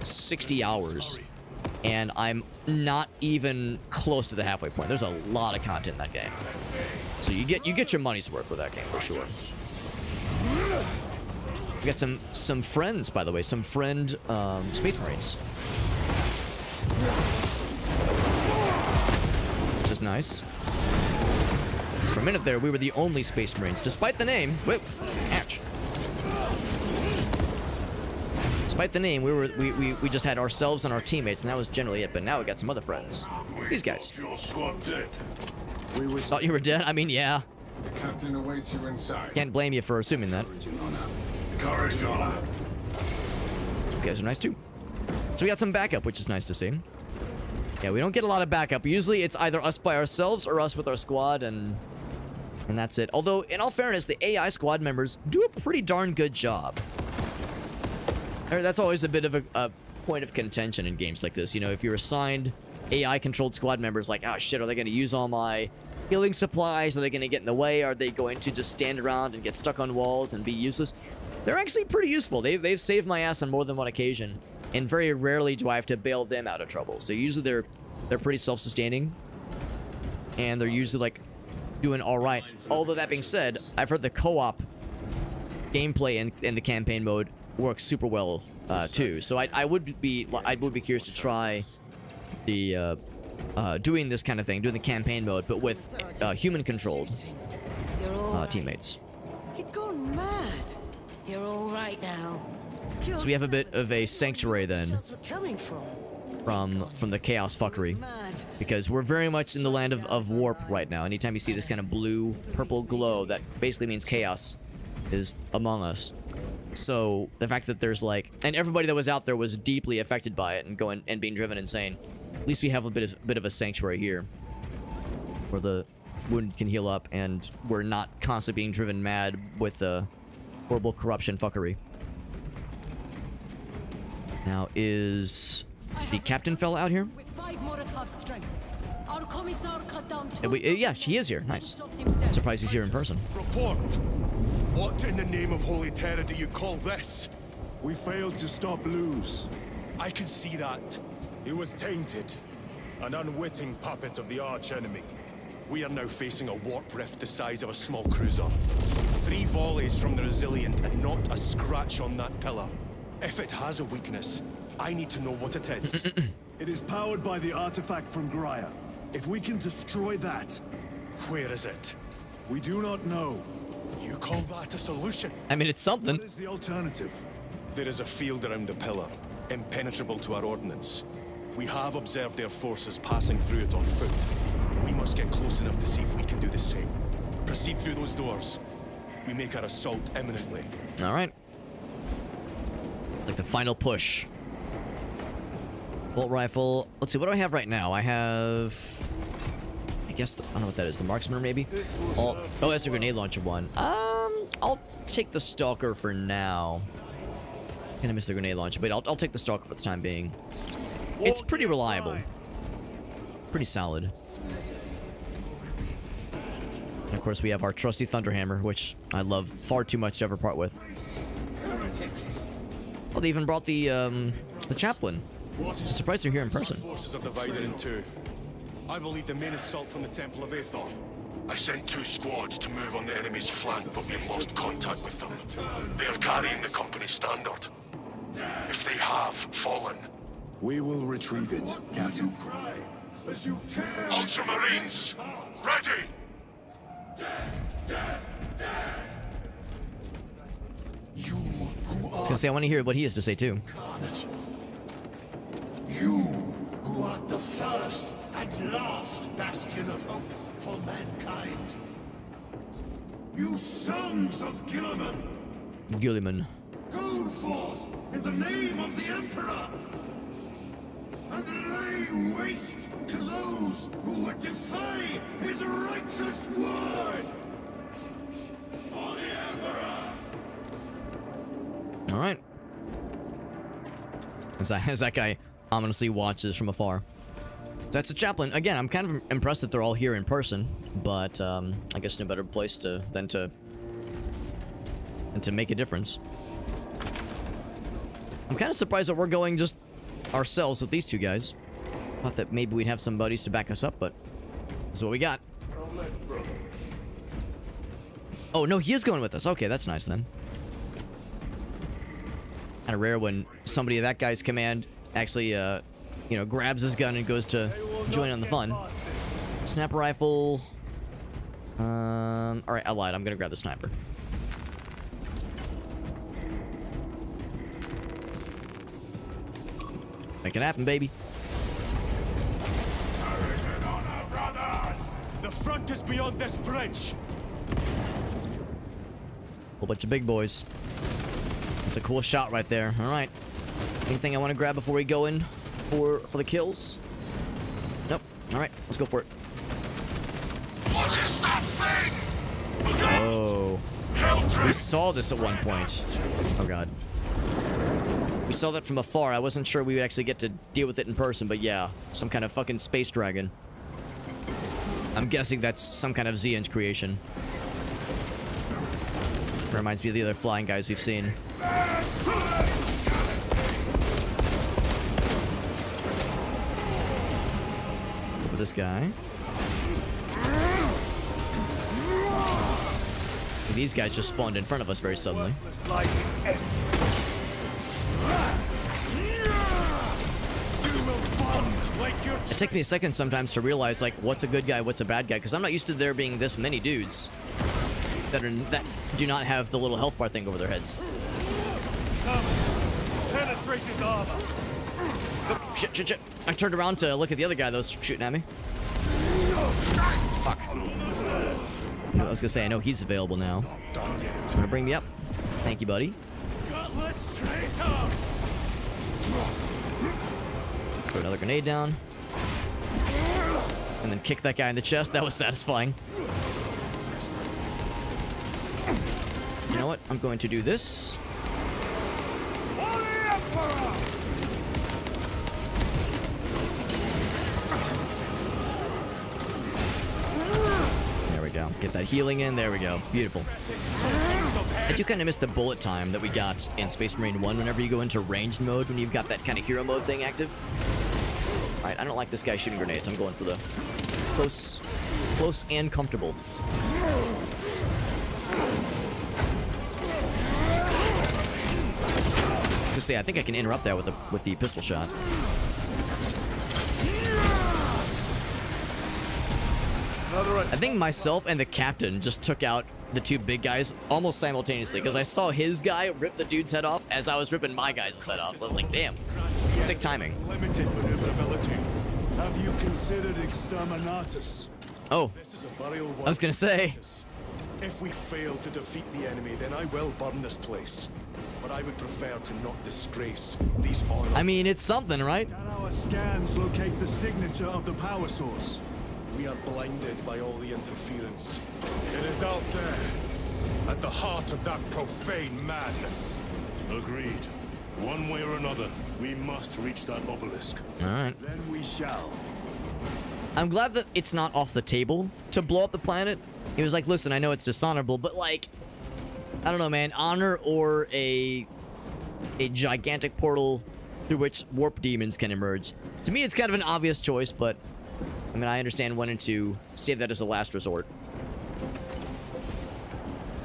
60 hours, and I'm not even close to the halfway point. There's a lot of content in that game. So you get your money's worth with that game for sure. We got some friends, by the way, some friend Space Marines. Which is nice. For a minute there, we were the only Space Marines, despite the name. Whoop, ouch. Despite the name, we just had ourselves and our teammates, and that was generally it. But now we got some other friends. These guys.
Your squad dead.
We were
Thought you were dead? I mean, yeah.
The captain awaits you inside.
Can't blame you for assuming that.
Courage, honor.
These guys are nice too. So we got some backup, which is nice to see. Yeah, we don't get a lot of backup. Usually it's either us by ourselves or us with our squad, and that's it. Although, in all fairness, the AI squad members do a pretty darn good job. That's always a bit of a point of contention in games like this. You know, if you're assigned AI-controlled squad members, like, oh shit, are they going to use all my healing supplies? Are they going to get in the way? Are they going to just stand around and get stuck on walls and be useless? They're actually pretty useful. They've saved my ass on more than one occasion, and very rarely do I have to bail them out of trouble. So usually they're pretty self-sustaining, and they're usually like doing all right. Although that being said, I've heard the co-op gameplay in the campaign mode works super well too. So I would be curious to try the doing this kind of thing, doing the campaign mode, but with human-controlled teammates.
You're gone mad. You're all right now.
So we have a bit of a sanctuary then
Shots were coming
from the chaos fuckery, because we're very much in the land of warp right now. Anytime you see this kind of blue purple glow, that basically means chaos is among us. So the fact that there's like, and everybody that was out there was deeply affected by it and going and being driven insane. At least we have a bit of a sanctuary here where the wound can heal up and we're not constantly being driven mad with the horrible corruption fuckery. Now, is the captain fella out here?
With 5 more at half strength. Our commissar cut down 2.
Yeah, he is here. Nice. Surprised he's here in person.
Report! What in the name of Holy Terror do you call this?
We failed to stop Luz.
I can see that.
He was tainted. An unwitting puppet of the arch-enemy.
We are now facing a warp rift the size of a small cruiser. 3 volleys from the Resilient and not a scratch on that pillar. If it has a weakness, I need to know what it is.
It is powered by the artifact from Graia. If we can destroy that,
Where is it?
we do not know.
You call that a solution?
I mean, it's something.
What is the alternative?
There is a field around the pillar, impenetrable to our ordnance. We have observed their forces passing through it on foot. We must get close enough to see if we can do the same. Proceed through those doors. We make our assault imminently.
All right. Like the final push. Bolt rifle. Let's see, what do I have right now? I have... I guess, I don't know what that is. The marksman, maybe? Oh, that's a grenade launcher one. I'll take the stalker for now. Gonna miss the grenade launcher, but I'll take the stalker for the time being. It's pretty reliable. Pretty solid. And of course, we have our trusty Thunderhammer, which I love far too much to ever part with. Oh, they even brought the chaplain. I'm surprised they're here in person.
Forces are divided in 2. I will lead the main assault from the Temple of Aethor.
I sent 2 squads to move on the enemy's flank, but we've lost contact with them. They are carrying the company standard. If they have fallen,
We will retrieve it, Captain.
Ultramarines, ready!
You who
I was
are
gonna say, I want to hear what he has to say too.
incarnate. You who are the first and last bastion of hope for mankind.
You sons of Gilliman,
Gilliman.
go forth in the name of the Emperor and lay waste to those who would defy his righteous word. For the Emperor!
All right. As that guy ominously watches from afar. That's a chaplain. Again, I'm kind of impressed that they're all here in person, but I guess no better place than to make a difference. I'm kind of surprised that we're going just ourselves with these 2 guys. Thought that maybe we'd have some buddies to back us up, but this is what we got. Oh, no, he is going with us. Okay, that's nice then. Kind of rare when somebody of that guy's command actually, you know, grabs his gun and goes to join on the fun. Sniper rifle. All right, I lied. I'm gonna grab the sniper. Make it happen, baby.
The front is beyond this bridge.
Whole bunch of big boys. That's a cool shot right there. All right. Anything I want to grab before we go in for the kills? Nope. All right, let's go for it.
What is that thing?
Oh. We saw this at one point. Oh, God. We saw that from afar. I wasn't sure we would actually get to deal with it in person, but yeah. Some kind of fucking space dragon. I'm guessing that's some kind of Xian's creation. Reminds me of the other flying guys we've seen. Look at this guy. These guys just spawned in front of us very suddenly. It takes me a second sometimes to realize, like, what's a good guy, what's a bad guy, because I'm not used to there being this many dudes that do not have the little health bar thing over their heads.
Penetrate his armor.
Shit. I turned around to look at the other guy that was shooting at me. Fuck. I was gonna say, I know he's available now. Gonna bring me up. Thank you, buddy.
Gutless traitors!
Throw another grenade down. And then kick that guy in the chest. That was satisfying. You know what? I'm going to do this. There we go. Get that healing in. There we go. Beautiful. I do kind of miss the bullet time that we got in Space Marine 1 whenever you go into ranged mode, when you've got that kind of hero mode thing active. Alright, I don't like this guy shooting grenades. I'm going for the close and comfortable. I was gonna say, I think I can interrupt that with the pistol shot. I think myself and the captain just took out the two big guys almost simultaneously, because I saw his guy rip the dude's head off as I was ripping my guy's head off. So I was like, damn. Sick timing.
Limited maneuverability.
Have you considered exterminatus?
Oh,
This is a burial
I was gonna say.
If we fail to defeat the enemy, then I will burn this place. But I would prefer to not disgrace these honor.
I mean, it's something, right?
Can our scans locate the signature of the power source?
We are blinded by all the interference.
It is out there, at the heart of that profane madness.
Agreed. One way or another, we must reach that obelisk.
Alright.
Then we shall.
I'm glad that it's not off the table to blow up the planet. He was like, listen, I know it's dishonorable, but like, I don't know, man. Honor or a gigantic portal through which warp demons can emerge. To me, it's kind of an obvious choice, but I mean, I understand wanting to save that as a last resort.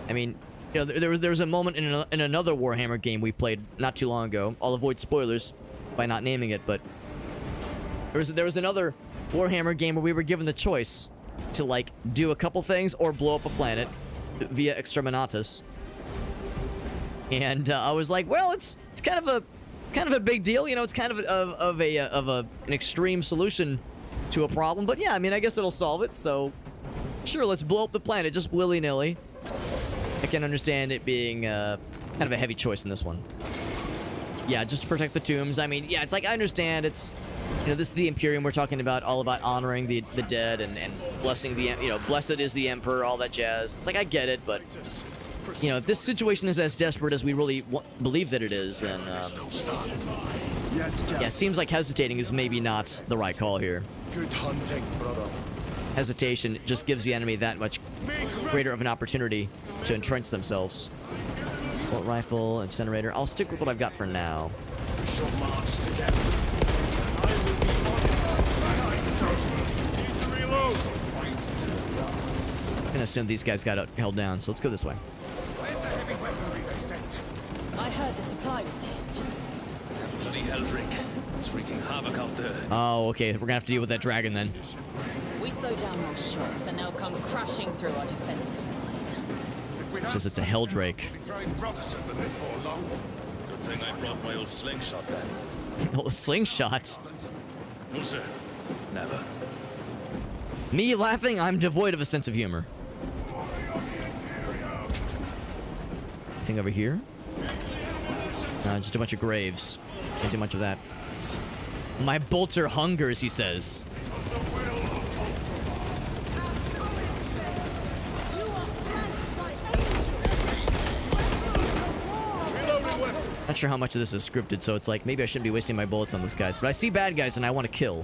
I mean, you know, there was a moment in another Warhammer game we played not too long ago. I'll avoid spoilers by not naming it, but there was another Warhammer game where we were given the choice to like do a couple things or blow up a planet via exterminatus. And I was like, well, it's kind of a big deal, you know. It's kind of an extreme solution to a problem, but yeah, I mean, I guess it'll solve it. So sure, let's blow up the planet just willy-nilly. I can understand it being kind of a heavy choice in this one. Yeah, just to protect the tombs. I mean, yeah, it's like, I understand it's, you know, this is the Imperium. We're talking about all about honoring the dead and blessing the, you know, blessed is the Emperor, all that jazz. It's like, I get it, but you know, if this situation is as desperate as we really believe that it is, then
Yes, Captain.
yeah, it seems like hesitating is maybe not the right call here.
Good hunting, brother.
Hesitation just gives the enemy that much greater of an opportunity to entrench themselves. Bolt rifle, incinerator. I'll stick with what I've got for now.
We shall march together. I will be monitored.
Need to reload.
I'm gonna assume these guys got held down, so let's go this way.
Where's the heavy weaponry they sent?
I heard the supply was hit.
Bloody Heldrake. It's wreaking havoc out there.
Oh, okay. We're gonna have to deal with that dragon then.
We slow down our shots and they'll come crashing through our defensive line.
If we
Says it's a Heldrake.
be throwing rocks at them before long. think I brought my old slingshot then.
Oh, slingshot.
No, sir. Never.
Me laughing, I'm devoid of a sense of humor. Anything over here? Just a bunch of graves. Can't do much of that. My bolter hungers, he says. Not sure how much of this is scripted, so it's like, maybe I shouldn't be wasting my bullets on those guys. But I see bad guys and I want to kill.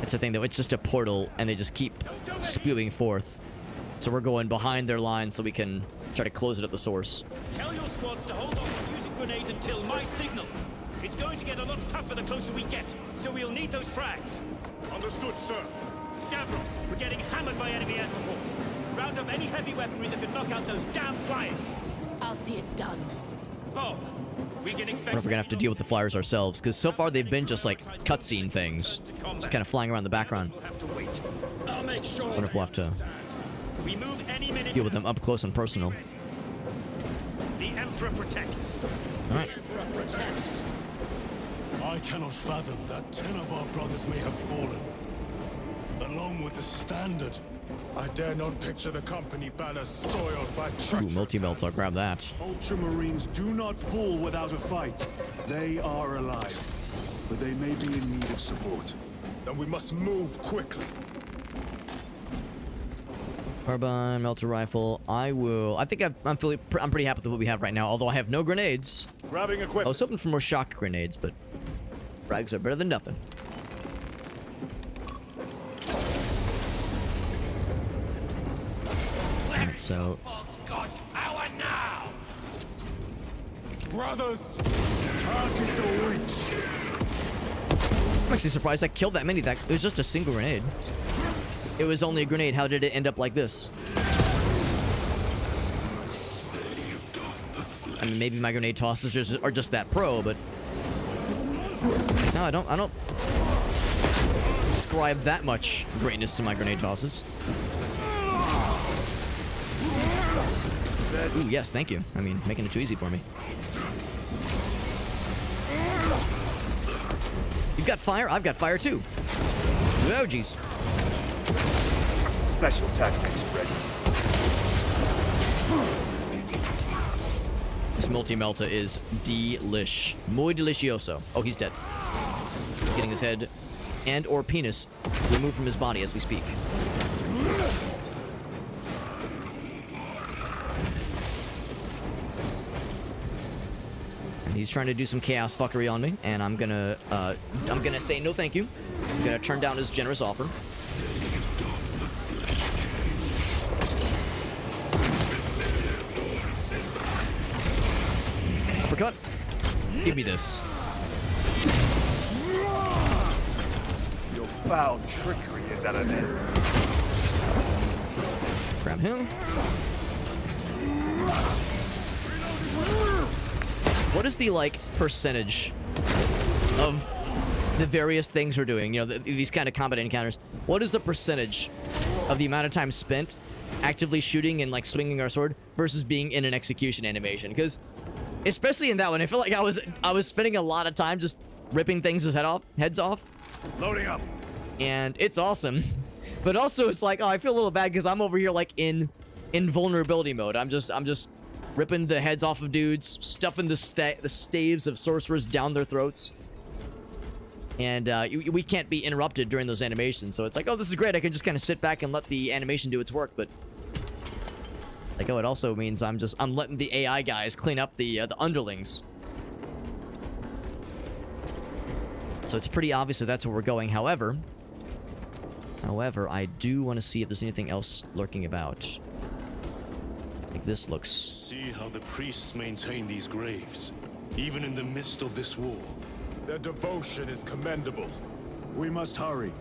It's the thing, though. It's just a portal, and they just keep spewing forth. So we're going behind their line so we can try to close it at the source.
Tell your squads to hold off on using grenades until my signal. It's going to get a lot tougher the closer we get, so we'll need those frags.
Understood, sir.
Stavros, we're getting hammered by enemy air support. Round up any heavy weaponry that can knock out those damn flyers.
I'll see it done.
Oh, we can
I
expect...
wonder if we're gonna have to deal with the flyers ourselves, because so far they've been just like cutscene things. Just kind of flying around the background.
We'll have to wait. I'll make sure...
Wonder if we'll have to
we move any minute...
deal with them up close and personal.
The Emperor protects.
Alright.
I cannot fathom that 10 of our brothers may have fallen. Along with the Standard.
I dare not picture the company banner soiled by
Ooh,
treacherous
multi-melts, I'll grab that.
Ultramarines do not fall without a fight. They are alive, but they may be in need of support.
Then we must move quickly.
Carbine, melter rifle. I think I'm pretty happy with what we have right now, although I have no grenades.
Grabbing equipment.
I was hoping for more shock grenades, but frags are better than nothing. Alright, so
Brothers!
Target the witch.
I'm actually surprised I killed that many. It was just a single grenade. It was only a grenade. How did it end up like this? I mean, maybe my grenade tosses are just that pro, but no, I don't ascribe that much greatness to my grenade tosses. Ooh, yes, thank you. I mean, making it too easy for me. You've got fire? I've got fire too. Oh, jeez.
Special tactics ready.
This multi-melta is delish. Muy delicioso. Oh, he's dead. Getting his head and or penis removed from his body as we speak. And he's trying to do some chaos fuckery on me, and I'm gonna say no thank you. I'm gonna turn down his generous offer. Uppercut. Give me this.
Your foul trickery is at an end.
Grab him. What is the, like, percentage of the various things we're doing? You know, these kind of combat encounters. What is the percentage of the amount of time spent actively shooting and, like, swinging our sword versus being in an execution animation? Because, especially in that one, I feel like I was spending a lot of time just ripping things heads off.
Loading up.
And it's awesome. But also, it's like, oh, I feel a little bad because I'm over here, like, in vulnerability mode. I'm just ripping the heads off of dudes, stuffing the staves of sorcerers down their throats. And we can't be interrupted during those animations, so it's like, oh, this is great. I can just kind of sit back and let the animation do its work, but like, oh, it also means I'm letting the AI guys clean up the underlings. So it's pretty obvious that that's where we're going. However, I do want to see if there's anything else lurking about. Like this looks.
See how the priests maintain these graves, even in the midst of this war.
Their devotion is commendable.
We must hurry.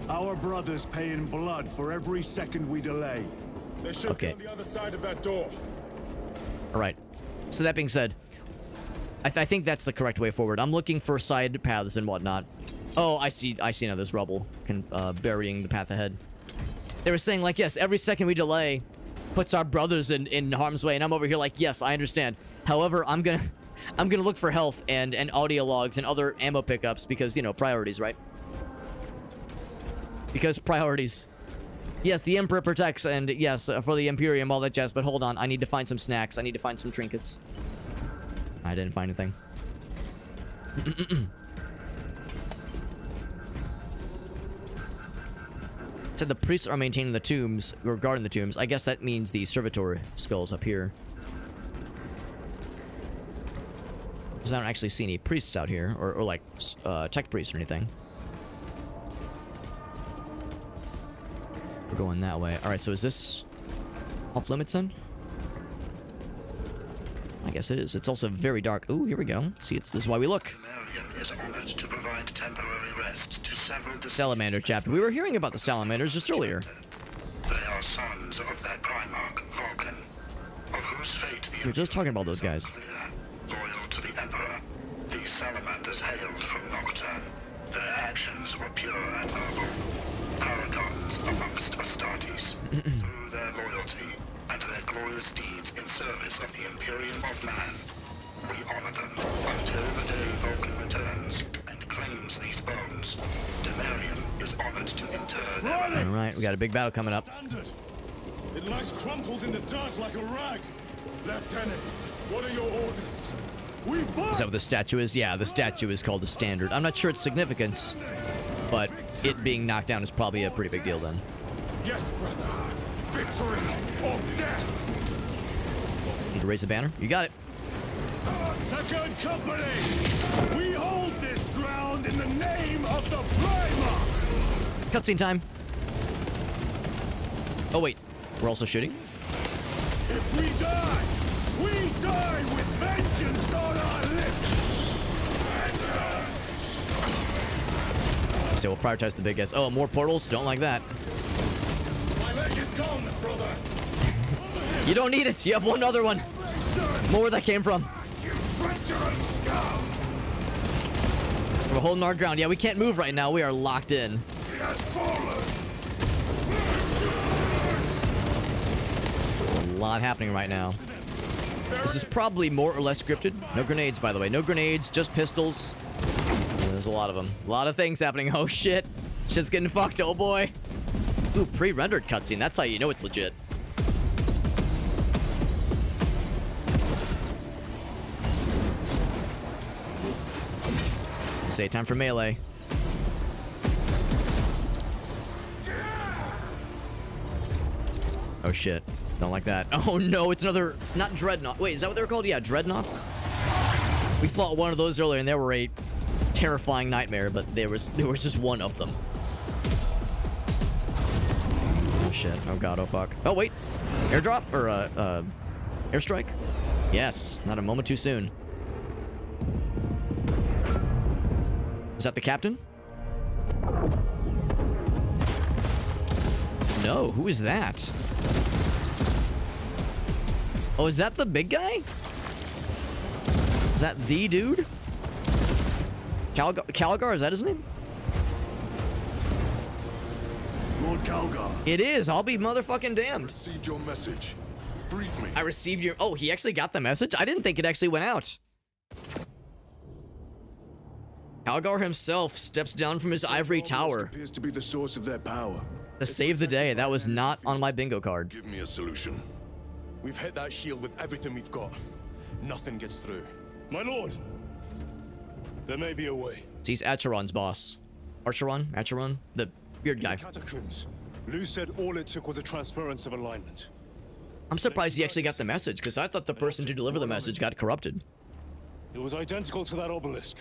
Our brothers pay in blood for every second we delay.
They should
Okay.
be on the other side of that door.
All right. So that being said, I think that's the correct way forward. I'm looking for side paths and whatnot. Oh, I see now there's rubble burying the path ahead. They were saying, like, yes, every second we delay puts our brothers in harm's way, and I'm over here like, yes, I understand. However, I'm gonna look for health and audio logs and other ammo pickups because, you know, priorities, right? Because priorities. Yes, the Emperor protects, and yes, for the Imperium, all that jazz, but hold on, I need to find some snacks. I need to find some trinkets. I didn't find anything. Said the priests are maintaining the tombs, or guarding the tombs. I guess that means the servitor skulls up here. Because I don't actually see any priests out here, or like, tech priests or anything. We're going that way. Alright, so is this off limits then? I guess it is. It's also very dark. Ooh, here we go. See, this is why we look.
Is honored to provide temporary rest to several
Salamander chapter. We were hearing about the salamanders just earlier.
They are sons of their primarch, Vulcan, of whose fate the
We were just talking about those guys.
loyal to the Emperor. These salamanders hailed from Nocturne. Their actions were pure and noble. Paragons amongst Astartes. Through their loyalty and their glorious deeds in service of the Imperium of Man, we honor them until the day Vulcan returns and claims these bones. Demarium is honored to inter their...
Alright, we got a big battle coming up.
It lies crumpled in the dirt like a rag. Lieutenant, what are your orders? We fight!
Is that what the statue is? Yeah, the statue is called the Standard. I'm not sure its significance, but it being knocked down is probably a pretty big deal then.
Yes, brother. Victory or death.
Need to raise the banner? You got it.
Second company, we hold this ground in the name of the Primarch.
Cutscene time. Oh wait, we're also shooting?
If we die with vengeance on our lips.
So we'll prioritize the big guys. Oh, more portals? Don't like that.
My leg is gone, brother.
You don't need it. You have one other one. More where that came from.
You treacherous scum.
We're holding our ground. Yeah, we can't move right now. We are locked in.
He has fallen.
A lot happening right now. This is probably more or less scripted. No grenades, by the way. No grenades, just pistols. There's a lot of them. A lot of things happening. Oh, shit. Shit's getting fucked, oh boy. Ooh, pre-rendered cutscene. That's how you know it's legit. Say time for melee. Oh, shit. Don't like that. Oh, no, it's another... Not dreadnought. Wait, is that what they were called? Yeah, dreadnoughts. We fought one of those earlier, and they were a terrifying nightmare, but there was just one of them. Oh, shit. Oh, God. Oh, fuck. Oh, wait. Airdrop? Or, airstrike? Yes. Not a moment too soon. Is that the captain? No. Who is that? Oh, is that the big guy? Is that the dude? Calgar, is that his name?
Lord Calgar.
It is. I'll be motherfucking damned.
Received your message. Brief me.
I received your... Oh, he actually got the message? I didn't think it actually went out. Calgar himself steps down from his ivory tower
Appears to be the source of their power.
to save the day. That was not on my bingo card.
Give me a solution.
We've hit that shield with everything we've got. Nothing gets through.
My lord, there may be a way.
He's Acheron's boss. Acheron? The weird guy.
Catacombs. Lou said all it took was a transference of alignment.
I'm surprised he actually got the message, because I thought the person to deliver the message got corrupted.
It was identical to that obelisk.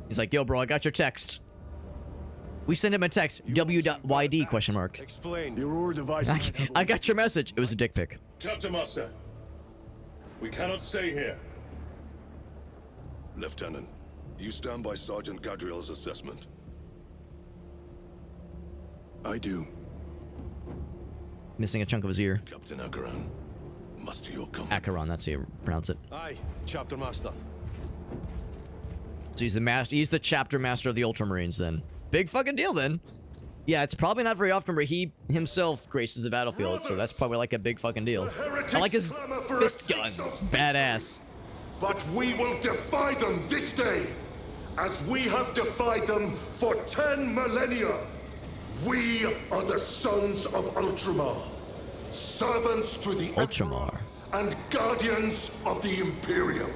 He's like, yo, bro, I got your text. We sent him a text. W.YD question mark.
Explain. The Aurora device.
I got your message. It was a dick pic.
Chapter Master, we cannot stay here.
Lieutenant, you stand by Sergeant Gadriel's assessment.
I do.
Missing a chunk of his ear.
Captain Acheron, muster your comfort.
Acheron, that's how you pronounce it.
Aye, Chapter Master.
So he's the chapter master of the Ultramarines then. Big fucking deal then. Yeah, it's probably not very often where he himself graces the battlefield, so that's probably like a big fucking deal. I like his fist guns. Badass.
But we will defy them this day, as we have defied them for 10 millennia. We are the sons of Ultramar, servants to the
Ultramar.
Emperor and guardians of the Imperium.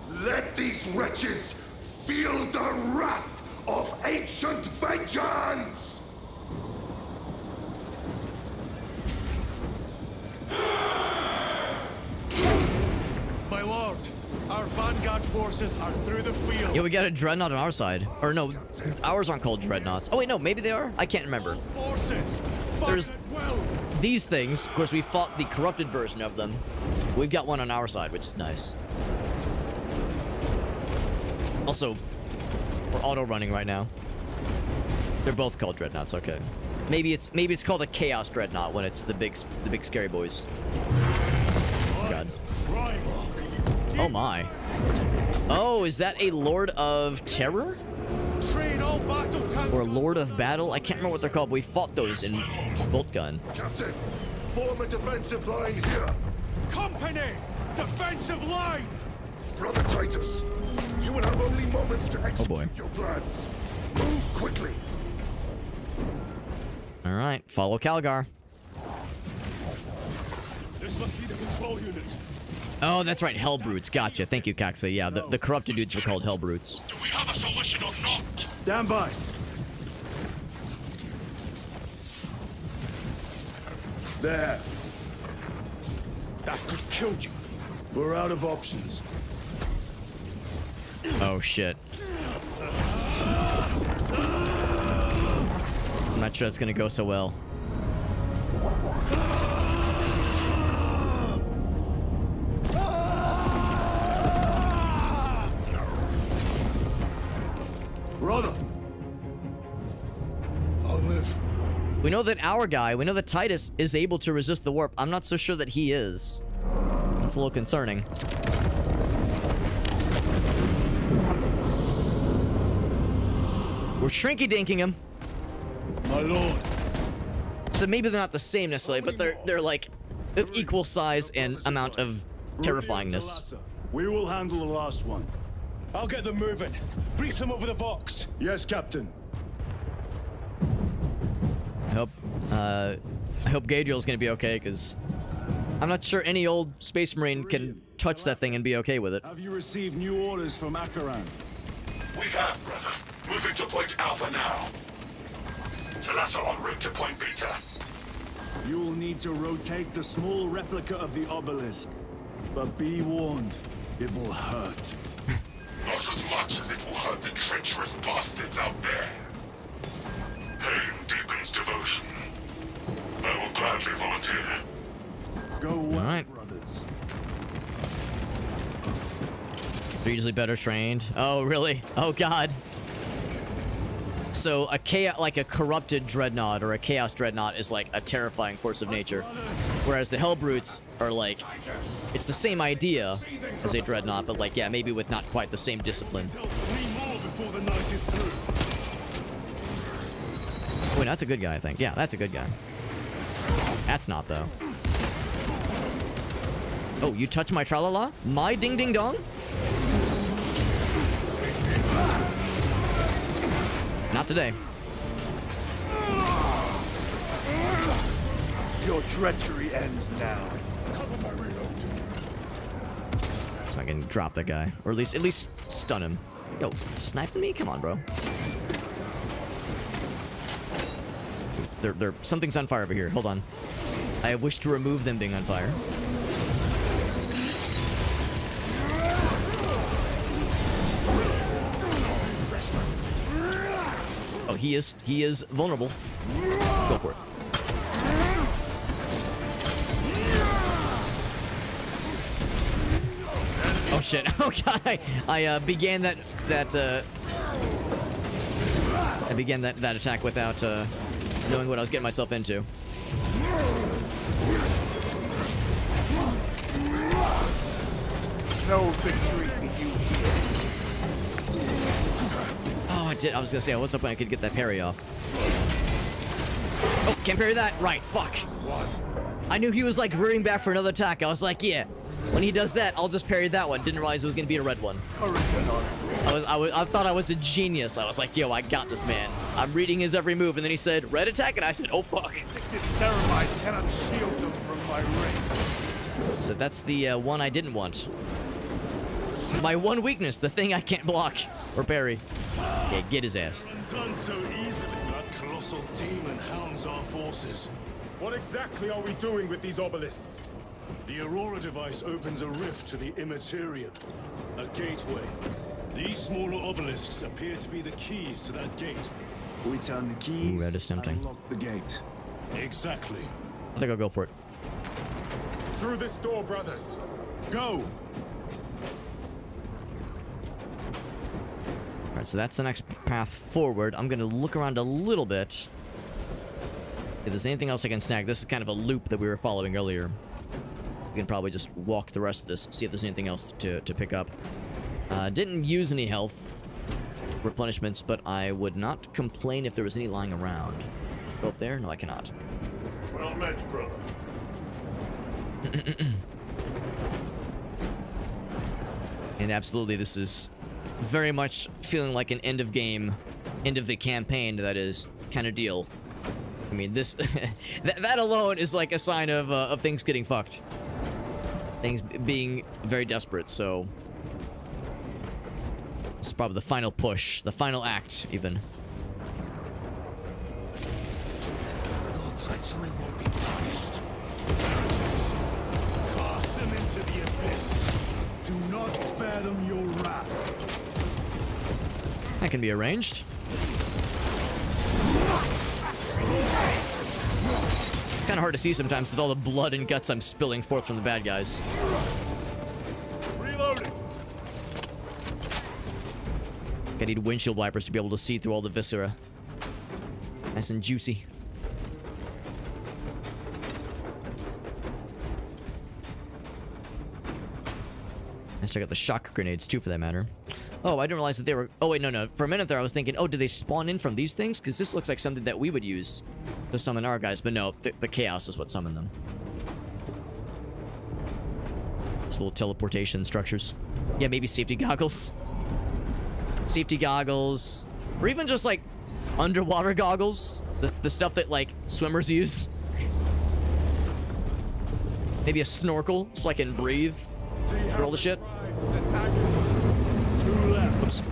Let these wretches feel the wrath of ancient vengeance!
My lord, our vanguard forces are through the field.
Yeah, we got a dreadnought on our side. Or no, ours aren't called dreadnoughts. Oh wait, no, maybe they are? I can't remember.
Forces, fight
There's
it well.
these things. Of course, we fought the corrupted version of them. We've got one on our side, which is nice. Also, we're auto-running right now. They're both called dreadnoughts, okay. Maybe it's called a chaos dreadnought when it's the big scary boys. God. Oh my. Oh, is that a Lord of Terror?
Train all battle tanks.
Or Lord of Battle? I can't remember what they're called, but we fought those in Bolt Gun.
Captain, form a defensive line here.
Company, defensive line.
Brother Titus, you will have only moments to execute
boy.
your plans. Move quickly.
All right, follow Calgar.
This must be the control unit.
Oh, that's right, Hellbrutes. Gotcha. Thank you, Kaxa. Yeah, the corrupted dudes were called Hellbrutes.
Do we have a solution or not?
Stand by. There. That could kill you. We're out of options.
Oh shit. I'm not sure it's gonna go so well.
Brother.
I'll live.
We know that we know that Titus is able to resist the warp. I'm not so sure that he is. That's a little concerning. We're shrinky-dinking him.
My lord.
So maybe they're not the same necessarily, but they're like of equal size and amount of terrifyingness.
We will handle the last one.
I'll get them moving. Brief them over the Vox.
Yes, Captain.
I hope Gadriel's gonna be okay, because I'm not sure any old Space Marine can touch that thing and be okay with it.
Have you received new orders from Akaran?
We have, brother. Moving to Point Alpha now. Talassa en route to Point Beta.
You will need to rotate the small replica of the obelisk. But be warned, it will hurt.
Not as much as it will hurt the treacherous bastards out there. Pain deepens devotion. I will gladly volunteer.
Go well,
right.
brothers.
They're usually better trained. Oh, really? Oh, God. So like a corrupted dreadnought or a chaos dreadnought is like a terrifying force of nature, whereas the Hellbrutes are like, it's the same idea as a dreadnought, but like, yeah, maybe with not quite the same discipline. Wait, that's a good guy, I think. Yeah, that's a good guy. That's not, though. Oh, you touch my tralala? My ding ding dong? Not today.
Your treachery ends now.
Cover my reload.
So I can drop that guy, or at least stun him. Yo, sniping me? Come on, bro. Something's on fire over here. Hold on. I wish to remove them being on fire. Oh, he is vulnerable. Go for it. Oh shit! Oh god! I began that attack without knowing what I was getting myself into.
No victory for you here.
Oh, I was gonna say I was hoping I could get that parry off. can't parry that. Right, fuck. I knew he was like rearing back for another attack. I was like, yeah, when he does that, I'll just parry that one. Didn't realize it was gonna be a red one. I thought I was a genius. I was like, yo, I got this, man. I'm reading his every move, and then he said red attack, and I said, oh fuck.
This ceramide cannot shield them from my range.
So that's the one I didn't want. My one weakness, the thing I can't block or parry. Yeah, get his ass.
Undone so easily. That colossal demon hounds our forces.
What exactly are we doing with these obelisks?
The Aurora device opens a rift to the Immaterium, a gateway. These smaller obelisks appear to be the keys to that gate.
We turn the keys.
Ooh, that is tempting.
Unlock the gate.
Exactly.
I think I'll go for it.
Through this door, brothers.
Go!
Alright, so that's the next path forward. I'm gonna look around a little bit. If there's anything else I can snag, this is kind of a loop that we were following earlier. We can probably just walk the rest of this, see if there's anything else to pick up. Didn't use any health replenishments, but I would not complain if there was any lying around. Go up there? No, I cannot.
Well met, brother.
And absolutely, this is very much feeling like an end of game, end of the campaign, that is, kind of deal. I mean, this that alone is like a sign of things getting fucked. Things being very desperate, so this is probably the final push, the final act, even.
Your treachery will be punished. Heretics, cast them into the abyss.
Do not spare them your wrath.
That can be arranged. Kind of hard to see sometimes with all the blood and guts I'm spilling forth from the bad guys.
Reloading.
I need windshield wipers to be able to see through all the viscera. Nice and juicy. Let's check out the shock grenades too, for that matter. Oh, I didn't realize that they were... Oh, wait, no. For a minute there, I was thinking, oh, did they spawn in from these things? Because this looks like something that we would use to summon our guys. But no, the chaos is what summoned them. These little teleportation structures. Yeah, maybe safety goggles. Safety goggles. Or even just, like, underwater goggles. The stuff that, like, swimmers use. Maybe a snorkel so I can breathe through all the shit. Oops.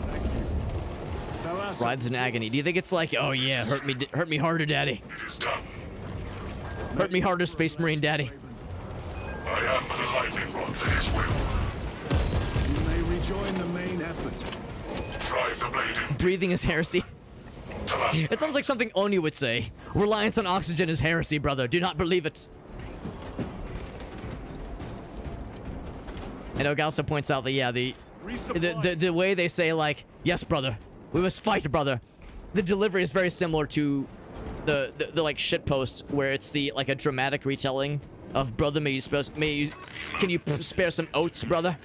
Writhes in agony. Do you think it's like, oh yeah, hurt me harder, daddy.
It is done.
Hurt me harder, Space Marine daddy.
I am but a lightning rod for his will.
You may rejoin the main effort.
Drive the blade in
Breathing is heresy.
to last.
It sounds like something Oni would say. Reliance on oxygen is heresy, brother. Do not believe it. And Ogalsa points out that, yeah, the way they say, like, yes, brother, we must fight, brother. The delivery is very similar to the like shitpost where it's the like a dramatic retelling of brother. Can you spare some oats, brother?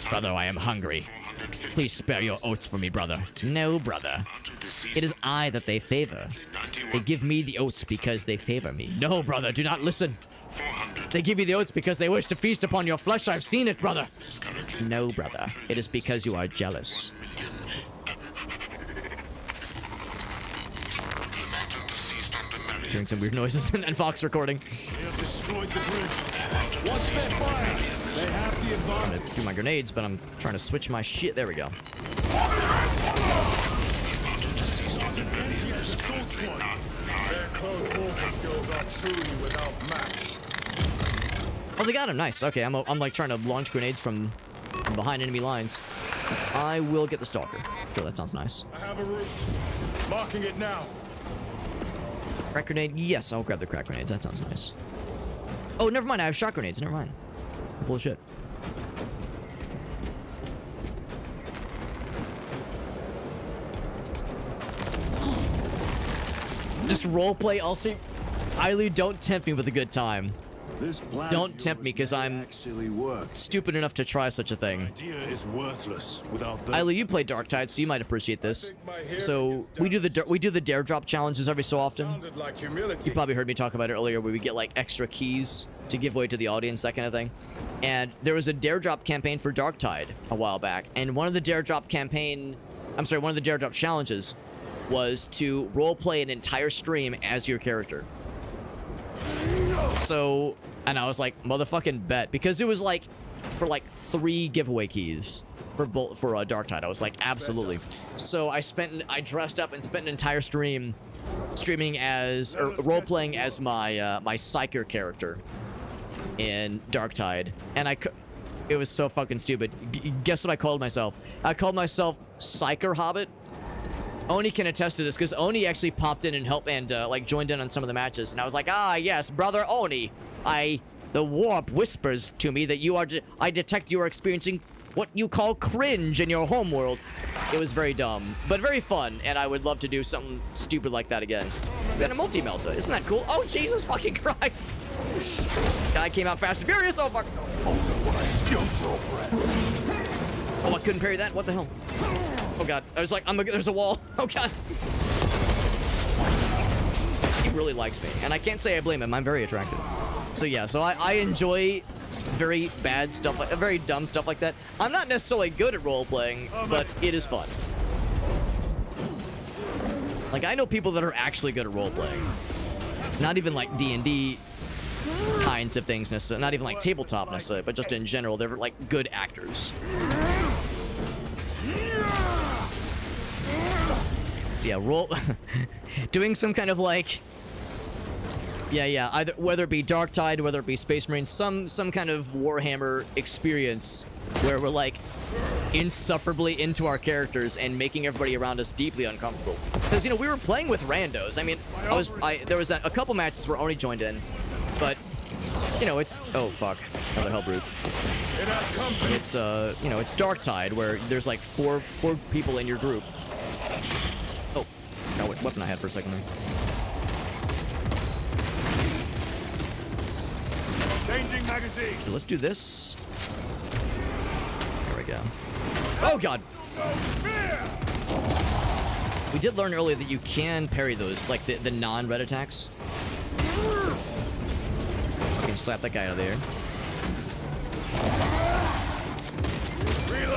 Brother, I am hungry. Please spare your oats for me, brother. No, brother. It is I that they favor. They give me the oats because they favor me. No, brother, do not listen. They give you the oats because they wish to feast upon your flesh. I've seen it, brother. No, brother. It is because you are jealous. Hearing some weird noises and Fox recording.
They have destroyed the bridge.
Watch their fire. They have the
I'm
advantage.
gonna do my grenades, but I'm trying to switch my shit. There we go.
Sergeant Entia's assault squad.
Their close quarter skills are truly without match.
Oh, they got him. Nice. Okay, I'm like trying to launch grenades from behind enemy lines. I will get the stalker. Sure, that sounds nice.
I have a route. Marking it now.
Crack grenade. Yes, I'll grab the crack grenades. That sounds nice. Oh, never mind. I have shot grenades. Never mind. I'm full of shit. Just roleplay also. Eileen, don't tempt me with a good time.
This plan
Don't
of
tempt me,
yours
'cause
may
I'm
actually work.
stupid enough to try such a thing.
Idea is worthless without the.
Isla, you play Darktide, so you might appreciate this. So we do the dare drop challenges every so often.
Sounded like humility.
You probably heard me talk about it earlier, where we get like extra keys to give away to the audience, that kind of thing. And there was a dare drop campaign for Darktide a while back, and one of the dare drop challenges was to roleplay an entire stream as your character. So, and I was like, motherfucking bet, because it was like for like 3 giveaway keys for Darktide. I was like, absolutely. So I dressed up and spent an entire stream streaming as, or role-playing as my my Psyker character in Darktide, and it was so fucking stupid. Guess what I called myself? I called myself Psyker Hobbit. Oni can attest to this, because Oni actually popped in and helped and like joined in on some of the matches, and I was like, ah, yes, brother Oni, the warp whispers to me that I detect you are experiencing what you call cringe in your homeworld. It was very dumb, but very fun, and I would love to do something stupid like that again. Then a multi-melta, isn't that cool? Oh, Jesus fucking Christ! Guy came out fast and furious, oh fuck! Oh, I couldn't parry that, what the hell? Oh god, I was like, there's a wall. Oh god. He really likes me, and I can't say I blame him. I'm very attractive. So yeah, so I enjoy very bad stuff, like very dumb stuff like that. I'm not necessarily good at role playing, but it is fun. Like, I know people that are actually good at role playing. Not even like D&D kinds of things necessarily, not even like tabletop necessarily, but just in general, they're like good actors. Yeah, doing some kind of like, yeah, either whether it be Darktide, whether it be Space Marines, some kind of Warhammer experience where we're like insufferably into our characters and making everybody around us deeply uncomfortable. Because, you know, we were playing with randos. I mean, there was a couple matches where Oni joined in, but you know, it's, oh fuck, another Hellbrood. It's you know, it's Darktide where there's like four people in your group. Oh, no, what weapon I had for a second there.
Changing magazine.
Okay, let's do this. There we go. Oh god. We did learn earlier that you can parry those, like the non-red attacks. Okay, slap that guy out of there.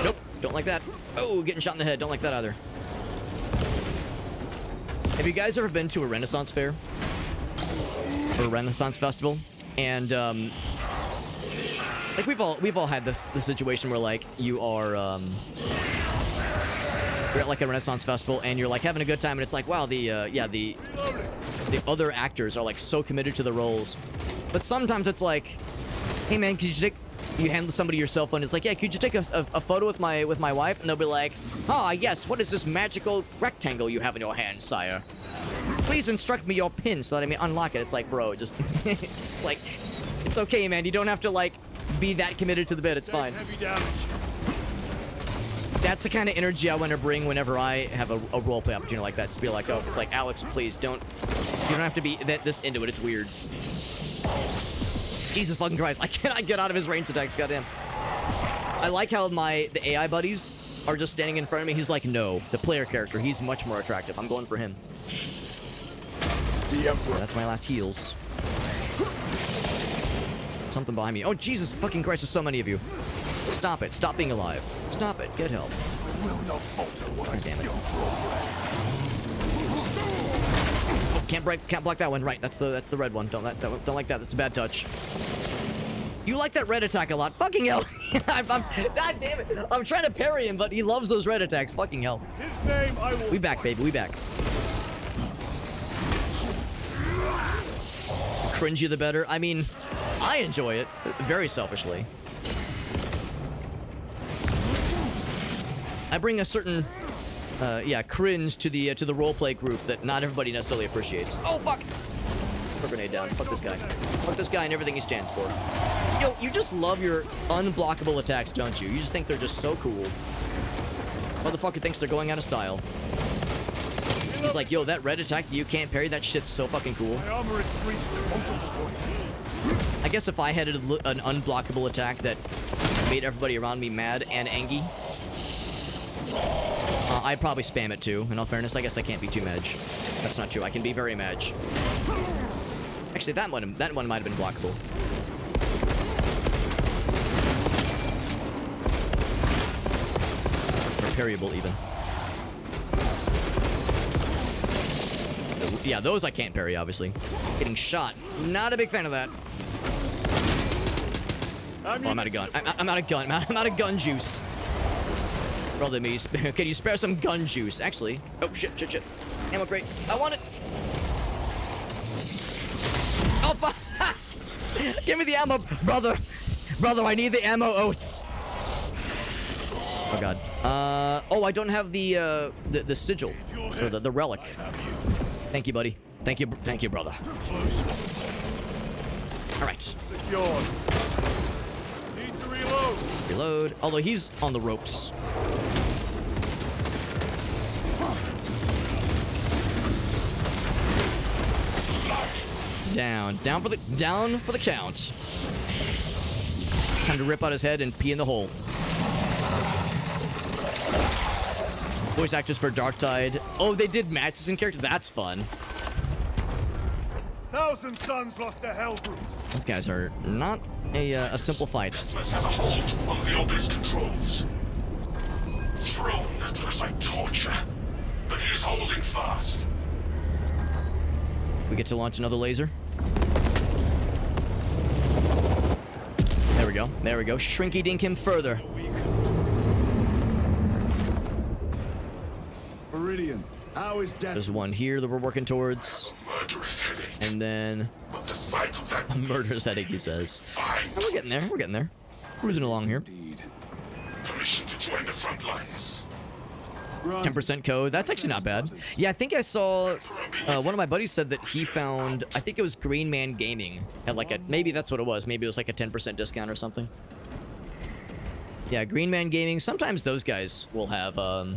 Nope, don't like that. Oh, getting shot in the head, don't like that either. Have you guys ever been to a Renaissance fair? Or a Renaissance festival? And, like, we've all had this situation where, like, you're at, like, a Renaissance festival, and you're, like, having a good time, and it's like, wow, the other actors are, like, so committed to the roles. But sometimes it's like, hey, man, could you hand somebody your cell phone, it's like, yeah, could you take a photo with my wife? And they'll be like, ah, yes, what is this magical rectangle you have in your hand, sire? Please instruct me your pin so that I may unlock it. It's like, bro, just, it's like, it's okay, man. You don't have to, like, be that committed to the bit. It's fine. That's the kind of energy I want to bring whenever I have a roleplay opportunity like that. Just be like, oh, it's like, Alex, please don't, you don't have to be this into it. It's weird. Jesus fucking Christ. I cannot get out of his range attacks, goddamn. I like how the AI buddies are just standing in front of me. He's like, no, the player character, he's much more attractive. I'm going for him. Yeah, that's my last heals. Something behind me. Oh, Jesus fucking Christ, there's so many of you. Stop it. Stop being alive. Stop it. Get help. God damn it. Oh, can't block that one. Right, that's the red one. Don't like that. That's a bad touch. You like that red attack a lot. Fucking hell. God damn it. I'm trying to parry him, but he loves those red attacks. Fucking hell.
His name I will...
We back, baby. We back. The cringy the better. I mean, I enjoy it very selfishly. I bring a certain, cringe to the roleplay group that not everybody necessarily appreciates. Oh fuck! Put a grenade down. Fuck this guy. Fuck this guy and everything he stands for. Yo, you just love your unblockable attacks, don't you? You just think they're just so cool. Motherfucker thinks they're going out of style. He's like, yo, that red attack that you can't parry, that shit's so fucking cool.
My armor is breached at multiple points.
I guess if I had an unblockable attack that made everybody around me mad and angry, I'd probably spam it too. In all fairness, I guess I can't be too mad. That's not true. I can be very mad. Actually, that one might have been blockable. Or parryable, even. Yeah, those I can't parry, obviously. Getting shot. Not a big fan of that. Oh, I'm out of gun. I'm out of gun. I'm out of gun juice. Brother, me. Can you spare some gun juice? Actually. Oh, shit. Ammo crate. I want it. Oh, fuck. Give me the ammo, brother. Brother, I need the ammo oats. Oh, God. Oh, I don't have the sigil. Or the relic. Thank you, buddy. Thank you, brother. All right.
Secured. Need to reload.
Reload. Although he's on the ropes. Down for the count. Time to rip out his head and pee in the hole. Voice actors for Darktide. Oh, they did matches in character. That's fun.
1,000 suns lost to Hellbrute.
These guys are not a simple fight.
Desmos has a hold on the obelisk controls. Throne that looks like torture, but he is holding fast.
We get to launch another laser. There we go. Shrinky dink him further.
Meridian, how is
There's one here that we're working towards.
Murderous headache.
And then
But the sight of that
a murderous headache, he says.
fine.
Oh, we're getting there. Cruising along here.
Permission to join the front lines.
10% code. That's actually not bad. Yeah, I think I saw one of my buddies said that he found, I think it was Green Man Gaming, had like maybe that's what it was. Maybe it was like a 10% discount or something. Yeah, Green Man Gaming. Sometimes those guys will have a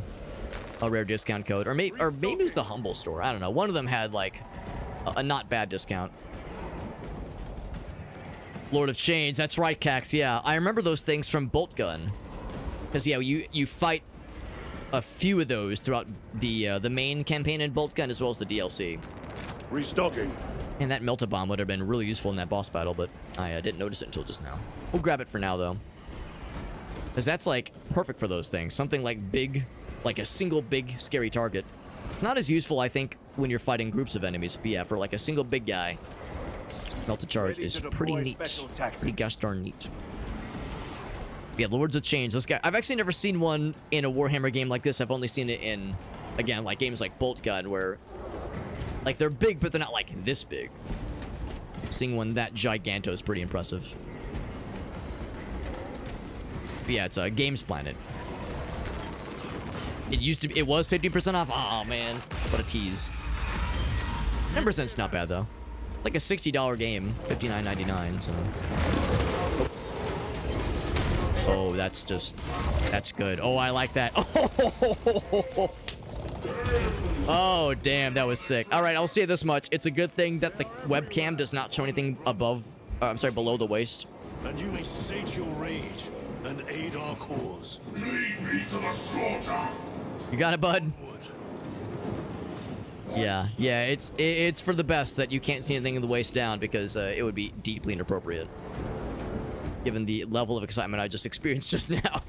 rare discount code, or maybe it's the Humble Store. I don't know. One of them had like a not bad discount. Lord of Chains. That's right, Cax. Yeah, I remember those things from Bolt Gun. Because yeah, you fight a few of those throughout the main campaign in Bolt Gun as well as the DLC.
Restocking.
And that Melta Bomb would have been really useful in that boss battle, but I didn't notice it until just now. We'll grab it for now, though. Because that's, like, perfect for those things. Something like big, like a single big scary target. It's not as useful, I think, when you're fighting groups of enemies, but yeah, for like a single big guy, Melta Charge is pretty neat. Pretty gosh darn neat. Yeah, Lords of Change. This guy, I've actually never seen one in a Warhammer game like this. I've only seen it in, again, like games like Bolt Gun, where, like, they're big, but they're not, like, this big. Seeing one that giganto is pretty impressive. But yeah, it's a Games Planet. It was 50% off. Oh, man. What a tease. 10%'s not bad, though. Like a $60 game, $59.99, so... Oh, that's good. Oh, I like that. Oh, damn, that was sick. All right, I'll say this much. It's a good thing that the webcam does not show anything below the waist.
And you may sate your rage and aid our cause. Lead me to the slaughter.
You got it, bud? Yeah, it's for the best that you can't see anything in the waist down, because it would be deeply inappropriate, given the level of excitement I just experienced just now.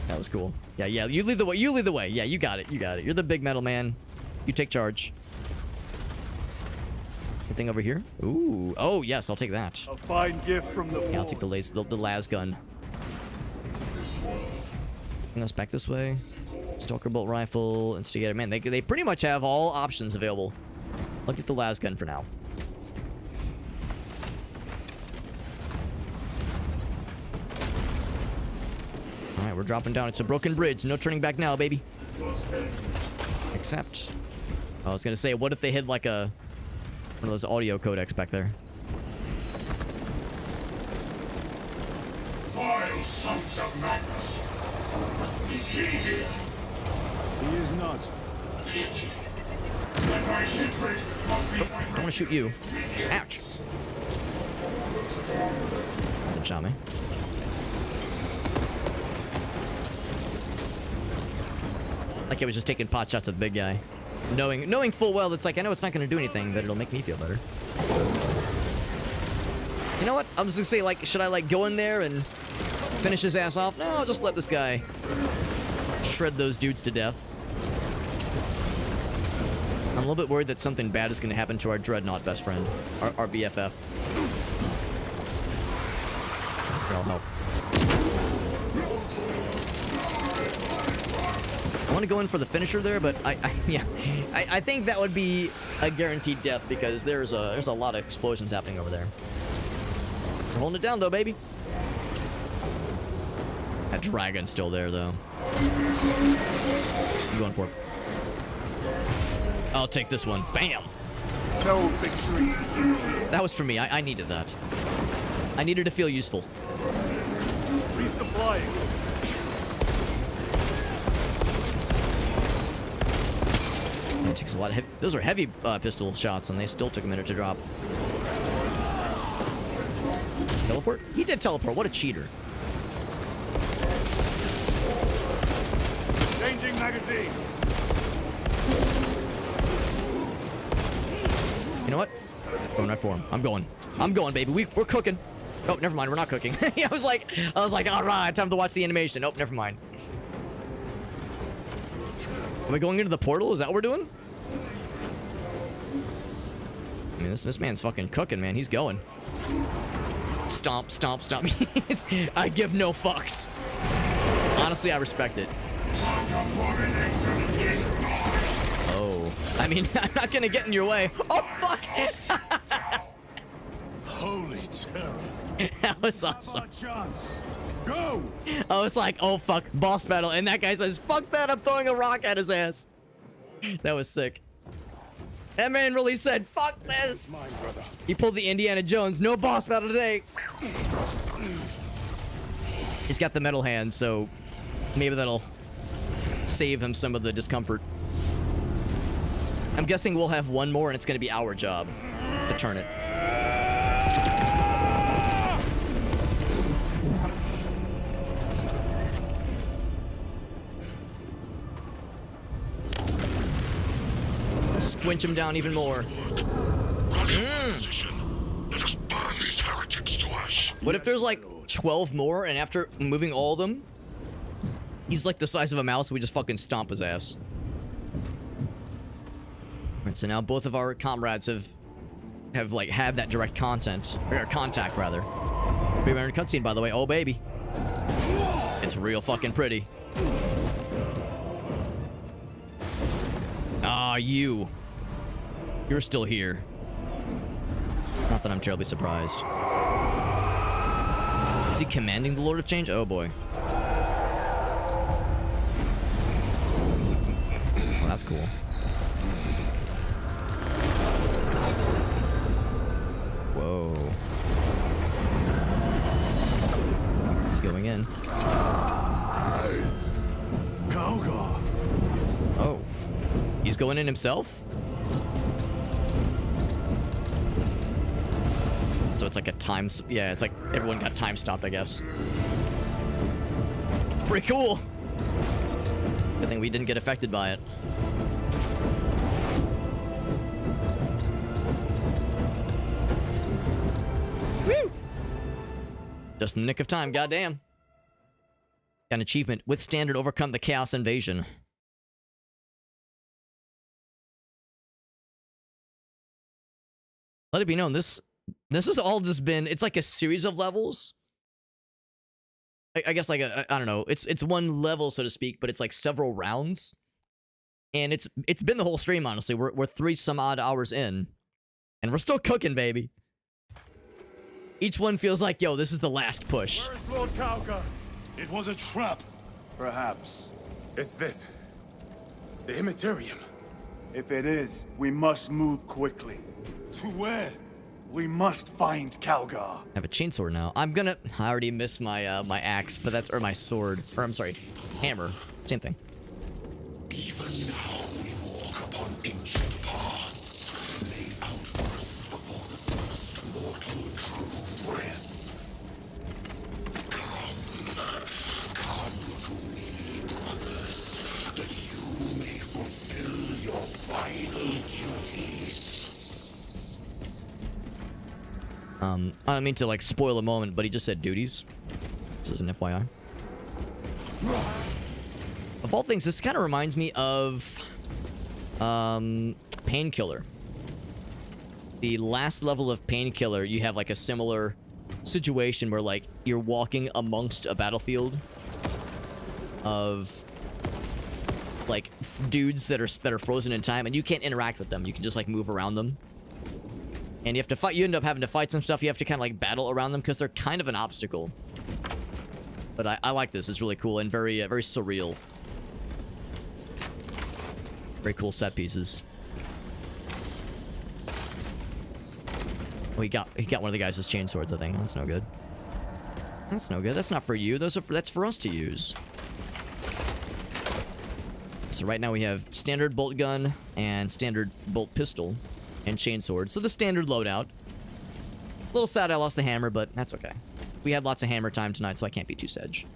That was cool. Yeah, you lead the way. Yeah, you got it. You're the big metal man. You take charge. Anything over here? Ooh. Oh, yes, I'll take that.
A fine gift from the
Yeah, I'll take the las gun. Anything else back this way? Stalker bolt rifle, instigator. Man, they pretty much have all options available. I'll get the las gun for now. Alright, we're dropping down. It's a broken bridge. No turning back now, baby. Except... I was gonna say, what if they hit like one of those audio codecs back there?
Vile sons of madness. Is he here?
He is not.
I want to shoot you. Ouch. Didn't shot me. Like I was just taking pot shots at the big guy. Knowing full well it's like, I know it's not going to do anything, but it'll make me feel better. You know what? I'm just going to say, like, should I, like, go in there and finish his ass off? No, I'll just let this guy shred those dudes to death. I'm a little bit worried that something bad is going to happen to our dreadnought best friend. Our BFF. That'll help. I want to go in for the finisher there, but I think that would be a guaranteed death because there's a lot of explosions happening over there. We're holding it down though, baby. That dragon's still there though. I'm going for it. I'll take this one. Bam!
No victory.
That was for me. I needed that. I needed to feel useful.
Resupplying.
It takes a lot of those are heavy pistol shots, and they still took a minute to drop. Teleport? He did teleport. What a cheater.
Changing magazine.
You know what? Going right for him. I'm going, baby. We're cooking. Oh, never mind. We're not cooking. I was like, all right, time to watch the animation. Oh, never mind. Are we going into the portal? Is that what we're doing? I mean, this man's fucking cooking, man. He's going. Stomp, stomp, stomp. I give no fucks. Honestly, I respect it. Oh. I mean, I'm not gonna get in your way. Oh, fuck!
Holy terror.
That was awesome.
Chance. Go!
I was like, oh, fuck, boss battle. And that guy says, fuck that, I'm throwing a rock at his ass. That was sick. That man really said, fuck this.
Mine, brother.
He pulled the Indiana Jones, no boss battle today. He's got the metal hand, so maybe that'll save him some of the discomfort. I'm guessing we'll have one more and it's going to be our job to turn it. Squinch him down even more.
Let us burn these heretics to ash.
What if there's like 12 more and after moving all of them, he's like the size of a mouse, we just fucking stomp his ass. Alright, so now both of our comrades have like had that direct contact rather. We were in a cutscene, by the way. Oh baby. It's real fucking pretty. Ah, you're still here. Not that I'm terribly surprised. Is he commanding the Lord of Change? Oh boy. Well, that's cool. Whoa. He's going in.
Calgar.
Oh. He's going in himself? So it's like a time... Yeah, it's like everyone got time stopped, I guess. Pretty cool. Good thing we didn't get affected by it. Woo! Just in the nick of time, goddamn. Got an achievement. Withstand and overcome the Chaos Invasion. Let it be known, this has all just been, it's like a series of levels. I guess like I don't know, it's one level, so to speak, but it's like several rounds. And it's been the whole stream, honestly. We're 3 some odd hours in. And we're still cooking, baby. Each one feels like, yo, this is the last push.
Where's Lord Calgar? It was a trap. Perhaps.
It's this. The Immaterium.
If it is, we must move quickly. To where? We must find Calgar.
I have a chainsaw now. I already missed my my axe, but that's, or my sword. Or I'm sorry, hammer. Same thing.
Even now we
I don't mean to like spoil a moment, but he just said duties. This is an FYI. Of all things, this kind of reminds me of Painkiller. The last level of Painkiller, you have like a similar situation where like you're walking amongst a battlefield of like dudes that are frozen in time, and you can't interact with them. You can just like move around them, and you have to fight. You end up having to fight some stuff. You have to kind of like battle around them because they're kind of an obstacle. But I like this. It's really cool and very very surreal. Very cool set pieces. Oh, he got one of the guys' chain swords, I think. That's no good. That's no good. That's not for you. That's for us to use. So right now we have standard bolt gun and standard bolt pistol and chain sword. So the standard loadout. A little sad I lost the hammer, but that's okay. We had lots of hammer time tonight, so I can't be too sedge.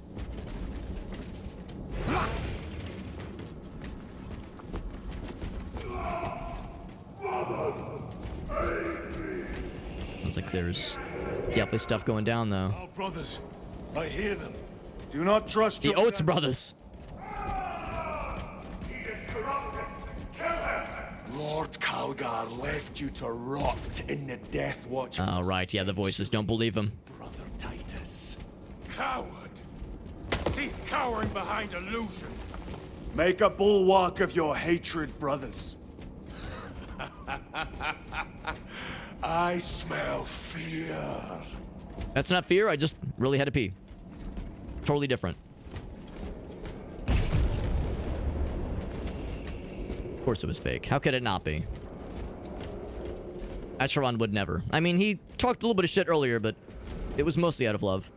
Sounds like there's definitely stuff going down, though.
Our brothers, I hear them. Do not trust
The
your
Oates
senses.
brothers.
Lord Calgar left you to rot in the Death Watch.
Oh, right. Yeah, the voices. Don't believe him.
Brother Titus.
Coward! Cease cowering behind illusions!
Make a bulwark of your hatred, brothers.
I smell fear.
That's not fear. I just really had to pee. Totally different. Of course it was fake. How could it not be? Acheron would never. I mean, he talked a little bit of shit earlier, but it was mostly out of love.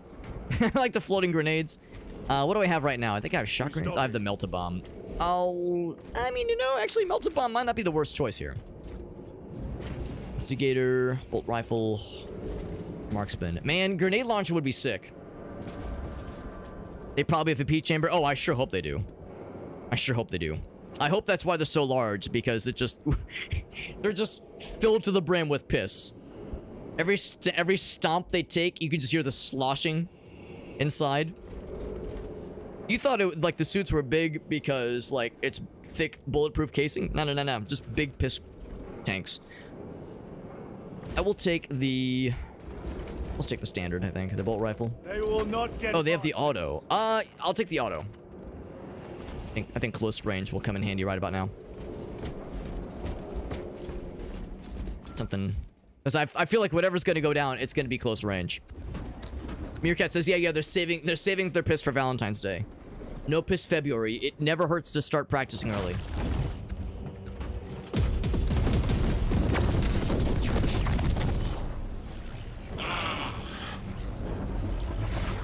I like the floating grenades. What do I have right now? I think I have shot grenades. I have the melta bomb. Oh, I mean, you know, actually, melta bomb might not be the worst choice here. Instigator, bolt rifle, marksman. Man, grenade launcher would be sick. They probably have a P chamber. Oh, I sure hope they do. I sure hope they do. I hope that's why they're so large, because it just... they're just filled to the brim with piss. Every stomp they take, you can just hear the sloshing inside. You thought it like the suits were big because like it's thick bulletproof casing? No, no, no, no. Just big piss tanks. I will take the... Let's take the standard, I think. The bolt rifle.
They will not get.
Oh, they have the auto. I'll take the auto. I think close range will come in handy right about now. Something... Because I feel like whatever's going to go down, it's going to be close range. Meerkat says, yeah, they're saving their piss for Valentine's Day. No piss February. It never hurts to start practicing early.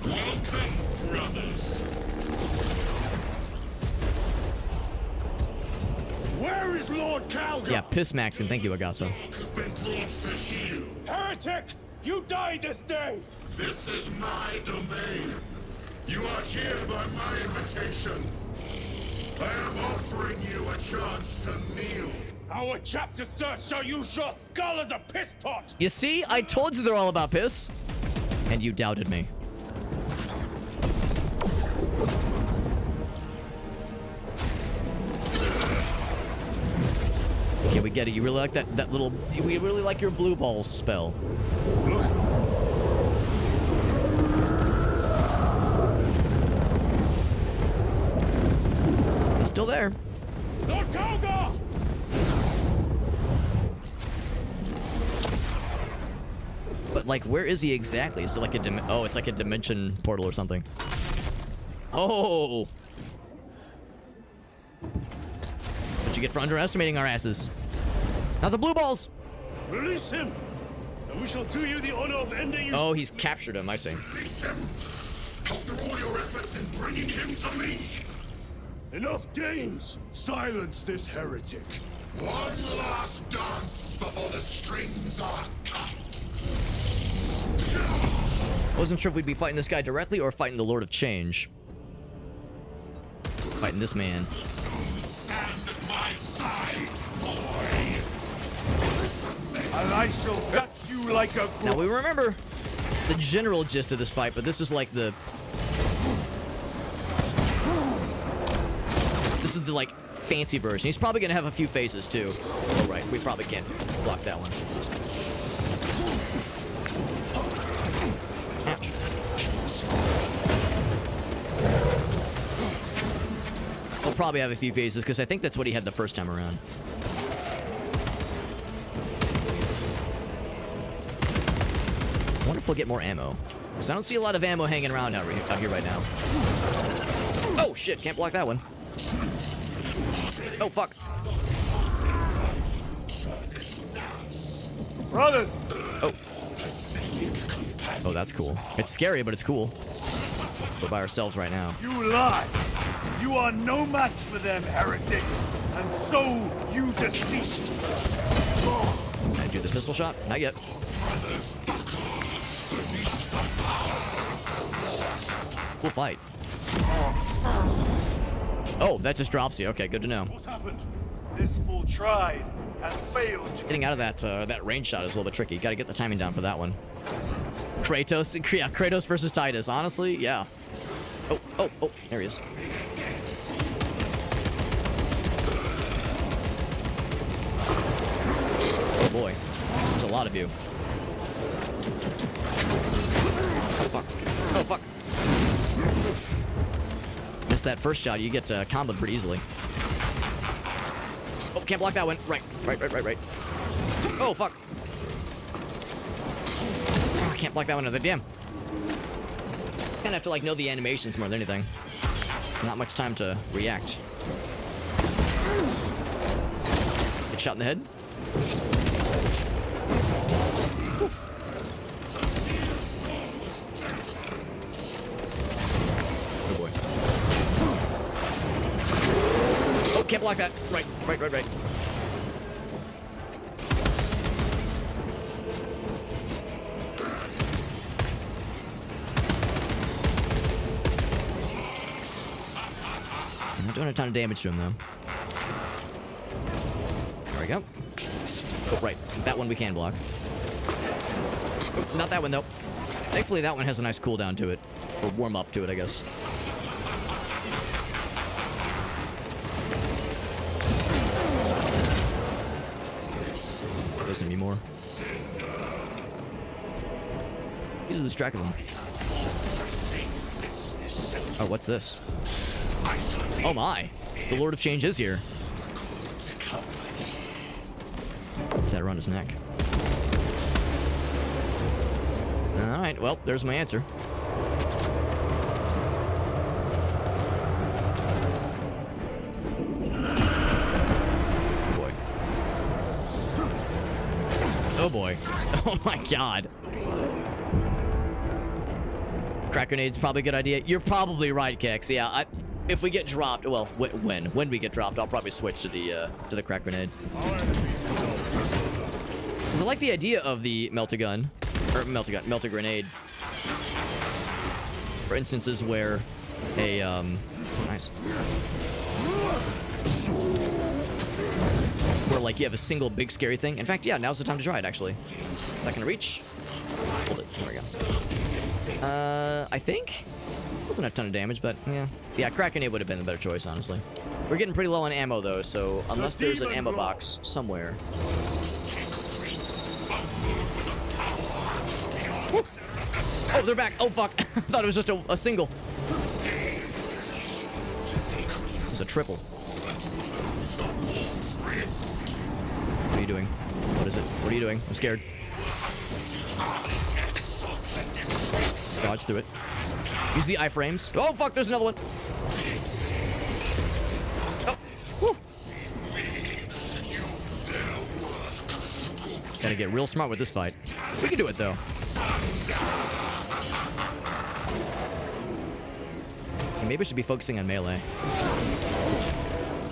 Welcome, brothers.
Where is Lord Calgar?
Yeah, piss maxing. Thank you, Agasso.
Has been brought to heal.
Heretic! You died this day!
This is my domain. You are here by my invitation. I am offering you a chance to kneel.
Our chapter, sir, shall use your skull as a piss pot!
You see? I told you they're all about piss. And you doubted me. Okay, we get it. You really like that little... We really like your blue balls spell. He's still there.
Lord Calgar!
But, like, where is he exactly? Is it like a oh, it's like a dimension portal or something. Oh! What'd you get for underestimating our asses? Now the blue balls!
Release him! And we shall do you the honor of ending his...
Oh, he's captured him, I see.
Release him. After all your efforts in bringing him to me.
Enough games! Silence this heretic.
One last dance before the strings are cut.
I wasn't sure if we'd be fighting this guy directly or fighting the Lord of Change. Fighting this man.
Stand at my side, boy.
and I shall cut you like a
Now we remember the general gist of this fight, but this is like the... This is the, like, fancy version. He's probably gonna have a few phases, too. Oh, right. We probably can't block that one. Ouch. He'll probably have a few phases, because I think that's what he had the first time around. I wonder if we'll get more ammo. Because I don't see a lot of ammo hanging around out here right now. Oh, shit. Can't block that one. Oh, fuck.
Brothers!
Oh. Oh, that's cool. It's scary, but it's cool. We're by ourselves right now.
You lie! You are no match for them, heretic! And so you deceive!
Can I do the pistol shot? Not yet. Cool fight. Oh, that just drops you. Okay, good to know.
What happened? This fool tried and failed to...
Getting out of that range shot is a little bit tricky. Got to get the timing down for that one. Kratos, yeah, Kratos versus Titus. Honestly, yeah. Oh, there he is. Oh boy, there's a lot of you. Oh fuck. Oh fuck. Missed that first shot, you get comboed pretty easily. Oh, can't block that one. Right. Oh, fuck. Oh, I can't block that one either. Damn. Kind of have to, like, know the animations more than anything. Not much time to react. Get shot in the head. Oh, boy. Oh, can't block that. Right. I'm not doing a ton of damage to him, though. There we go. Oh, right. That one we can block. Oh, not that one, though. Thankfully, that one has a nice cooldown to it. Or warm up to it, I guess. There's gonna be more. He's lose track of them. Oh, what's this? Oh my! The Lord of Change is here. Is that around his neck? Alright, well, there's my answer. Boy. Oh boy. Oh my god. Crack grenade's probably a good idea. You're probably right, Kex. Yeah, if we get dropped, well, when we get dropped, I'll probably switch to the crack grenade. Cause I like the idea of the melter grenade. For instances where a nice. Where like you have a single big scary thing. In fact, yeah, now's the time to try it actually. Is that gonna reach? Hold it. There we go. I think wasn't a ton of damage, but yeah, crack grenade would have been the better choice, honestly. We're getting pretty low on ammo though, so unless there's an ammo box somewhere. Woo. Oh, they're back. Oh fuck! I thought it was just a single. It's a triple. What are you doing? What is it? What are you doing? I'm scared. Dodge through it. Use the iframes. Oh fuck, there's another one. Oh. Whew. Gotta get real smart with this fight. We can do it though. Okay, maybe I should be focusing on melee.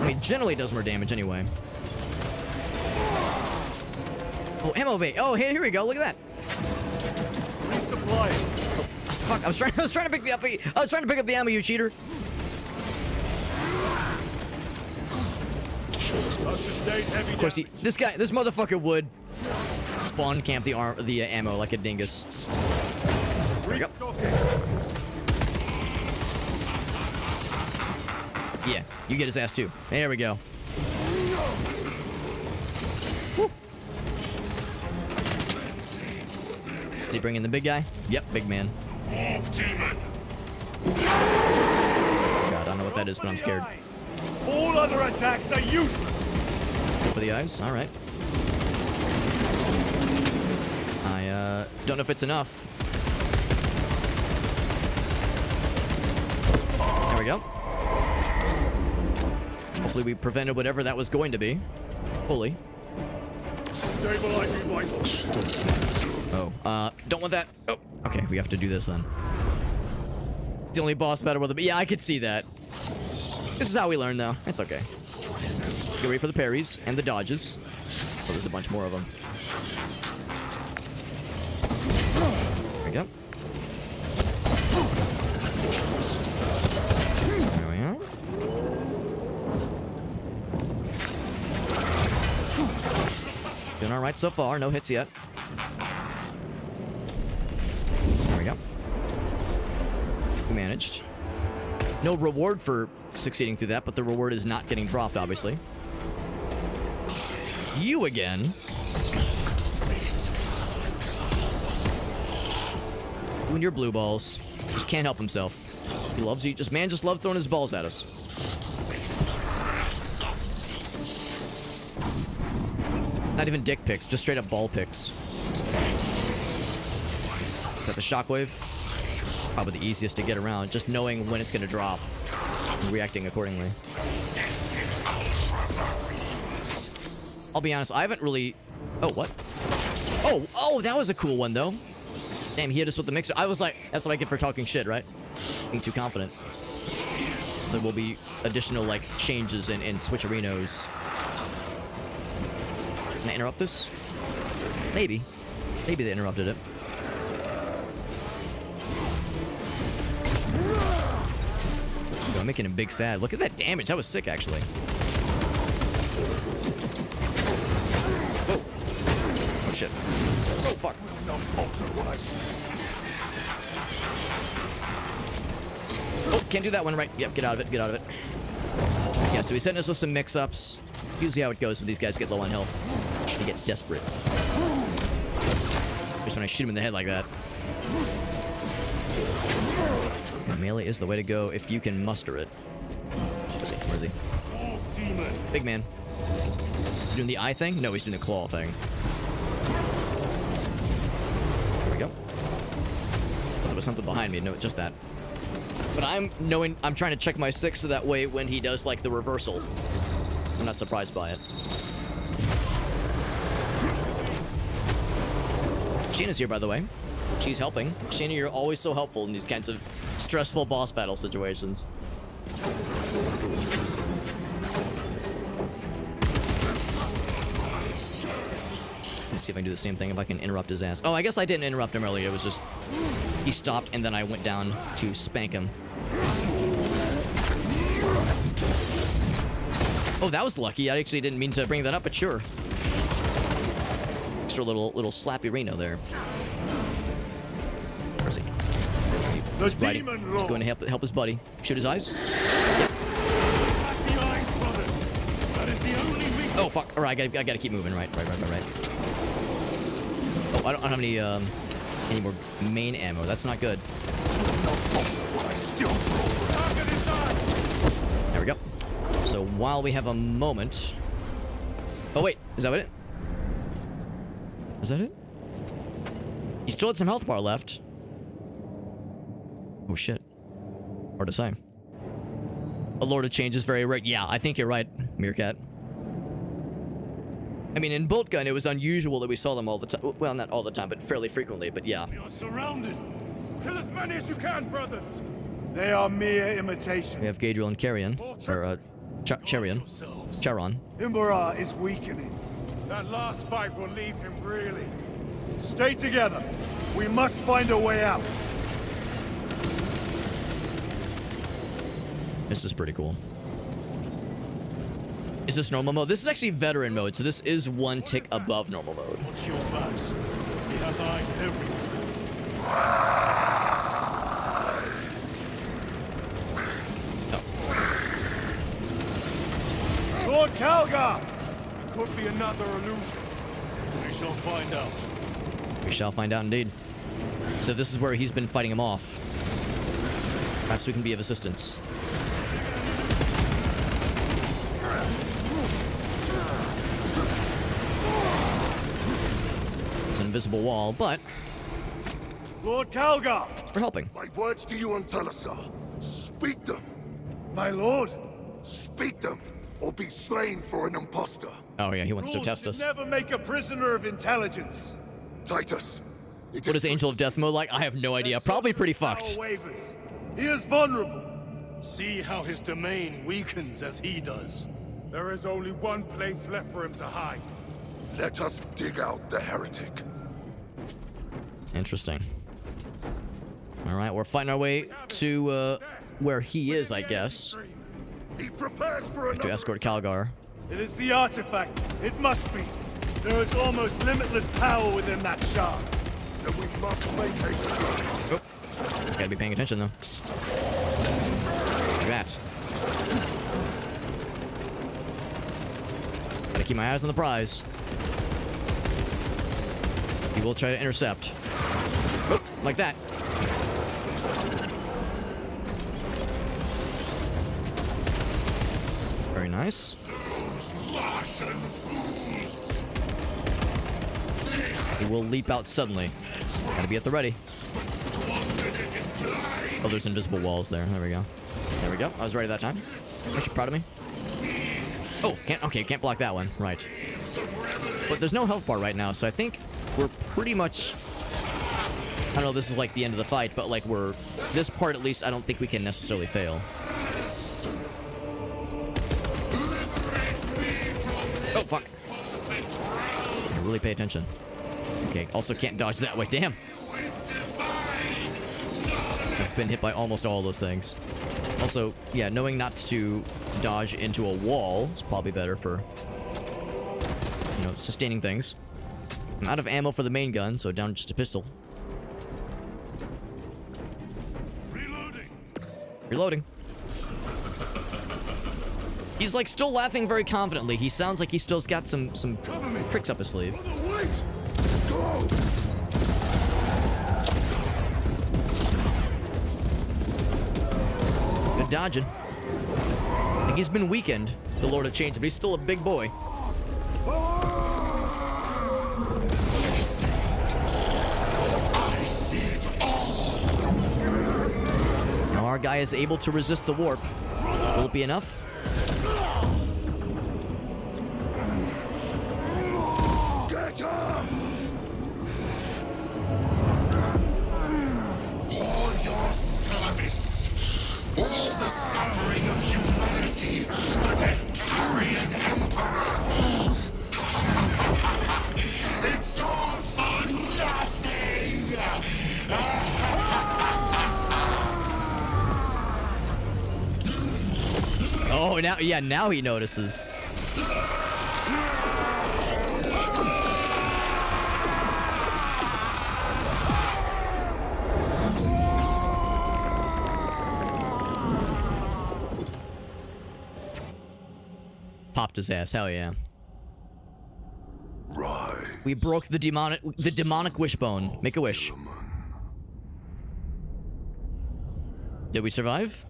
I mean, generally it does more damage anyway. Oh, ammo bait. Oh, hey, here we go. Look at that.
Resupply.
Fuck! I was trying to pick up the ammo, you cheater. Of course, this motherfucker would spawn camp the ammo like a dingus. There we go. Yeah, you get his ass too. There we go. Woo. Is he bringing the big guy? Yep, big man. God, I don't know what that is, but I'm scared.
All other attacks are useless.
Go for the eyes. All right. I don't know if it's enough. There we go. Hopefully we prevented whatever that was going to be. Fully. Oh, don't want that. Oh, okay, we have to do this then. The only boss battle with the... Yeah, I could see that. This is how we learn, though. It's okay. Get ready for the parries and the dodges. Oh, there's a bunch more of them. There we go. There we are. Doing all right so far. No hits yet. There we go. We managed. No reward for succeeding through that, but the reward is not getting dropped, obviously. You again. You and your blue balls. Just can't help himself. He loves you. Man just loves throwing his balls at us. Not even dick picks, just straight up ball picks. Is that the shockwave? Probably the easiest to get around, just knowing when it's going to drop and reacting accordingly. I'll be honest, I haven't really... Oh, what? Oh, that was a cool one, though. Damn, he hit us with the mixer. I was like, that's what I get for talking shit, right? Being too confident. There will be additional, like, changes and switcherinos. Can I interrupt this? Maybe. Maybe they interrupted it. Yo, I'm making him big sad. Look at that damage. That was sick, actually. Whoa. Oh, shit. Oh, fuck. Oh, can't do that one right. Yep, get out of it. Get out of it. Yeah, so he's hitting us with some mix-ups. Usually how it goes when these guys get low on health. They get desperate. Just when I shoot him in the head like that. Yeah, melee is the way to go if you can muster it. Where is he? Big man. Is he doing the eye thing? No, he's doing the claw thing. There we go. Oh, there was something behind me. No, just that. But I'm trying to check my 6 so that way when he does like the reversal, I'm not surprised by it. Sheena's here, by the way. She's helping. Sheena, you're always so helpful in these kinds of stressful boss battle situations. Let's see if I can do the same thing, if I can interrupt his ass. Oh, I guess I didn't interrupt him earlier. It was just... he stopped, and then I went down to spank him. Oh, that was lucky. I actually didn't mean to bring that up, but sure. Extra little slappy Reno there. Where's he? He's riding. He's going to help his buddy. Shoot his eyes. Yep. Oh, fuck. All right, I gotta keep moving. Right. Oh, I don't have any more main ammo. That's not good. There we go. So while we have a moment... Oh, wait. Is that it? Is that it? He still had some health bar left. Oh, shit. Hard to say. A Lord of Change is very rare. Yeah, I think you're right, Meerkat. I mean, in Bolt Gun, it was unusual that we saw them all the time. Well, not all the time, but fairly frequently, but yeah.
We are surrounded. Kill as many as you can, brothers. They are mere imitations.
We have Gadriel and Carrion. Or, Charion. Charon.
Imbara is weakening. That last fight will leave him really. Stay together. We must find a way out.
This is pretty cool. Is this normal mode? This is actually veteran mode, so this is one tick above normal mode.
Watch your backs. He has eyes everywhere. Lord Calgar!
It could be another illusion.
We shall find out.
We shall find out indeed. So this is where he's been fighting him off. Perhaps we can be of assistance. It's an invisible wall, but
Lord Calgar!
we're helping.
My words to you, Antalasa. Speak them.
My lord!
Speak them, or be slain for an impostor.
Oh yeah, he wants to
Rules
test
should
us.
never make a prisoner of intelligence.
Titus.
What is Angel of Death mode like? I have no idea. Probably pretty fucked.
Wavers. He is vulnerable.
See how his domain weakens as he does. There is only one place left for him to hide.
Let us dig out the heretic.
Interesting. All right, we're fighting our way to where he is, I guess,
He prepares for
to
another.
escort Calgar.
It is the artifact. It must be. There is almost limitless power within that shard.
Then we must make haste.
Oh, gotta be paying attention though. Like that. Gotta keep my eyes on the prize. He will try to intercept. Oh, like that. Very nice. He will leap out suddenly. Gotta be at the ready. Oh, there's invisible walls there. There we go. There we go. I was ready that time. Aren't you proud of me? Oh, can't block that one. Right. But there's no health bar right now, so I think we're pretty much... I don't know if this is like the end of the fight, but like we're... This part at least, I don't think we can necessarily fail. Oh, fuck. Really pay attention. Okay, also can't dodge that way. Damn. I've been hit by almost all those things. Also, yeah, knowing not to dodge into a wall is probably better for, you know, sustaining things. I'm out of ammo for the main gun, so down just a pistol.
Reloading.
Reloading. He's like still laughing very confidently. He sounds like he still's got some tricks up his sleeve.
Wait! Go!
Good dodging. I think he's been weakened, the Lord of Chains, but he's still a big boy. Now our guy is able to resist the warp. Will it be enough?
Get up!
All your service, all the suffering of humanity for the Tarian Emperor. It's all for nothing!
Oh, now he notices. Popped his ass, hell yeah.
Rise.
We broke the demonic wishbone. Make a wish. Did we survive?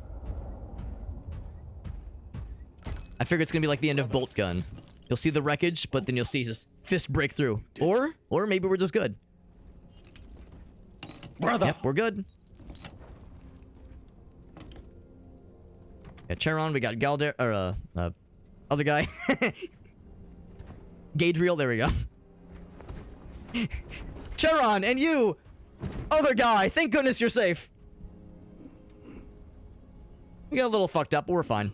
I figure it's gonna be like the end of Bolt Gun. You'll see the wreckage, but then you'll see his fist break through. Or maybe we're just good.
Brother.
Yep, we're good. Yeah, Charon, we got Galder, or, other guy. Gadriel, there we go. Charon, and you! Other guy, thank goodness you're safe. We got a little fucked up, but we're fine.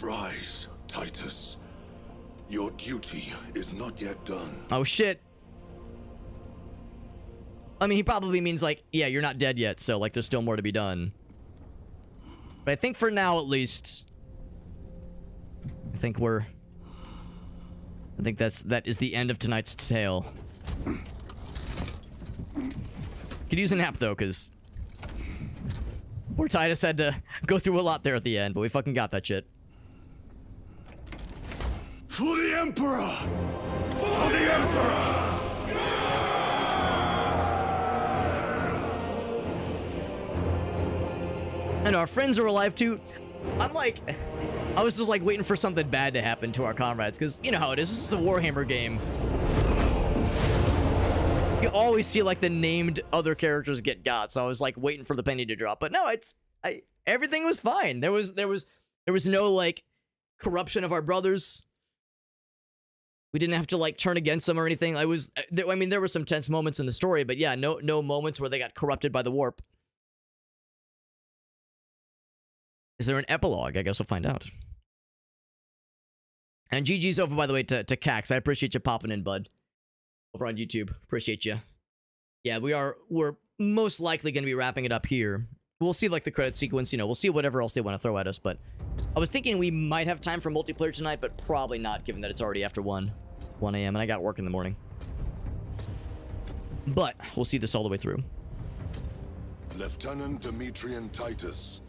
Rise, Titus. Your duty is not yet done.
Oh, shit. I mean, he probably means, like, yeah, you're not dead yet, so, like, there's still more to be done. But I think for now, at least, I think that is the end of tonight's tale. Could use a nap though, because poor Titus had to go through a lot there at the end, but we fucking got that shit.
For the Emperor! For the Emperor!
And our friends are alive too. I'm like, I was just like waiting for something bad to happen to our comrades, because you know how it is. This is a Warhammer game. You always see like the named other characters get got, so I was like waiting for the penny to drop. But no, everything was fine. There was no like corruption of our brothers. We didn't have to like turn against them or anything. I mean, there were some tense moments in the story, but yeah, no moments where they got corrupted by the warp. Is there an epilogue? I guess we'll find out. And GG's over, by the way, to Cax. I appreciate you popping in, bud. Over on YouTube. Appreciate you. Yeah, we're most likely going to be wrapping it up here. We'll see, like, the credit sequence. You know, we'll see whatever else they want to throw at us. But I was thinking we might have time for multiplayer tonight, but probably not, given that it's already after 1 a.m. and I got work in the morning. But we'll see this all the way through.
Lieutenant Demetrian Titus,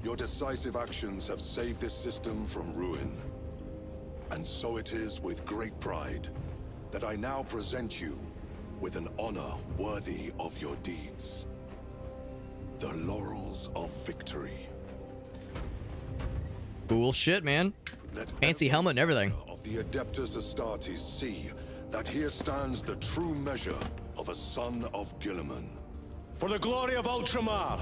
your decisive actions have saved this system from ruin. And so it is with great pride that I now present you with an honor worthy of your deeds. The laurels of victory.
Cool shit, man. Fancy helmet and everything.
Of the Adeptus Astartes see that here stands the true measure of a son of Guilliman.
For the glory of Ultramar!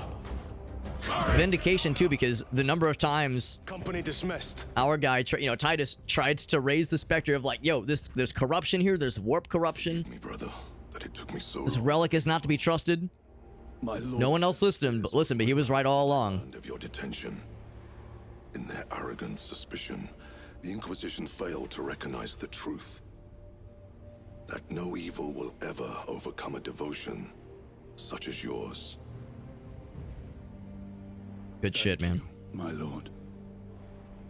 Vindication too, because the number of times
Company dismissed.
our guy, Titus, tried to raise the specter of like, yo, there's corruption here. There's warp corruption.
Me, brother, that it took me so
This
long.
relic is not to be trusted.
My lord,
No one else listened, but he was right all along.
Of your detention. In their arrogant suspicion, the Inquisition failed to recognize the truth. That no evil will ever overcome a devotion such as yours.
Good shit, man.
my lord.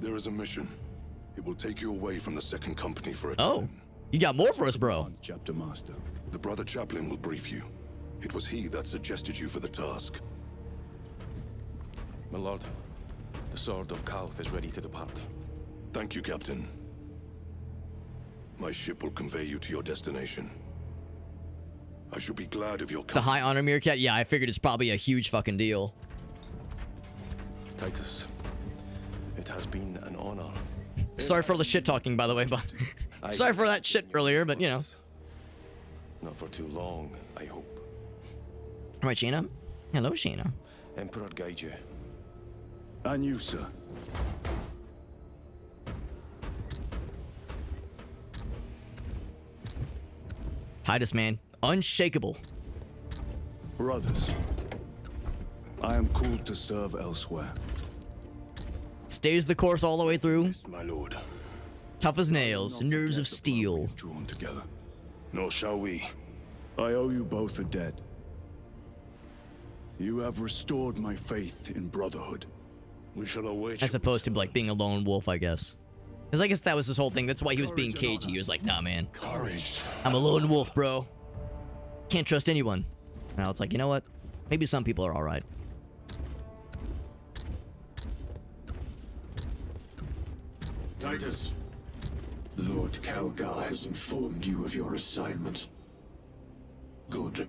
There is a mission. It will take you away from the Second Company for a
Oh,
time.
you got more for us, bro.
Chapter Master.
The Brother Chaplain will brief you. It was he that suggested you for the task.
My lord, the sword of Kauth is ready to depart.
Thank you, Captain. My ship will convey you to your destination. I shall be glad of your
The high honor meerkat. Yeah, I figured it's probably a huge fucking deal.
Titus, it has been an honor.
Sorry for all the shit talking, by the way, but sorry for that shit earlier, but you know.
Not for too long, I hope.
All right, Sheena. Hello, Sheena.
Emperor guide you.
And you, sir.
Titus, man. Unshakable.
Brothers, I am called to serve elsewhere.
Stays the course all the way through.
Yes, my lord.
Tough as nails.
Not
Nerves
forget
of
the blood
steel.
we've drawn together.
Nor shall we.
I owe you both a debt. You have restored my faith in brotherhood.
We shall await
As
your
opposed to like being a lone wolf, I guess. Because I guess that was his whole thing. That's why he was being
Courage and
cagey.
honor.
He was like, nah, man.
courage.
I'm a lone wolf, bro. Can't trust anyone. Now it's like, you know what? Maybe some people are alright.
Titus,
Lord Calgar has informed you of your assignment. Good.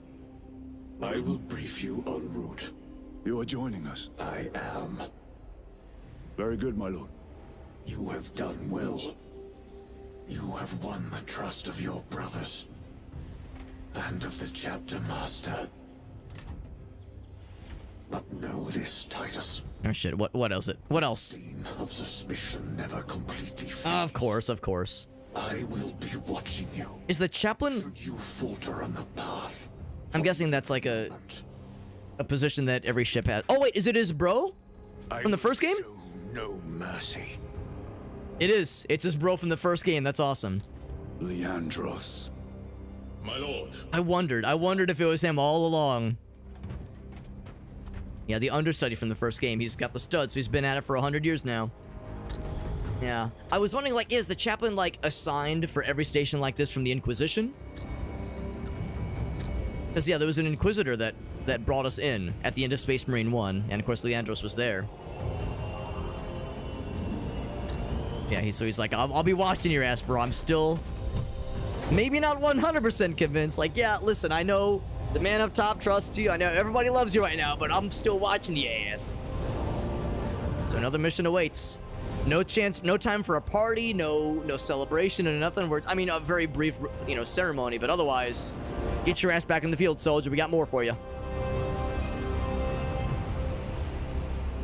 I will brief you en route.
You are joining us.
I am.
Very good, my lord.
You have done well. You have won the trust of your brothers. And of the chapter master. But know this, Titus.
Oh shit, what else? What else?
Scene of suspicion never completely fades.
Of course, of course.
I will be watching you.
Is the chaplain...
Should you falter on the path?
I'm guessing that's like a position that every ship has. Oh wait, is it his bro? From the first game?
Show no mercy.
It is. It's his bro from the first game. That's awesome.
Leandros.
My lord.
I wondered if it was him all along. Yeah, the understudy from the first game. He's got the stud, so he's been at it for 100 years now. Yeah. I was wondering, like, is the chaplain, like, assigned for every station like this from the Inquisition? Because, yeah, there was an Inquisitor that brought us in at the end of Space Marine 1, and, of course, Leandros was there. Yeah, so he's like, I'll be watching your ass, bro. I'm still maybe not 100% convinced. Like, yeah, listen, I know the man up top trusts you. I know everybody loves you right now, but I'm still watching your ass. So another mission awaits. No chance, no time for a party, no celebration and nothing. I mean, a very brief, ceremony, but otherwise, get your ass back in the field, soldier. We got more for you.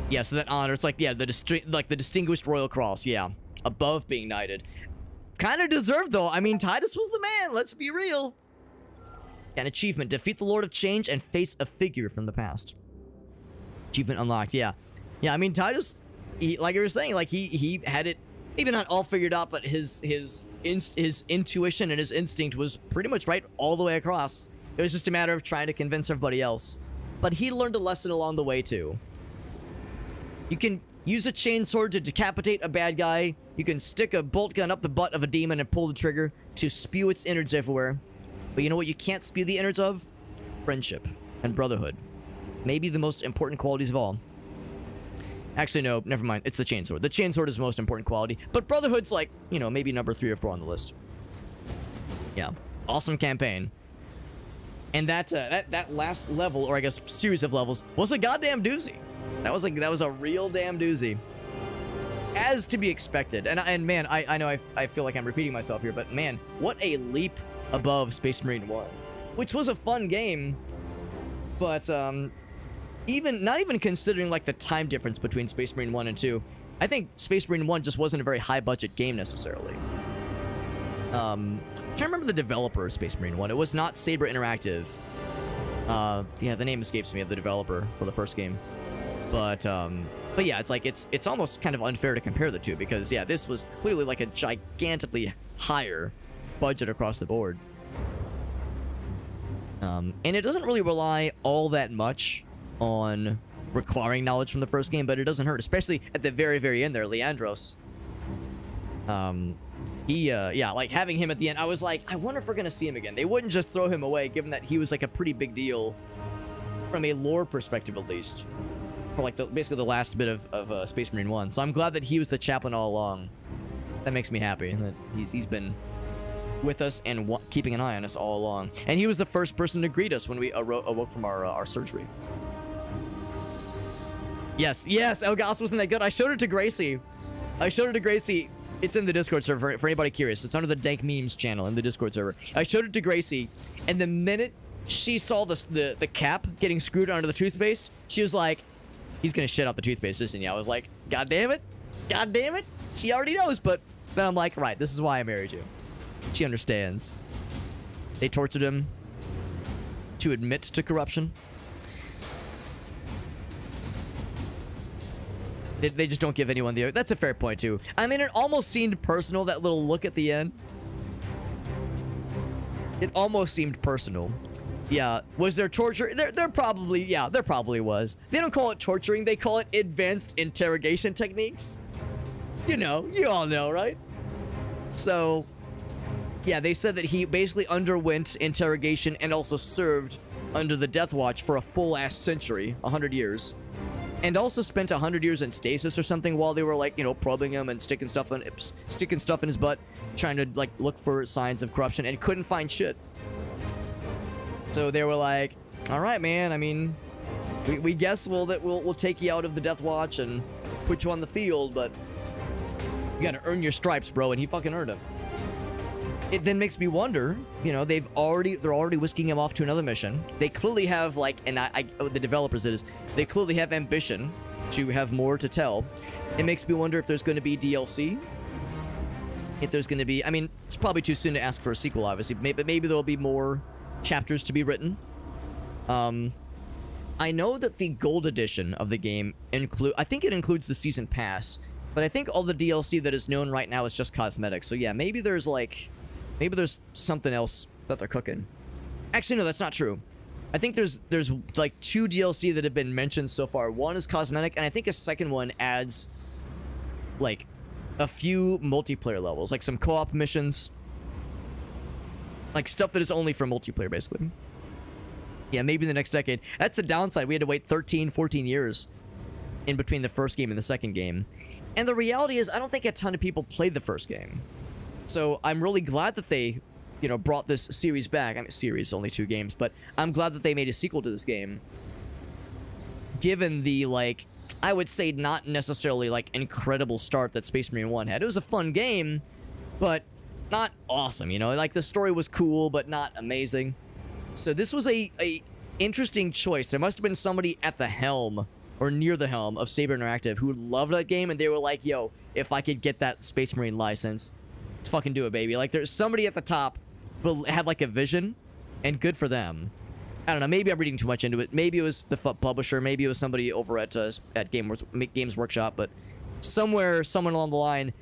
Yeah, so that honor, it's like, yeah, the Distinguished Royal Cross, yeah, above being knighted. Kind of deserved, though. I mean, Titus was the man, let's be real. An achievement, defeat the Lord of Change and face a figure from the past. Achievement unlocked, yeah. Yeah, I mean, Titus, like you were saying, like, he had it, maybe not all figured out, but his intuition and his instinct was pretty much right all the way across. It was just a matter of trying to convince everybody else. But he learned a lesson along the way, too. You can use a chainsword to decapitate a bad guy. You can stick a bolt gun up the butt of a demon and pull the trigger to spew its innards everywhere. But you know what you can't spew the innards of? Friendship and brotherhood. Maybe the most important qualities of all. Actually, no, never mind. It's the chainsword. The chainsword is the most important quality. But brotherhood's like, maybe number 3 or 4 on the list. Yeah. Awesome campaign. And that last level, or I guess series of levels, was a goddamn doozy. That was a real damn doozy. As to be expected. And man, I know I feel like I'm repeating myself here, but man, what a leap above Space Marine 1. Which was a fun game, but not even considering like the time difference between Space Marine 1 and 2, I think Space Marine 1 just wasn't a very high budget game necessarily. I'm trying to remember the developer of Space Marine 1. It was not Saber Interactive. Yeah, the name escapes me of the developer for the first game. But yeah, it's like it's almost kind of unfair to compare the two because yeah, this was clearly like a gigantically higher budget across the board. And it doesn't really rely all that much on requiring knowledge from the first game, but it doesn't hurt, especially at the very, very end there, Leandros. Yeah, like having him at the end, I was like, I wonder if we're gonna see him again. They wouldn't just throw him away, given that he was like a pretty big deal from a lore perspective, at least. For like basically the last bit of Space Marine 1. So I'm glad that he was the chaplain all along. That makes me happy that he's been with us and keeping an eye on us all along. And he was the first person to greet us when we awoke from our surgery. Yes, Elgas wasn't that good. I showed it to Gracie. It's in the Discord server for anybody curious. It's under the Dank Memes channel in the Discord server. I showed it to Gracie, and the minute she saw the cap getting screwed onto the toothpaste, she was like, he's gonna shit out the toothpaste, isn't he? I was like, God damn it. She already knows, but then I'm like, right, this is why I married you. She understands. They tortured him to admit to corruption. They just don't give anyone the... That's a fair point, too. I mean, it almost seemed personal, that little look at the end. It almost seemed personal. Yeah, was there torture? There probably was. They don't call it torturing, they call it advanced interrogation techniques. You all know, right? So, yeah, they said that he basically underwent interrogation and also served under the Death Watch for a full-ass century, 100 years. And also spent 100 years in stasis or something while they were, like, probing him and sticking stuff in his butt, trying to, like, look for signs of corruption, and couldn't find shit. So they were like, all right, man, I mean, we guess we'll take you out of the Death Watch and put you on the field, but you gotta earn your stripes, bro, and he fucking earned them. It then makes me wonder, they're already whisking him off to another mission. They clearly have, like, the developers they clearly have ambition to have more to tell. It makes me wonder if there's going to be DLC. If there's going to be, I mean, it's probably too soon to ask for a sequel, obviously, but maybe there'll be more chapters to be written. I know that the gold edition of the game I think it includes the season pass, but I think all the DLC that is known right now is just cosmetic. So yeah, maybe there's something else that they're cooking. Actually, no, that's not true. I think there's like 2 DLC that have been mentioned so far. One is cosmetic, and I think a second one adds like a few multiplayer levels, like some co-op missions, like stuff that is only for multiplayer, basically. Yeah, maybe in the next decade. That's the downside. We had to wait 13, 14 years in between the first game and the second game. And the reality is, I don't think a ton of people played the first game. So I'm really glad that they, you know, brought this series back. I mean, series, only 2 games, but I'm glad that they made a sequel to this game. Given the, like, I would say not necessarily, like, incredible start that Space Marine 1 had. It was a fun game, but not awesome, you know? Like, the story was cool, but not amazing. So this was a interesting choice. There must have been somebody at the helm, or near the helm, of Saber Interactive who loved that game, and they were like, yo, if I could get that Space Marine license, let's fucking do it, baby. Like, there's somebody at the top who had, like, a vision, and good for them. I don't know, maybe I'm reading too much into it. Maybe it was the publisher, maybe it was somebody over at Games Workshop, but somewhere, someone along the line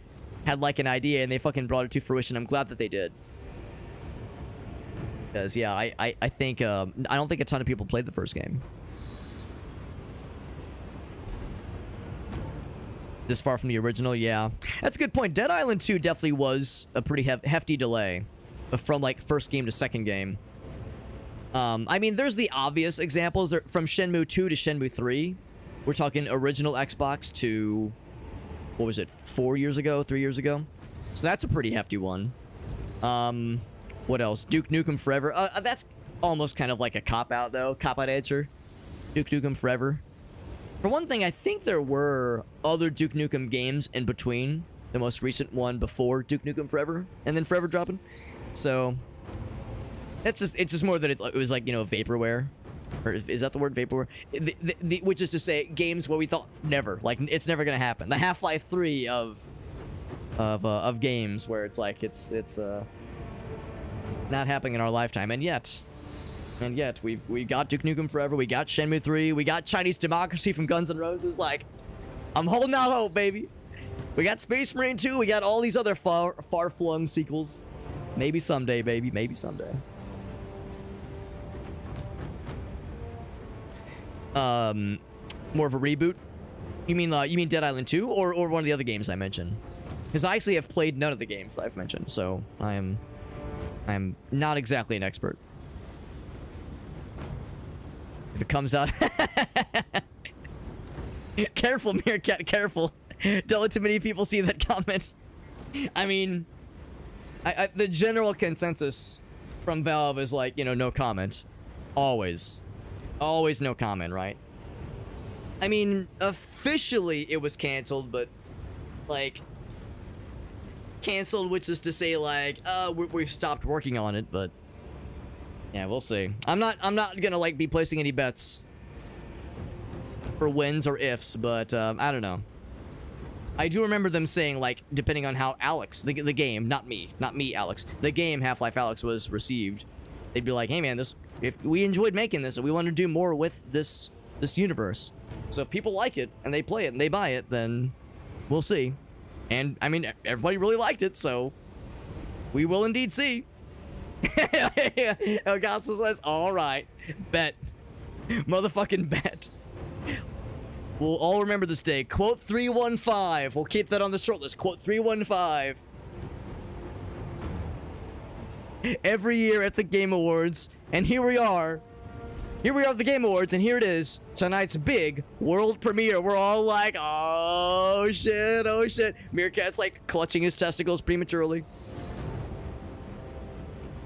had, like, an idea, and they fucking brought it to fruition. I'm glad that they did. Because, yeah, I think, I don't think a ton of people played the first game. This far from the original, yeah. That's a good point. Dead Island 2 definitely was a pretty hefty delay from, like, first game to second game. I mean, there's the obvious examples. From Shenmue 2 to Shenmue 3. We're talking original Xbox to, what was it, 4 years ago, 3 years ago? So that's a pretty hefty one. What else? Duke Nukem Forever. That's almost kind of like a cop-out, though. Cop-out answer. Duke Nukem Forever. For one thing, I think there were other Duke Nukem games in between the most recent one before Duke Nukem Forever, and then Forever dropping. So it's just more that it was like, you know, vaporware, or is that the word, vaporware? Which is to say, games where we thought never, like, it's never gonna happen. The Half-Life 3 of games, where it's like it's not happening in our lifetime, and yet we got Duke Nukem Forever, we got Shenmue 3, we got Chinese Democracy from Guns N' Roses. Like, I'm holding out hope, baby. We got Space Marine 2, we got all these other far-flung sequels. Maybe someday, baby, maybe someday. More of a reboot? You mean Dead Island 2 or one of the other games I mentioned? Because I actually have played none of the games I've mentioned, so I am not exactly an expert. If it comes out... Careful, Meerkat, careful. Don't let too many people see that comment. I mean, the general consensus from Valve is like, you know, no comment. Always no comment, right? I mean, officially it was canceled, but, like, canceled, which is to say, like, we've stopped working on it, but yeah, we'll see. I'm not gonna, like, be placing any bets for wins or ifs, but I don't know. I do remember them saying, like, depending on how Alex, the game, not me, Alex, the game Half-Life Alyx was received, they'd be like, hey man, if we enjoyed making this and we want to do more with this universe, so if people like it and they play it and they buy it, then we'll see. And I mean, everybody really liked it, so we will indeed see. Elgaso says, all right, bet, motherfucking bet. We'll all remember this day. Quote 315. We'll keep that on the short list. Quote 315. Every year at the Game Awards, and here we are. Here we are at the Game Awards, and here it is. Tonight's big world premiere. We're all like, oh shit, oh shit. Meerkat's like clutching his testicles prematurely.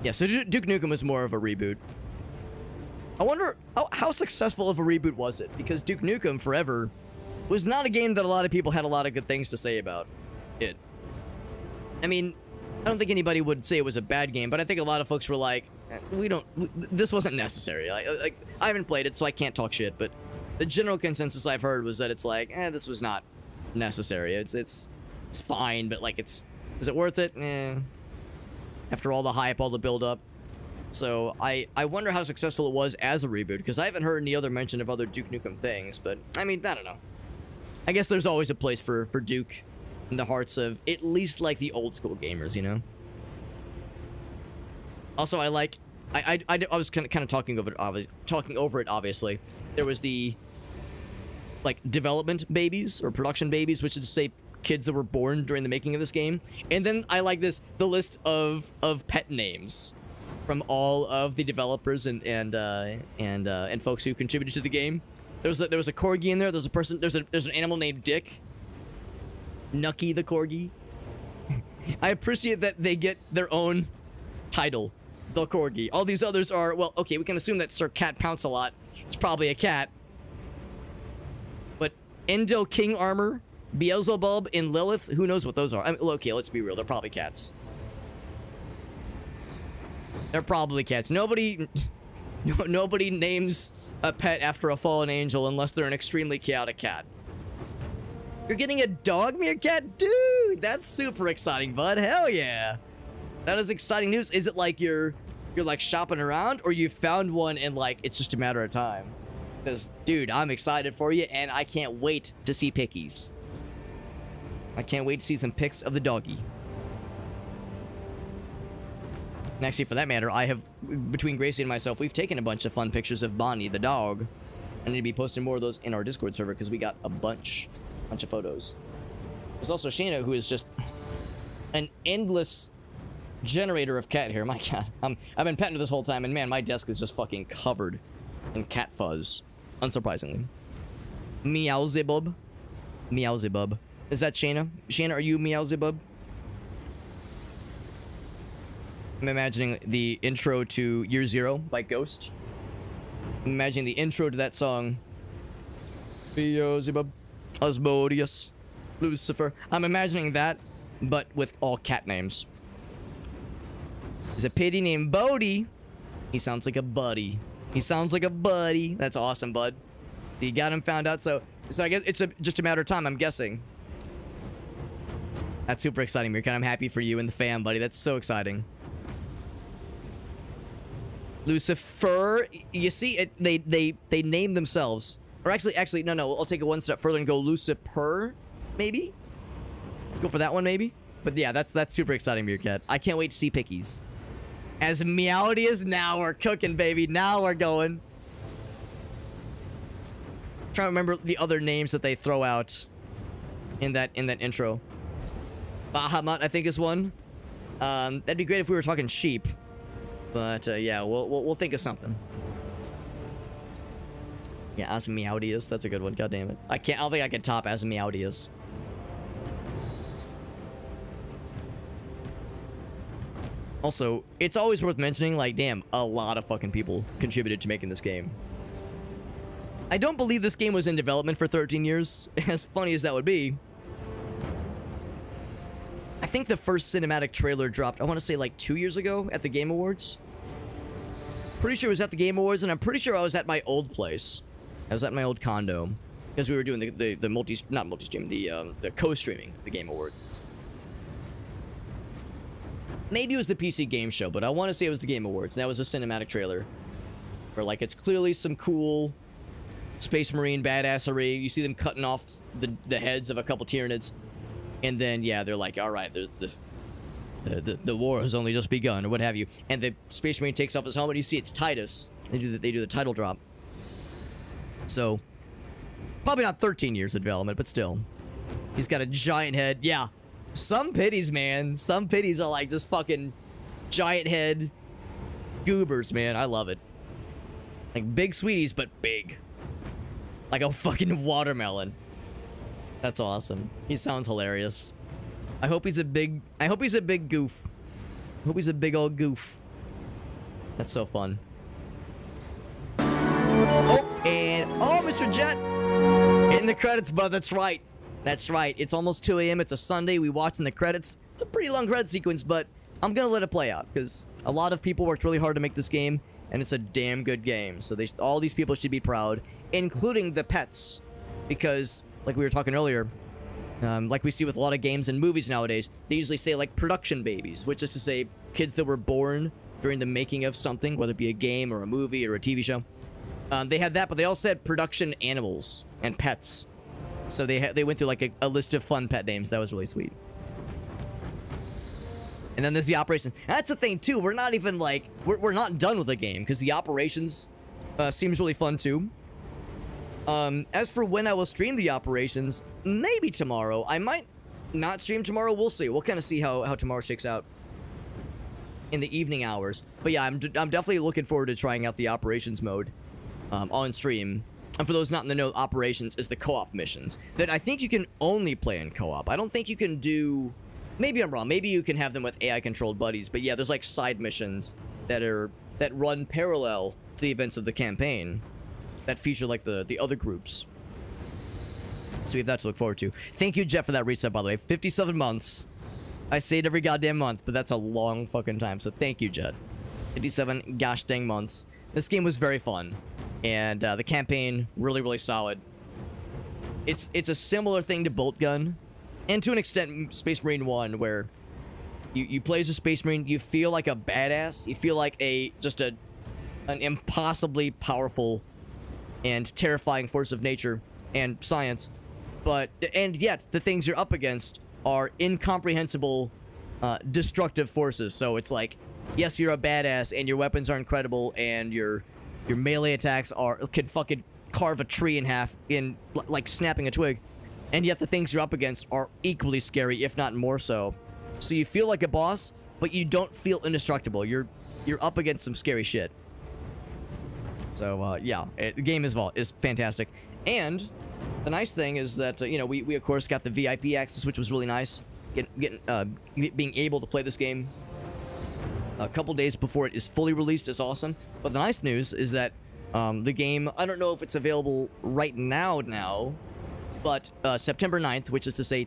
Yeah, so Duke Nukem was more of a reboot. I wonder how successful of a reboot was it? Because Duke Nukem Forever was not a game that a lot of people had a lot of good things to say about it. I mean, I don't think anybody would say it was a bad game, but I think a lot of folks were like, this wasn't necessary. Like I haven't played it, so I can't talk shit, but the general consensus I've heard was that it's like, this was not necessary. It's fine, but like is it worth it? After all the hype, all the build up. So I wonder how successful it was as a reboot, because I haven't heard any other mention of other Duke Nukem things, but I mean, I don't know. I guess there's always a place for Duke in the hearts of at least like the old school gamers, you know? Also, I was kind of talking over it, obviously. There was the like development babies or production babies, which is to say kids that were born during the making of this game. And then I like this, the list of pet names from all of the developers and folks who contributed to the game. There was a corgi in there. There's an animal named Dick. Nucky the corgi. I appreciate that they get their own title, the corgi. All these others are, well, okay, we can assume that Sir Cat Pounce a lot. It's probably a cat. But Endo King Armor, Beelzebub, and Lilith, who knows what those are? I mean, okay, let's be real. They're probably cats. They're probably cats. Nobody names a pet after a fallen angel unless they're an extremely chaotic cat. You're getting a dog meerkat? Dude, that's super exciting, bud. Hell yeah. That is exciting news. Is it like you're like shopping around, or you found one and like it's just a matter of time? Because, dude, I'm excited for you, and I can't wait to see pickies. I can't wait to see some pics of the doggy. And actually, for that matter, I have, between Gracie and myself, we've taken a bunch of fun pictures of Bonnie, the dog. I need to be posting more of those in our Discord server because we got a bunch of photos. There's also Shayna, who is just an endless generator of cat hair. My cat. I've been petting her this whole time, and man, my desk is just fucking covered in cat fuzz. Unsurprisingly. Meowzebub. Meowzebub. Is that Shayna? Shayna, are you Meowzebub? I'm imagining the intro to Year Zero by Ghost. I'm imagining the intro to that song. Beelzebub, Asmodeus, Lucifer. I'm imagining that, but with all cat names. There's a pity named Bodhi. He sounds like a buddy. He sounds like a buddy. That's awesome, bud. You got him found out, so I guess it's just a matter of time, I'm guessing. That's super exciting, Mirkan. I'm happy for you and the fam, buddy. That's so exciting. Lucifer, you see, they name themselves, or actually, no, I'll take it one step further and go Lucifer, maybe. Let's go for that one, maybe. But yeah, that's super exciting, Meerkat. I can't wait to see pickies. As Meowdius, now we're cooking, baby. Now we're going. I'm trying to remember the other names that they throw out in that intro. Bahamut, I think, is one. That'd be great if we were talking sheep. But yeah, we'll think of something. Yeah, Asmodeus, that's a good one. God damn it, I don't think I can top Asmodeus. Also, it's always worth mentioning, like, damn, a lot of fucking people contributed to making this game. I don't believe this game was in development for 13 years, as funny as that would be. I think the first cinematic trailer dropped, I want to say, like 2 years ago at the Game Awards. Pretty sure it was at the Game Awards, and I'm pretty sure I was at my old place. I was at my old condo, because we were doing the co-streaming the Game Award. Maybe it was the PC Game Show, but I want to say it was the Game Awards, and that was a cinematic trailer. Where, like, it's clearly some cool Space Marine badassery. You see them cutting off the heads of a couple Tyranids. And then, yeah, they're like, all right, the war has only just begun, or what have you. And the Space Marine takes off his helmet. You see it's Titus. They do the title drop. So, probably not 13 years of development, but still. He's got a giant head. Yeah. Some pitties, man. Some pitties are like just fucking giant head goobers, man. I love it. Like big sweeties, but big. Like a fucking watermelon. That's awesome. He sounds hilarious. I hope he's a big goof. I hope he's a big old goof. That's so fun. Oh, Mr. Jet. In the credits, bud. That's right. That's right. It's almost 2 a.m. It's a Sunday. We watching the credits. It's a pretty long credit sequence, but I'm gonna let it play out because a lot of people worked really hard to make this game, and it's a damn good game. So all these people should be proud, including the pets, because like we were talking earlier, like we see with a lot of games and movies nowadays, they usually say like production babies, which is to say kids that were born during the making of something, whether it be a game or a movie or a TV show. They had that, but they also had production animals and pets. So they went through like a list of fun pet names. That was really sweet. And then there's the operations. That's the thing too. We're not even like we're not done with the game because the operations seems really fun too. As for when I will stream the operations, maybe tomorrow. I might not stream tomorrow. We'll see. We'll kind of see how tomorrow shakes out in the evening hours. But yeah, I'm definitely looking forward to trying out the operations mode on stream. And for those not in the know, operations is the co-op missions that I think you can only play in co-op. I don't think you can do... Maybe I'm wrong. Maybe you can have them with AI-controlled buddies. But yeah, there's like side missions that run parallel to the events of the campaign that feature like the other groups. So we have that to look forward to. Thank you, Jeff, for that reset, by the way. 57 months. I say it every goddamn month, but that's a long fucking time. So thank you, Jet. 57 gosh dang months. This game was very fun. And the campaign, really, really solid. It's a similar thing to Bolt Gun. And to an extent, Space Marine 1, where you play as a Space Marine, you feel like a badass. You feel like just an impossibly powerful and terrifying force of nature and science. And yet, the things you're up against are incomprehensible, destructive forces. So it's like, yes, you're a badass, and your weapons are incredible, and your melee attacks can fucking carve a tree in half in like snapping a twig, and yet the things you're up against are equally scary, if not more so. So you feel like a boss, but you don't feel indestructible. You're up against some scary shit. So yeah, the game is fantastic, and the nice thing is that you know, we of course got the VIP access, which was really nice. Being able to play this game a couple days before it is fully released is awesome. But the nice news is that the game, I don't know if it's available right now, but September 9th, which is to say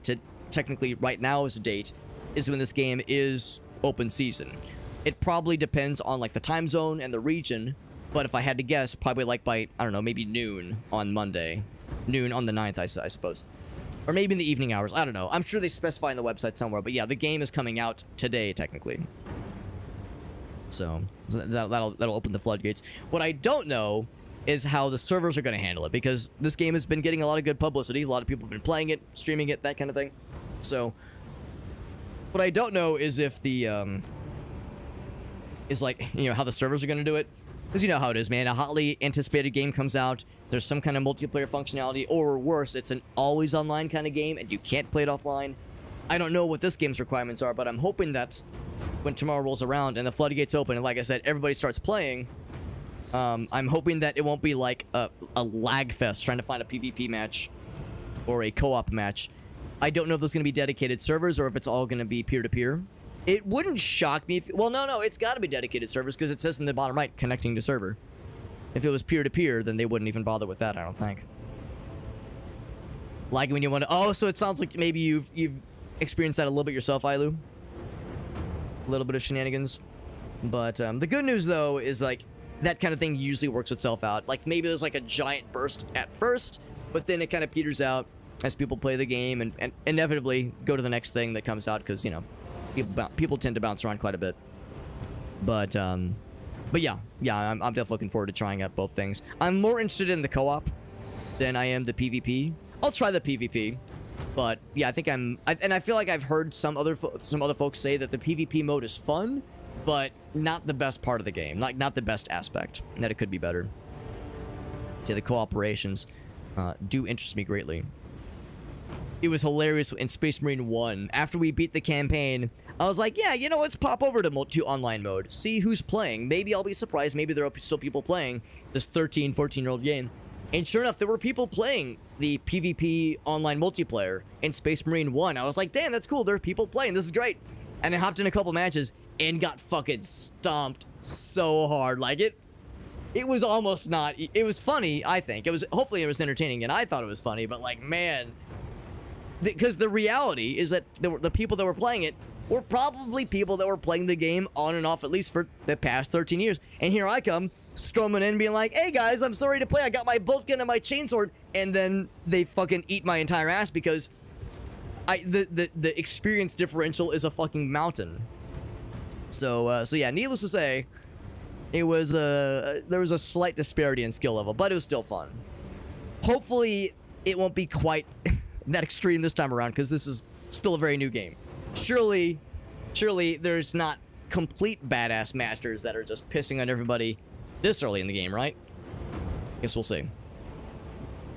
technically right now is the date, is when this game is open season. It probably depends on like the time zone and the region, but if I had to guess, probably like by, I don't know, maybe noon on Monday. Noon on the 9th, I suppose. Or maybe in the evening hours, I don't know. I'm sure they specify on the website somewhere, but yeah, the game is coming out today, technically. So that'll open the floodgates. What I don't know is how the servers are going to handle it, because this game has been getting a lot of good publicity. A lot of people have been playing it, streaming it, that kind of thing. So what I don't know is if the is like, you know, how the servers are going to do it. Because you know how it is, man. A hotly anticipated game comes out, there's some kind of multiplayer functionality, or worse, it's an always online kind of game and you can't play it offline. I don't know what this game's requirements are, but I'm hoping that when tomorrow rolls around and the floodgates open, and like I said, everybody starts playing, I'm hoping that it won't be like a lag fest trying to find a PvP match or a co-op match. I don't know if there's going to be dedicated servers or if it's all going to be peer-to-peer. It wouldn't shock me if... Well, no, it's got to be dedicated servers, because it says in the bottom right, connecting to server. If it was peer-to-peer, then they wouldn't even bother with that, I don't think. Like when you want to... Oh, so it sounds like maybe you've experienced that a little bit yourself, Ailu. A little bit of shenanigans. But the good news, though, is like that kind of thing usually works itself out. Like maybe there's like a giant burst at first, but then it kind of peters out as people play the game and inevitably go to the next thing that comes out, because, you know, people tend to bounce around quite a bit. But yeah, I'm definitely looking forward to trying out both things. I'm more interested in the co-op than I am the PvP. I'll try the PvP, but yeah, I think and I feel like I've heard some other folks say that the PvP mode is fun, but not the best part of the game, like not the best aspect, and that it could be better. So the co-operations do interest me greatly. It was hilarious in Space Marine 1. After we beat the campaign, I was like, yeah, you know, let's pop over to online mode. See who's playing. Maybe I'll be surprised. Maybe there are still people playing this 13, 14-year-old game. And sure enough, there were people playing the PvP online multiplayer in Space Marine 1. I was like, damn, that's cool. There are people playing. This is great. And I hopped in a couple matches and got fucking stomped so hard. Like, it was almost not... It was funny, I think. Hopefully it was entertaining, and I thought it was funny. But, like, man... Because the reality is that the people that were playing it were probably people that were playing the game on and off at least for the past 13 years. And here I come, storming in, being like, hey guys, I'm sorry to play. I got my bolt gun and my chainsword. And then they fucking eat my entire ass because the experience differential is a fucking mountain. So yeah, needless to say, it was there was a slight disparity in skill level, but it was still fun. Hopefully, it won't be quite that extreme this time around, because this is still a very new game. Surely there's not complete badass masters that are just pissing on everybody this early in the game, right? Guess we'll see.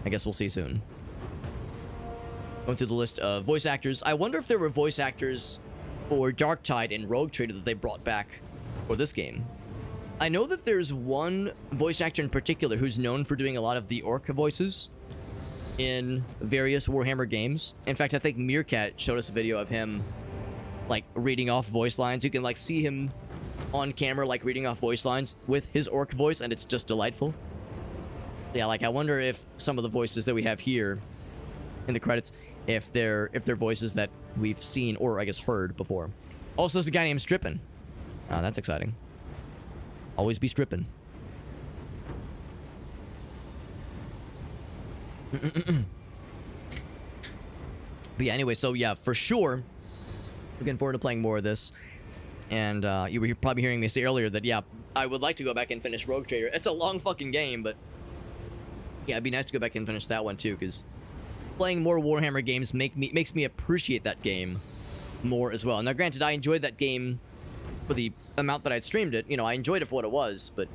I guess we'll see soon. Going through the list of voice actors. I wonder if there were voice actors for Darktide and Rogue Trader that they brought back for this game. I know that there's one voice actor in particular who's known for doing a lot of the orc voices in various Warhammer games. In fact, I think Meerkat showed us a video of him, like, reading off voice lines. You can, like, see him on camera, like, reading off voice lines with his orc voice, and it's just delightful. Yeah, like, I wonder if some of the voices that we have here in the credits, if they're voices that we've seen or, I guess, heard before. Also, there's a guy named Strippin. That's exciting. Always be stripping. But yeah, anyway, so yeah, for sure, looking forward to playing more of this. And you were probably hearing me say earlier that, yeah, I would like to go back and finish Rogue Trader. It's a long fucking game, but yeah, it'd be nice to go back and finish that one too, because playing more Warhammer games makes me appreciate that game more as well. Now, granted, I enjoyed that game for the amount that I'd streamed it. You know, I enjoyed it for what it was, but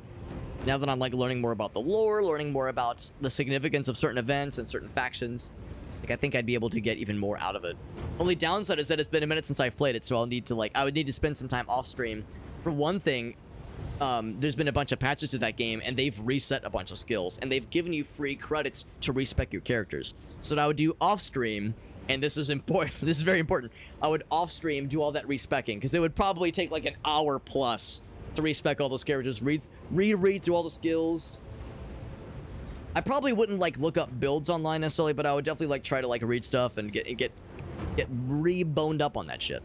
now that I'm, like, learning more about the lore, learning more about the significance of certain events and certain factions, like, I think I'd be able to get even more out of it. Only downside is that it's been a minute since I've played it, so I'll need to, like, I would need to spend some time off stream. For one thing, there's been a bunch of patches to that game, and they've reset a bunch of skills, and they've given you free credits to respec your characters. So what I would do off stream, and this is important, this is very important, I would off stream do all that respecking, because it would probably take like an hour plus to respec all those characters, reread through all the skills. I probably wouldn't, like, look up builds online necessarily, but I would definitely, like, try to, like, read stuff and get re-boned up on that shit.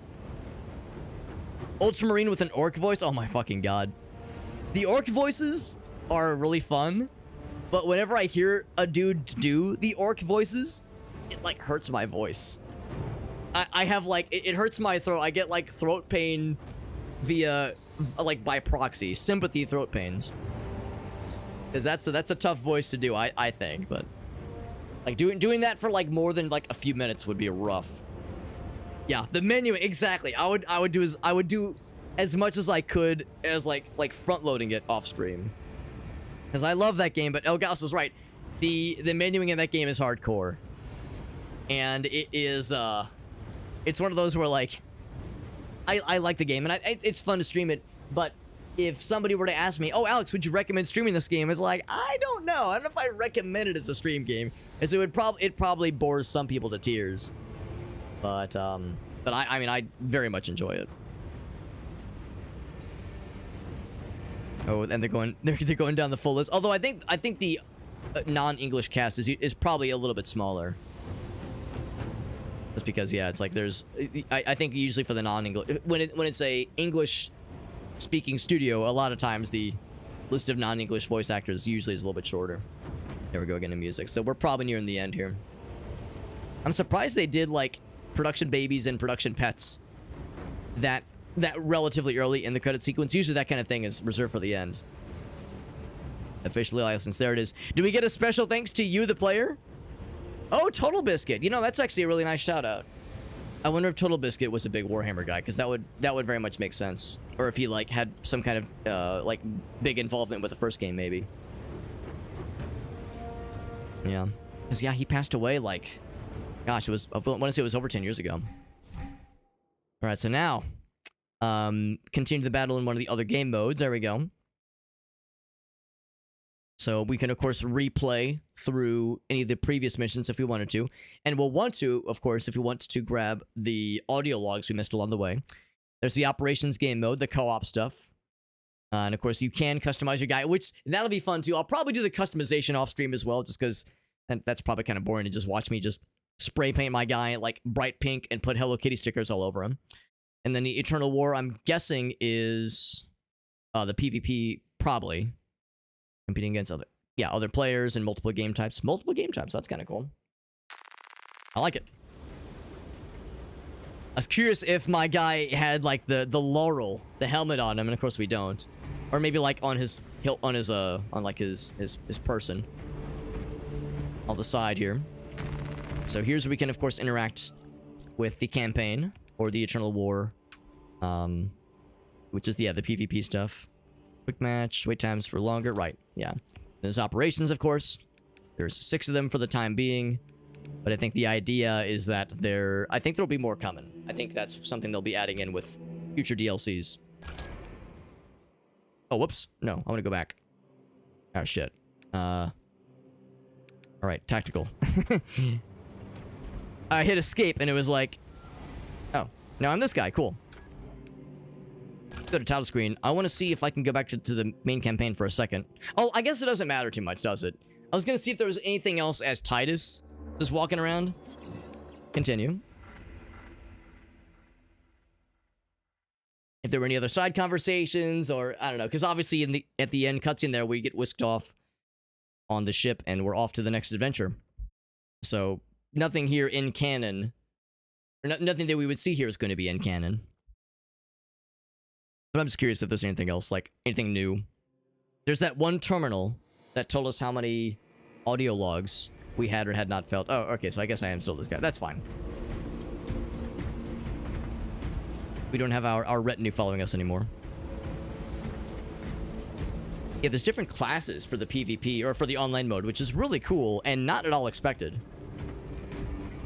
Ultramarine with an orc voice? Oh my fucking god. The orc voices are really fun, but whenever I hear a dude do the orc voices, it, like, hurts my voice. I have, like, it hurts my throat. I get, like, throat pain via, like, by proxy. Sympathy throat pains. Because that's a tough voice to do, I think, but... Like, doing that for, like, more than, like, a few minutes would be rough. Yeah, the menu, exactly. I would do as much as I could as, like front-loading it off-stream. Because I love that game, but Elgaus is right. The menuing in that game is hardcore. And it is, it's one of those where, like, I like the game, and it's fun to stream it, but if somebody were to ask me, oh, Alex, would you recommend streaming this game? It's like, I don't know. I don't know if I recommend it as a stream game, as it probably bores some people to tears. But I mean, I very much enjoy it. Oh, and they're going down the full list. Although I think the non-English cast is probably a little bit smaller. Just because, yeah, it's like there's... I think usually for the non-English... When it's a English-speaking studio, a lot of times the list of non-English voice actors usually is a little bit shorter. There we go, again, in music. So we're probably nearing the end here. I'm surprised they did, like, production babies and production pets that relatively early in the credit sequence. Usually that kind of thing is reserved for the end. Officially licensed. There it is. Do we get a special thanks to you, the player? Oh, Total Biscuit. You know, that's actually a really nice shout out. I wonder if Total Biscuit was a big Warhammer guy, because that would very much make sense. Or if he, like, had some kind of like big involvement with the first game, maybe. Yeah. Because, yeah, he passed away, like, gosh, I want to say it was over 10 years ago. Alright, so now continue the battle in one of the other game modes. There we go. So we can, of course, replay through any of the previous missions if we wanted to. And we'll want to, of course, if we want to grab the audio logs we missed along the way. There's the operations game mode, the co-op stuff. And, of course, you can customize your guy, which that'll be fun, too. I'll probably do the customization off stream as well, just because that's probably kind of boring to just watch me just spray paint my guy, like, bright pink and put Hello Kitty stickers all over him. And then the Eternal War, I'm guessing, is the PvP, probably. Competing against other players and multiple game types. Multiple game types, that's kind of cool. I like it. I was curious if my guy had, like, the laurel, the helmet on him, and of course we don't. Or maybe, like, on his person. On the side here. So here's where we can, of course, interact with the campaign, or the Eternal War, which is, yeah, the PvP stuff. Quick match, wait times for longer, right, yeah. There's operations, of course. There's 6 of them for the time being. But I think the idea is that I think there'll be more coming. I think that's something they'll be adding in with future DLCs. Oh, whoops. No, I want to go back. Oh, shit. Alright, tactical. I hit escape, and it was like... Oh, now I'm this guy. Cool. Go to title screen. I want to see if I can go back to the main campaign for a second. Oh, I guess it doesn't matter too much, does it? I was going to see if there was anything else as Titus just walking around. Continue. If there were any other side conversations, or I don't know, because obviously at the end cutscene there, we get whisked off on the ship and we're off to the next adventure. So nothing here in canon, or nothing that we would see here is going to be in canon. But I'm just curious if there's anything else, like anything new. There's that one terminal that told us how many audio logs we had or had not felt. Oh, okay, so I guess I am still this guy. That's fine. We don't have our retinue following us anymore. Yeah, there's different classes for the PvP, or for the online mode, which is really cool and not at all expected.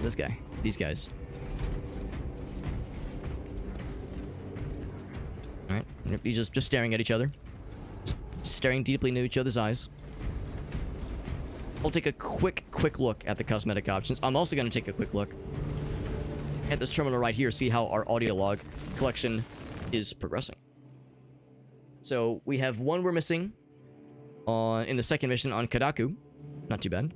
This guy. These guys. Alright, he's just staring at each other. Just staring deeply into each other's eyes. I'll take a quick look at the cosmetic options. I'm also going to take a quick look at this terminal right here, see how our audio log collection is progressing. So we have one we're missing in the second mission on Kadaku. Not too bad.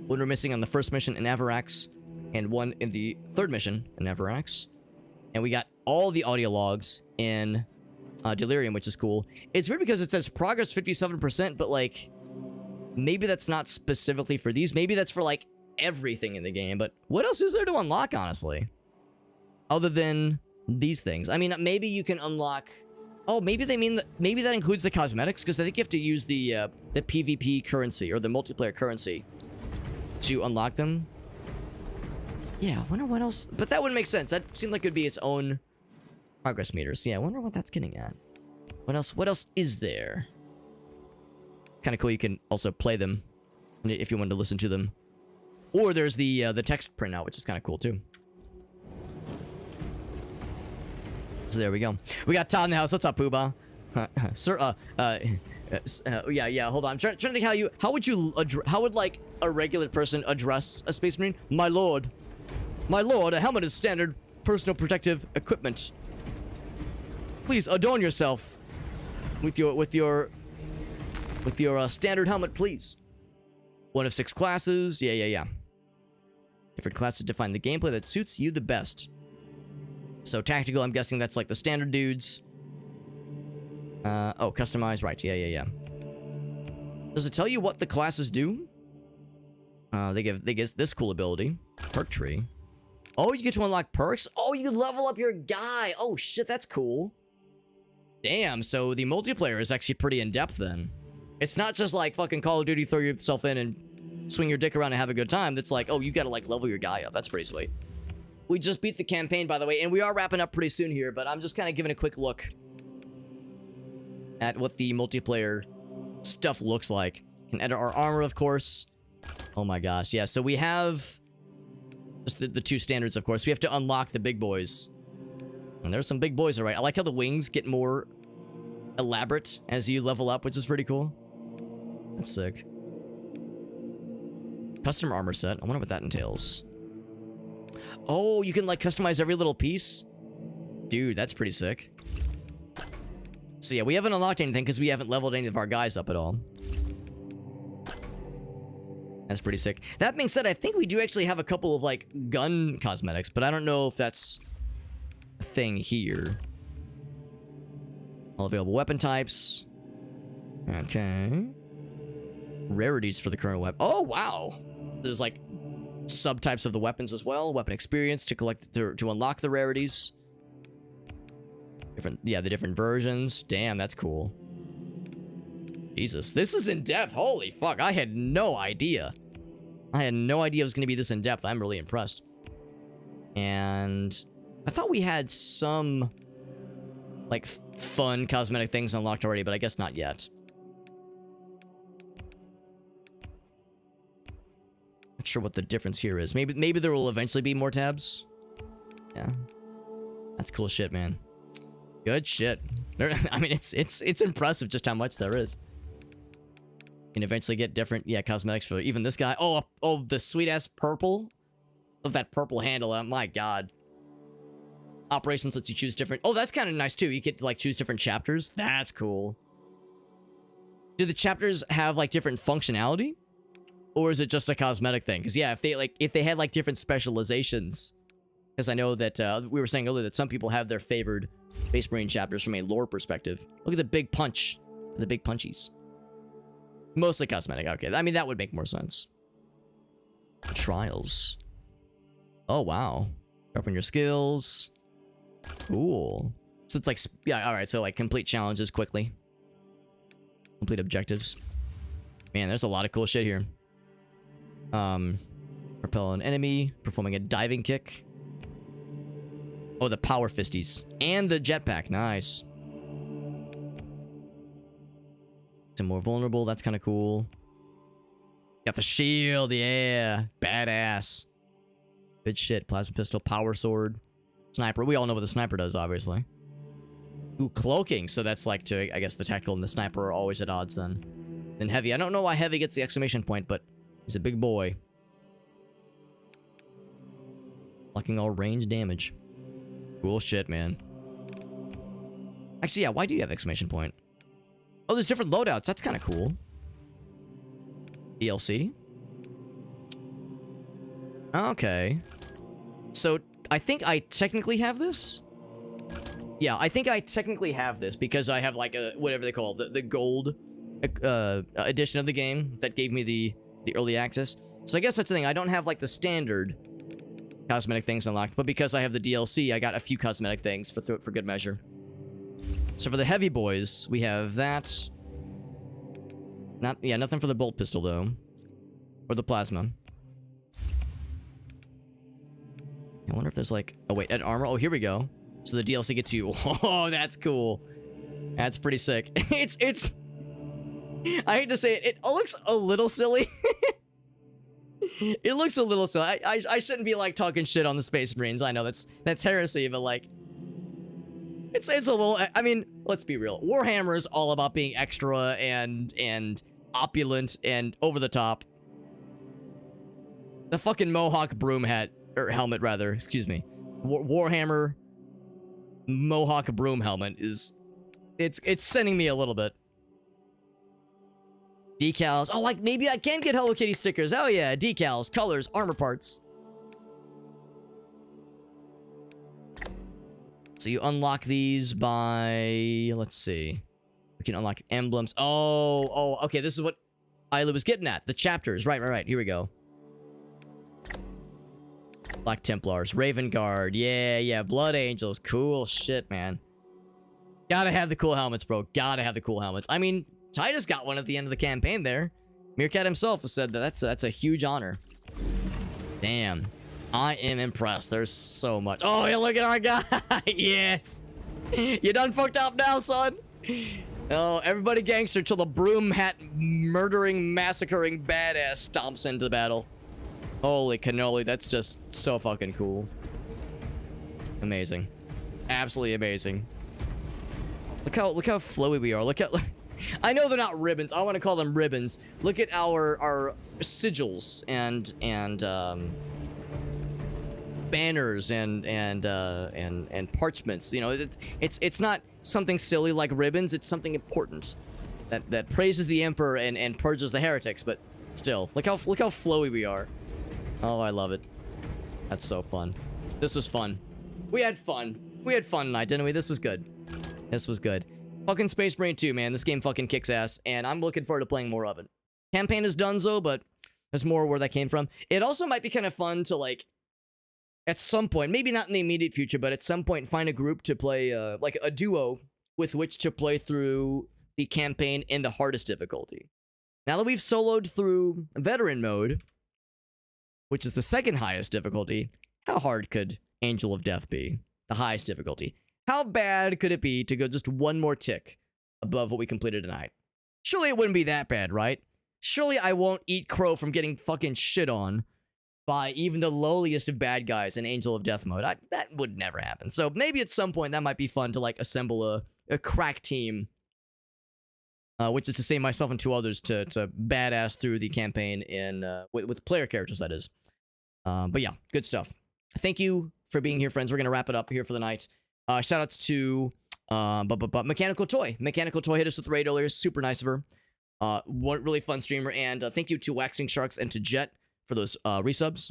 One we're missing on the first mission in Avarax, and one in the third mission in Avarax. And we got all the audio logs in Delirium, which is cool. It's weird because it says progress 57%, but like, maybe that's not specifically for these. Maybe that's for like everything in the game, but what else is there to unlock, honestly? Other than these things. I mean, maybe you can unlock... Oh, maybe they mean that... Maybe that includes the cosmetics, because I think you have to use the PvP currency, or the multiplayer currency, to unlock them. Yeah, I wonder what else... But that wouldn't make sense. That seemed like it would be its own progress meters. Yeah, I wonder what that's getting at. What else is there? Kind of cool, you can also play them if you wanted to listen to them. Or there's the text printout, which is kind of cool too. So there we go. We got Todd in the house. What's up, Poobah? Sir, yeah, hold on. I'm trying to think how would like a regular person address a Space Marine? My lord, a helmet is standard personal protective equipment. Please adorn yourself with your standard helmet, please. One of 6 classes. Yeah. Different classes define the gameplay that suits you the best. So tactical, I'm guessing that's like the standard dudes. Oh, customized, right. Yeah. Does it tell you what the classes do? They give this cool ability. Perk tree. Oh, you get to unlock perks? Oh, you level up your guy. Oh, shit, that's cool. Damn, so the multiplayer is actually pretty in-depth then. It's not just like fucking Call of Duty, throw yourself in and swing your dick around and have a good time. That's like, oh, you gotta like level your guy up. That's pretty sweet. We just beat the campaign, by the way, and we are wrapping up pretty soon here, but I'm just kind of giving a quick look at what the multiplayer stuff looks like. Can edit our armor, of course. Oh my gosh, yeah. So we have just the 2 standards, of course. We have to unlock the big boys. And there's some big boys, all right. I like how the wings get more elaborate as you level up, which is pretty cool. That's sick. Custom armor set. I wonder what that entails. Oh, you can like customize every little piece? Dude, that's pretty sick. So yeah, we haven't unlocked anything because we haven't leveled any of our guys up at all. That's pretty sick. That being said, I think we do actually have a couple of like gun cosmetics, but I don't know if that's a thing here. All available weapon types. Okay. Rarities for the current weapon. Oh, wow. There's like subtypes of the weapons as well. Weapon experience to collect to unlock the rarities. The different versions. Damn, that's cool. Jesus, this is in depth. Holy fuck, I had no idea. I had no idea it was going to be this in depth. I'm really impressed. And I thought we had some like fun cosmetic things unlocked already, but I guess not yet. Not sure what the difference here is. Maybe there will eventually be more tabs. Yeah. That's cool shit, man. Good shit. I mean, it's impressive just how much there is. You can eventually get different, yeah, cosmetics for even this guy. Oh, the sweet-ass purple. Love that purple handle. Oh, my god. Operations lets you choose different... Oh, that's kind of nice, too. You get to, like, choose different chapters. That's cool. Do the chapters have, like, different functionality? Or is it just a cosmetic thing? Because, yeah, if they had, like, different specializations... Because I know that, we were saying earlier that some people have their favored Space Marine chapters from a lore perspective. Look at the big punch. The big punchies. Mostly cosmetic. Okay, I mean, that would make more sense. Trials. Oh, wow. Sharpen your skills. Cool. So it's like, yeah, alright, so like complete challenges quickly. Complete objectives. Man, there's a lot of cool shit here. Repel an enemy, performing a diving kick. Oh, the power fisties. And the jetpack, nice. Some more vulnerable, that's kind of cool. Got the shield, yeah. Badass. Good shit. Plasma pistol, power sword. Sniper. We all know what the sniper does, obviously. Ooh, cloaking. So that's like to, I guess the tactical and the sniper are always at odds then. Then heavy. I don't know why heavy gets the exclamation point, but he's a big boy. Blocking all range damage. Cool shit, man. Actually, yeah, why do you have exclamation point? Oh, there's different loadouts. That's kind of cool. DLC. Okay. So, I think I technically have this? Yeah, I think I technically have this because I have like a, whatever they call it, the gold edition of the game that gave me the early access. So I guess that's the thing. I don't have like the standard cosmetic things unlocked, but because I have the DLC, I got a few cosmetic things for good measure. So for the heavy boys, we have that. Nothing for the bolt pistol though. Or the plasma. I wonder if there's like... Oh wait, an armor? Oh, here we go. So the DLC gets you... Oh, that's cool. That's pretty sick. It's... I hate to say it. It looks a little silly. It looks a little silly. I shouldn't be like talking shit on the Space Marines. I know that's heresy, but like... It's a little... I mean, let's be real. Warhammer is all about being extra and opulent and over the top. The fucking Mohawk broom hat... Or helmet, rather. Excuse me. Warhammer Mohawk broom helmet is... It's sending me a little bit. Decals. Oh, like, maybe I can get Hello Kitty stickers. Oh, yeah. Decals, colors, armor parts. So you unlock these by... Let's see. We can unlock emblems. Oh, okay. This is what Isla was getting at. The chapters. Right. Here we go. Black Templars, Raven Guard, yeah, Blood Angels, cool shit, man. Gotta have the cool helmets, bro. Gotta have the cool helmets. I mean, Titus got one at the end of the campaign there. Meerkat himself has said that that's a huge honor. Damn, I am impressed. There's so much. Oh, yeah, look at our guy. Yes, you done fucked up now, son. Oh, everybody gangster till the broom hat murdering, massacring badass stomps into the battle. Holy cannoli, that's just so fucking cool. Amazing. Absolutely amazing. Look how flowy we are. Look at... I know they're not ribbons. I want to call them ribbons. Look at our sigils and banners and parchments. You know, it's not something silly like ribbons. It's something important that praises the Emperor and purges the heretics. But still, look how flowy we are. Oh, I love it. That's so fun. This was fun. We had fun. We had fun tonight, didn't we? This was good. This was good. Fucking Space Marine 2, man. This game fucking kicks ass, and I'm looking forward to playing more of it. Campaign is donezo, but there's more where that came from. It also might be kind of fun to, like, at some point, maybe not in the immediate future, but at some point find a group to play, like, a duo with which to play through the campaign in the hardest difficulty. Now that we've soloed through veteran mode, which is the second highest difficulty, how hard could Angel of Death be? The highest difficulty. How bad could it be to go just one more tick above what we completed tonight? Surely it wouldn't be that bad, right? Surely I won't eat crow from getting fucking shit on by even the lowliest of bad guys in Angel of Death mode. That would never happen. So maybe at some point that might be fun to like assemble a crack team, which is to say myself and 2 others to badass through the campaign in with player characters, that is. But yeah, good stuff. Thank you for being here, friends. We're gonna wrap it up here for the night. Shout outs to Mechanical Toy. Mechanical Toy hit us with the raid earlier. Super nice of her. One really fun streamer. And thank you to Waxing Sharks and to Jet for those resubs.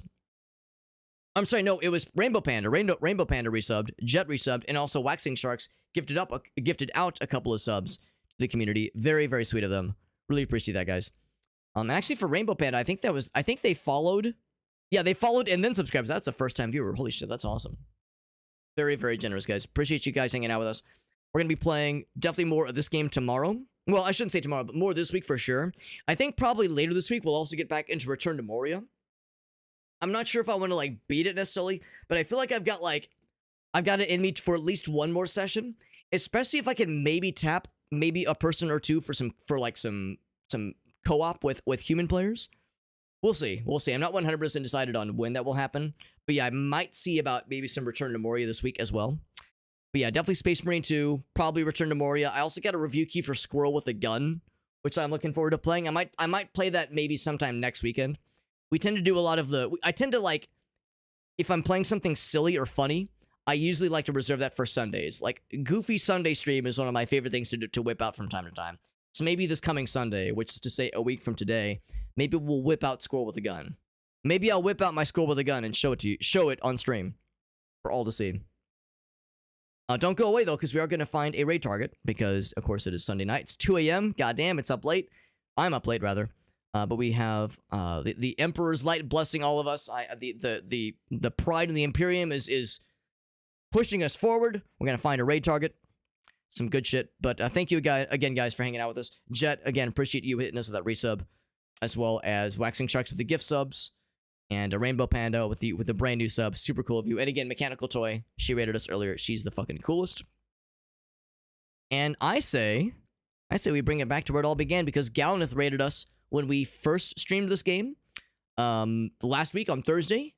I'm sorry, no, it was Rainbow Panda. Rainbow Panda resubbed, Jet resubbed, and also Waxing Sharks gifted out a couple of subs to the community. Very, very sweet of them. Really appreciate that, guys. And actually for Rainbow Panda, I think they followed. Yeah, they followed and then subscribed. That's a first-time viewer. Holy shit, that's awesome. Very, very generous, guys. Appreciate you guys hanging out with us. We're going to be playing definitely more of this game tomorrow. Well, I shouldn't say tomorrow, but more this week for sure. I think probably later this week we'll also get back into Return to Moria. I'm not sure if I want to like beat it necessarily, but I feel like I've got it in me for at least one more session, especially if I can maybe tap maybe a person or two for some co-op with human players. We'll see. I'm not 100% decided on when that will happen, but yeah, I might see about maybe some Return to Moria this week as well. But yeah, definitely Space Marine 2, probably Return to Moria. I also got a review key for Squirrel with a Gun, which I'm looking forward to playing. I might play that maybe sometime next weekend. We tend to do a lot of I tend to like, if I'm playing something silly or funny, I usually like to reserve that for Sundays. Like, Goofy Sunday stream is one of my favorite things to whip out from time to time. So maybe this coming Sunday, which is to say a week from today, maybe we'll whip out Squirrel with a Gun. Maybe I'll whip out my Squirrel with a Gun and show it on stream for all to see. Don't go away, though, because we are going to find a raid target, because, of course, it is Sunday night. It's 2 a.m. Goddamn, it's up late. I'm up late, rather. But we have the Emperor's light blessing all of us. The pride in the Imperium is pushing us forward. We're going to find a raid target. Some good shit. But thank you again, guys, for hanging out with us. Jet, again, appreciate you hitting us with that resub, as well as Waxing Sharks with the gift subs. And a Rainbow Panda with the brand new sub. Super cool of you. And again, Mechanical Toy. She rated us earlier. She's the fucking coolest. And I say we bring it back to where it all began, because Gallaneth rated us when we first streamed this game. Last week on Thursday.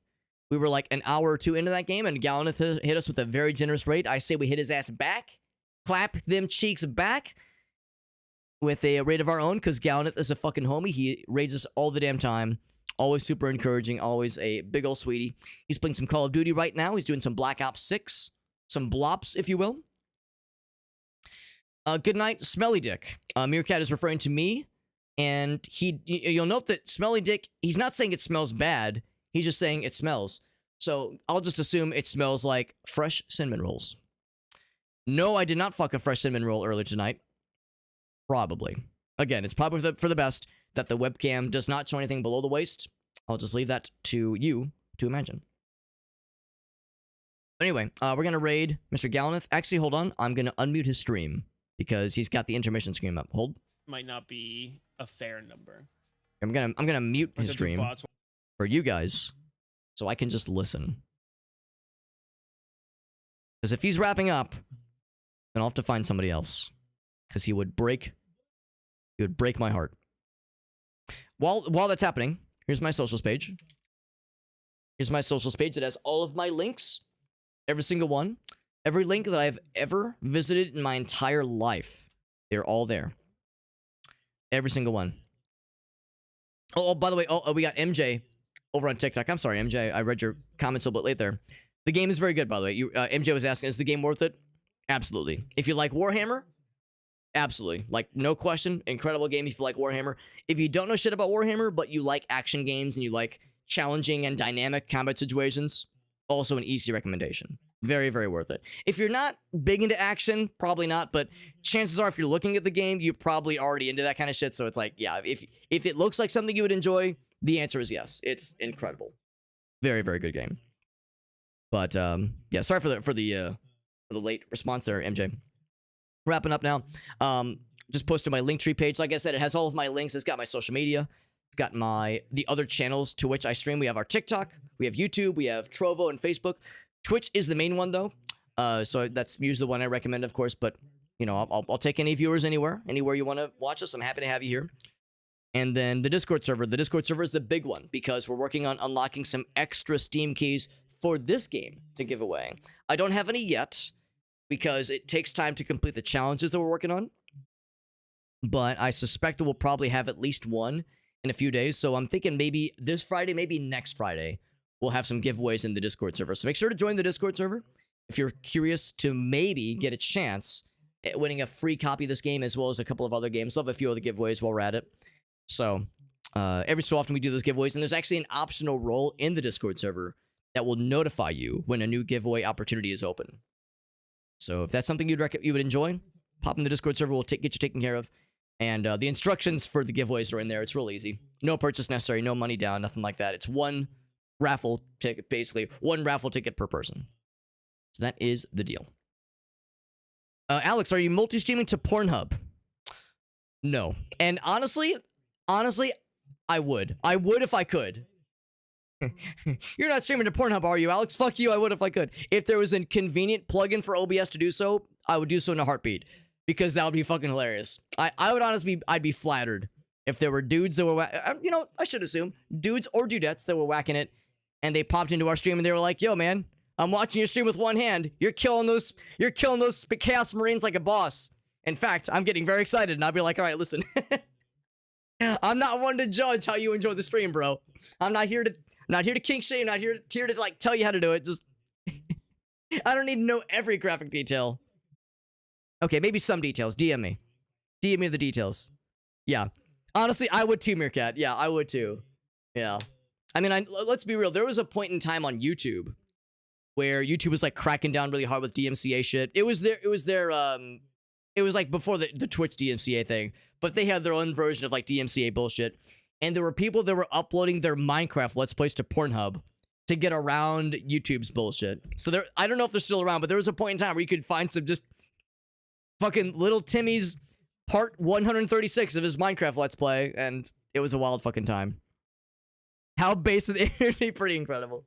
We were like an hour or 2 into that game, and Gallaneth hit us with a very generous raid. I say we hit his ass back. Clap them cheeks back with a raid of our own, because Gallaneth is a fucking homie. He raids us all the damn time. Always super encouraging. Always a big ol' sweetie. He's playing some Call of Duty right now. He's doing some Black Ops 6. Some blops, if you will. Good night, Smelly Dick. Meerkat is referring to me. And you'll note that Smelly Dick, he's not saying it smells bad. He's just saying it smells. So I'll just assume it smells like fresh cinnamon rolls. No, I did not fuck a fresh cinnamon roll earlier tonight. Probably. Again, it's probably for the best that the webcam does not show anything below the waist. I'll just leave that to you to imagine. Anyway, we're going to raid Mr. Gallaneth. Actually, hold on. I'm going to unmute his stream because he's got the intermission screen up. Hold.
Might not be a fair number.
I'm gonna mute his stream for you guys so I can just listen. Because if he's wrapping up, then I'll have to find somebody else. Because he would break my heart. While that's happening, here's my socials page. Here's my socials page. It has all of my links. Every single one. Every link that I've ever visited in my entire life. They're all there. Every single one. Oh, by the way, we got MJ over on TikTok. I'm sorry, MJ. I read your comments a little bit late there. The game is very good, by the way. MJ was asking, is the game worth it? Absolutely. If you like Warhammer, absolutely. Like, no question. Incredible game if you like Warhammer. If you don't know shit about Warhammer, but you like action games and you like challenging and dynamic combat situations, also an easy recommendation. Very, very worth it. If you're not big into action, probably not, but chances are if you're looking at the game, you're probably already into that kind of shit, so it's like, yeah, if it looks like something you would enjoy, the answer is yes. It's incredible. Very, very good game. But, yeah, sorry for the late response there, MJ. Wrapping up now. Just posted my Linktree page. Like I said, it has all of my links. It's got my social media. It's got the other channels to which I stream. We have our TikTok, we have YouTube, we have Trovo and Facebook. Twitch is the main one, though. So that's usually the one I recommend, of course. But, you know, I'll take any viewers anywhere you want to watch us. I'm happy to have you here. And then the Discord server. The Discord server is the big one because we're working on unlocking some extra Steam keys for this game to give away. I don't have any yet because it takes time to complete the challenges that we're working on. But I suspect that we'll probably have at least one in a few days. So I'm thinking maybe this Friday, maybe next Friday, we'll have some giveaways in the Discord server. So make sure to join the Discord server if you're curious to maybe get a chance at winning a free copy of this game as well as a couple of other games. We'll have a few other giveaways while we're at it. So every so often we do those giveaways, and there's actually an optional role in the Discord server that will notify you when a new giveaway opportunity is open. So if that's something you would enjoy, pop in the Discord server. We'll get you taken care of. And the instructions for the giveaways are in there. It's real easy. No purchase necessary, no money down, nothing like that. It's one raffle ticket, basically. One raffle ticket per person. So that is the deal. Alex, are you multi-streaming to Pornhub? No. And honestly, I would. I would if I could. You're not streaming to Pornhub, are you, Alex? Fuck you, I would if I could. If there was a convenient plugin for OBS to do so, I would do so in a heartbeat. Because that would be fucking hilarious. I would honestly, I'd be flattered if there were dudes that were, you know, I should assume, dudes or dudettes that were whacking it, and they popped into our stream and they were like, yo, man, I'm watching your stream with one hand. You're killing those Chaos Marines like a boss. In fact, I'm getting very excited, and I'll be like, all right, listen. I'm not one to judge how you enjoy the stream, bro. I'm not here to kink shame, not here to like tell you how to do it. Just I don't need to know every graphic detail. Okay, maybe some details. DM me the details. Yeah. Honestly, I would too, Meerkat. Yeah, I would too. Yeah. I mean, let's be real. There was a point in time on YouTube where YouTube was like cracking down really hard with DMCA shit. It was like before the Twitch DMCA thing, but they had their own version of like DMCA bullshit. And there were people that were uploading their Minecraft Let's Plays to Pornhub to get around YouTube's bullshit. So I don't know if they're still around, but there was a point in time where you could find some just fucking Little Timmy's part 136 of his Minecraft Let's Play, and it was a wild fucking time. How base it would be pretty incredible.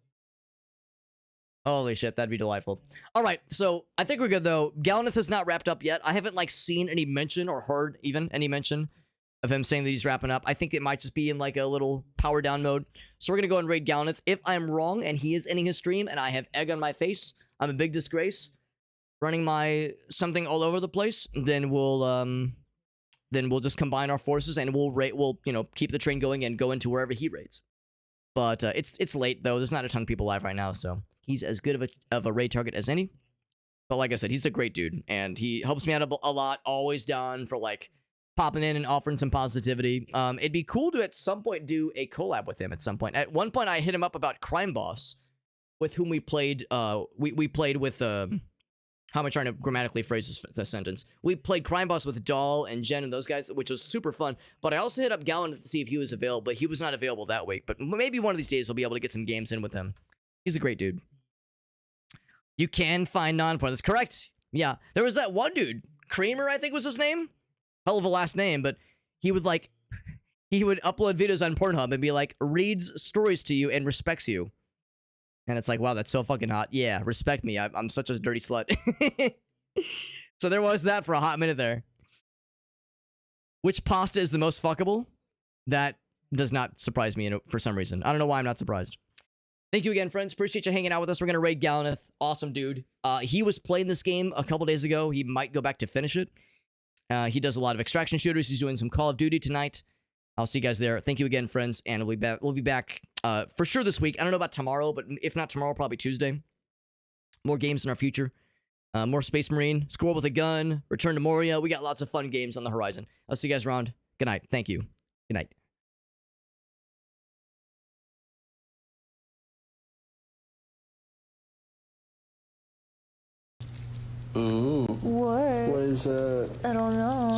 Holy shit, that'd be delightful. All right, so I think we're good though. Galnith is not wrapped up yet. I haven't like seen any mention or heard even any mention of him saying that he's wrapping up. I think it might just be in like a little power down mode. So we're gonna go and raid Galnith. If I'm wrong and he is ending his stream and I have egg on my face, I'm a big disgrace, running my something all over the place, then we'll just combine our forces and we'll you know, keep the train going and go into wherever he raids. But it's late though. There's not a ton of people live right now, so he's as good of a raid target as any. But like I said, he's a great dude and he helps me out a lot. Always down for like popping in and offering some positivity. It'd be cool to at some point do a collab with him at some point. At one point, I hit him up about Crime Boss, with whom we played. We played with how am I trying to grammatically phrase this sentence? We played Crime Boss with Dahl and Jen and those guys, which was super fun. But I also hit up Gallon to see if he was available, but he was not available that week. But maybe one of these days we'll be able to get some games in with him. He's a great dude. You can find non-porn. That's correct. Yeah. There was that one dude, Kramer, I think was his name. Hell of a last name, but he would like, he would upload videos on Pornhub and be like, reads stories to you and respects you. And it's like, wow, that's so fucking hot. Yeah, respect me. I'm such a dirty slut. So there was that for a hot minute there. Which pasta is the most fuckable? That does not surprise me for some reason. I don't know why I'm not surprised. Thank you again, friends. Appreciate you hanging out with us. We're going to raid Galnith. Awesome dude. He was playing this game a couple days ago. He might go back to finish it. He does a lot of extraction shooters. He's doing some Call of Duty tonight. I'll see you guys there. Thank you again, friends, and we'll be back for sure this week. I don't know about tomorrow, but if not tomorrow, probably Tuesday. More games in our future. More Space Marine, Squirrel with a Gun, Return to Moria. We got lots of fun games on the horizon. I'll see you guys around. Good night. Thank you. Good night.
Ooh. What? What is that? I don't know.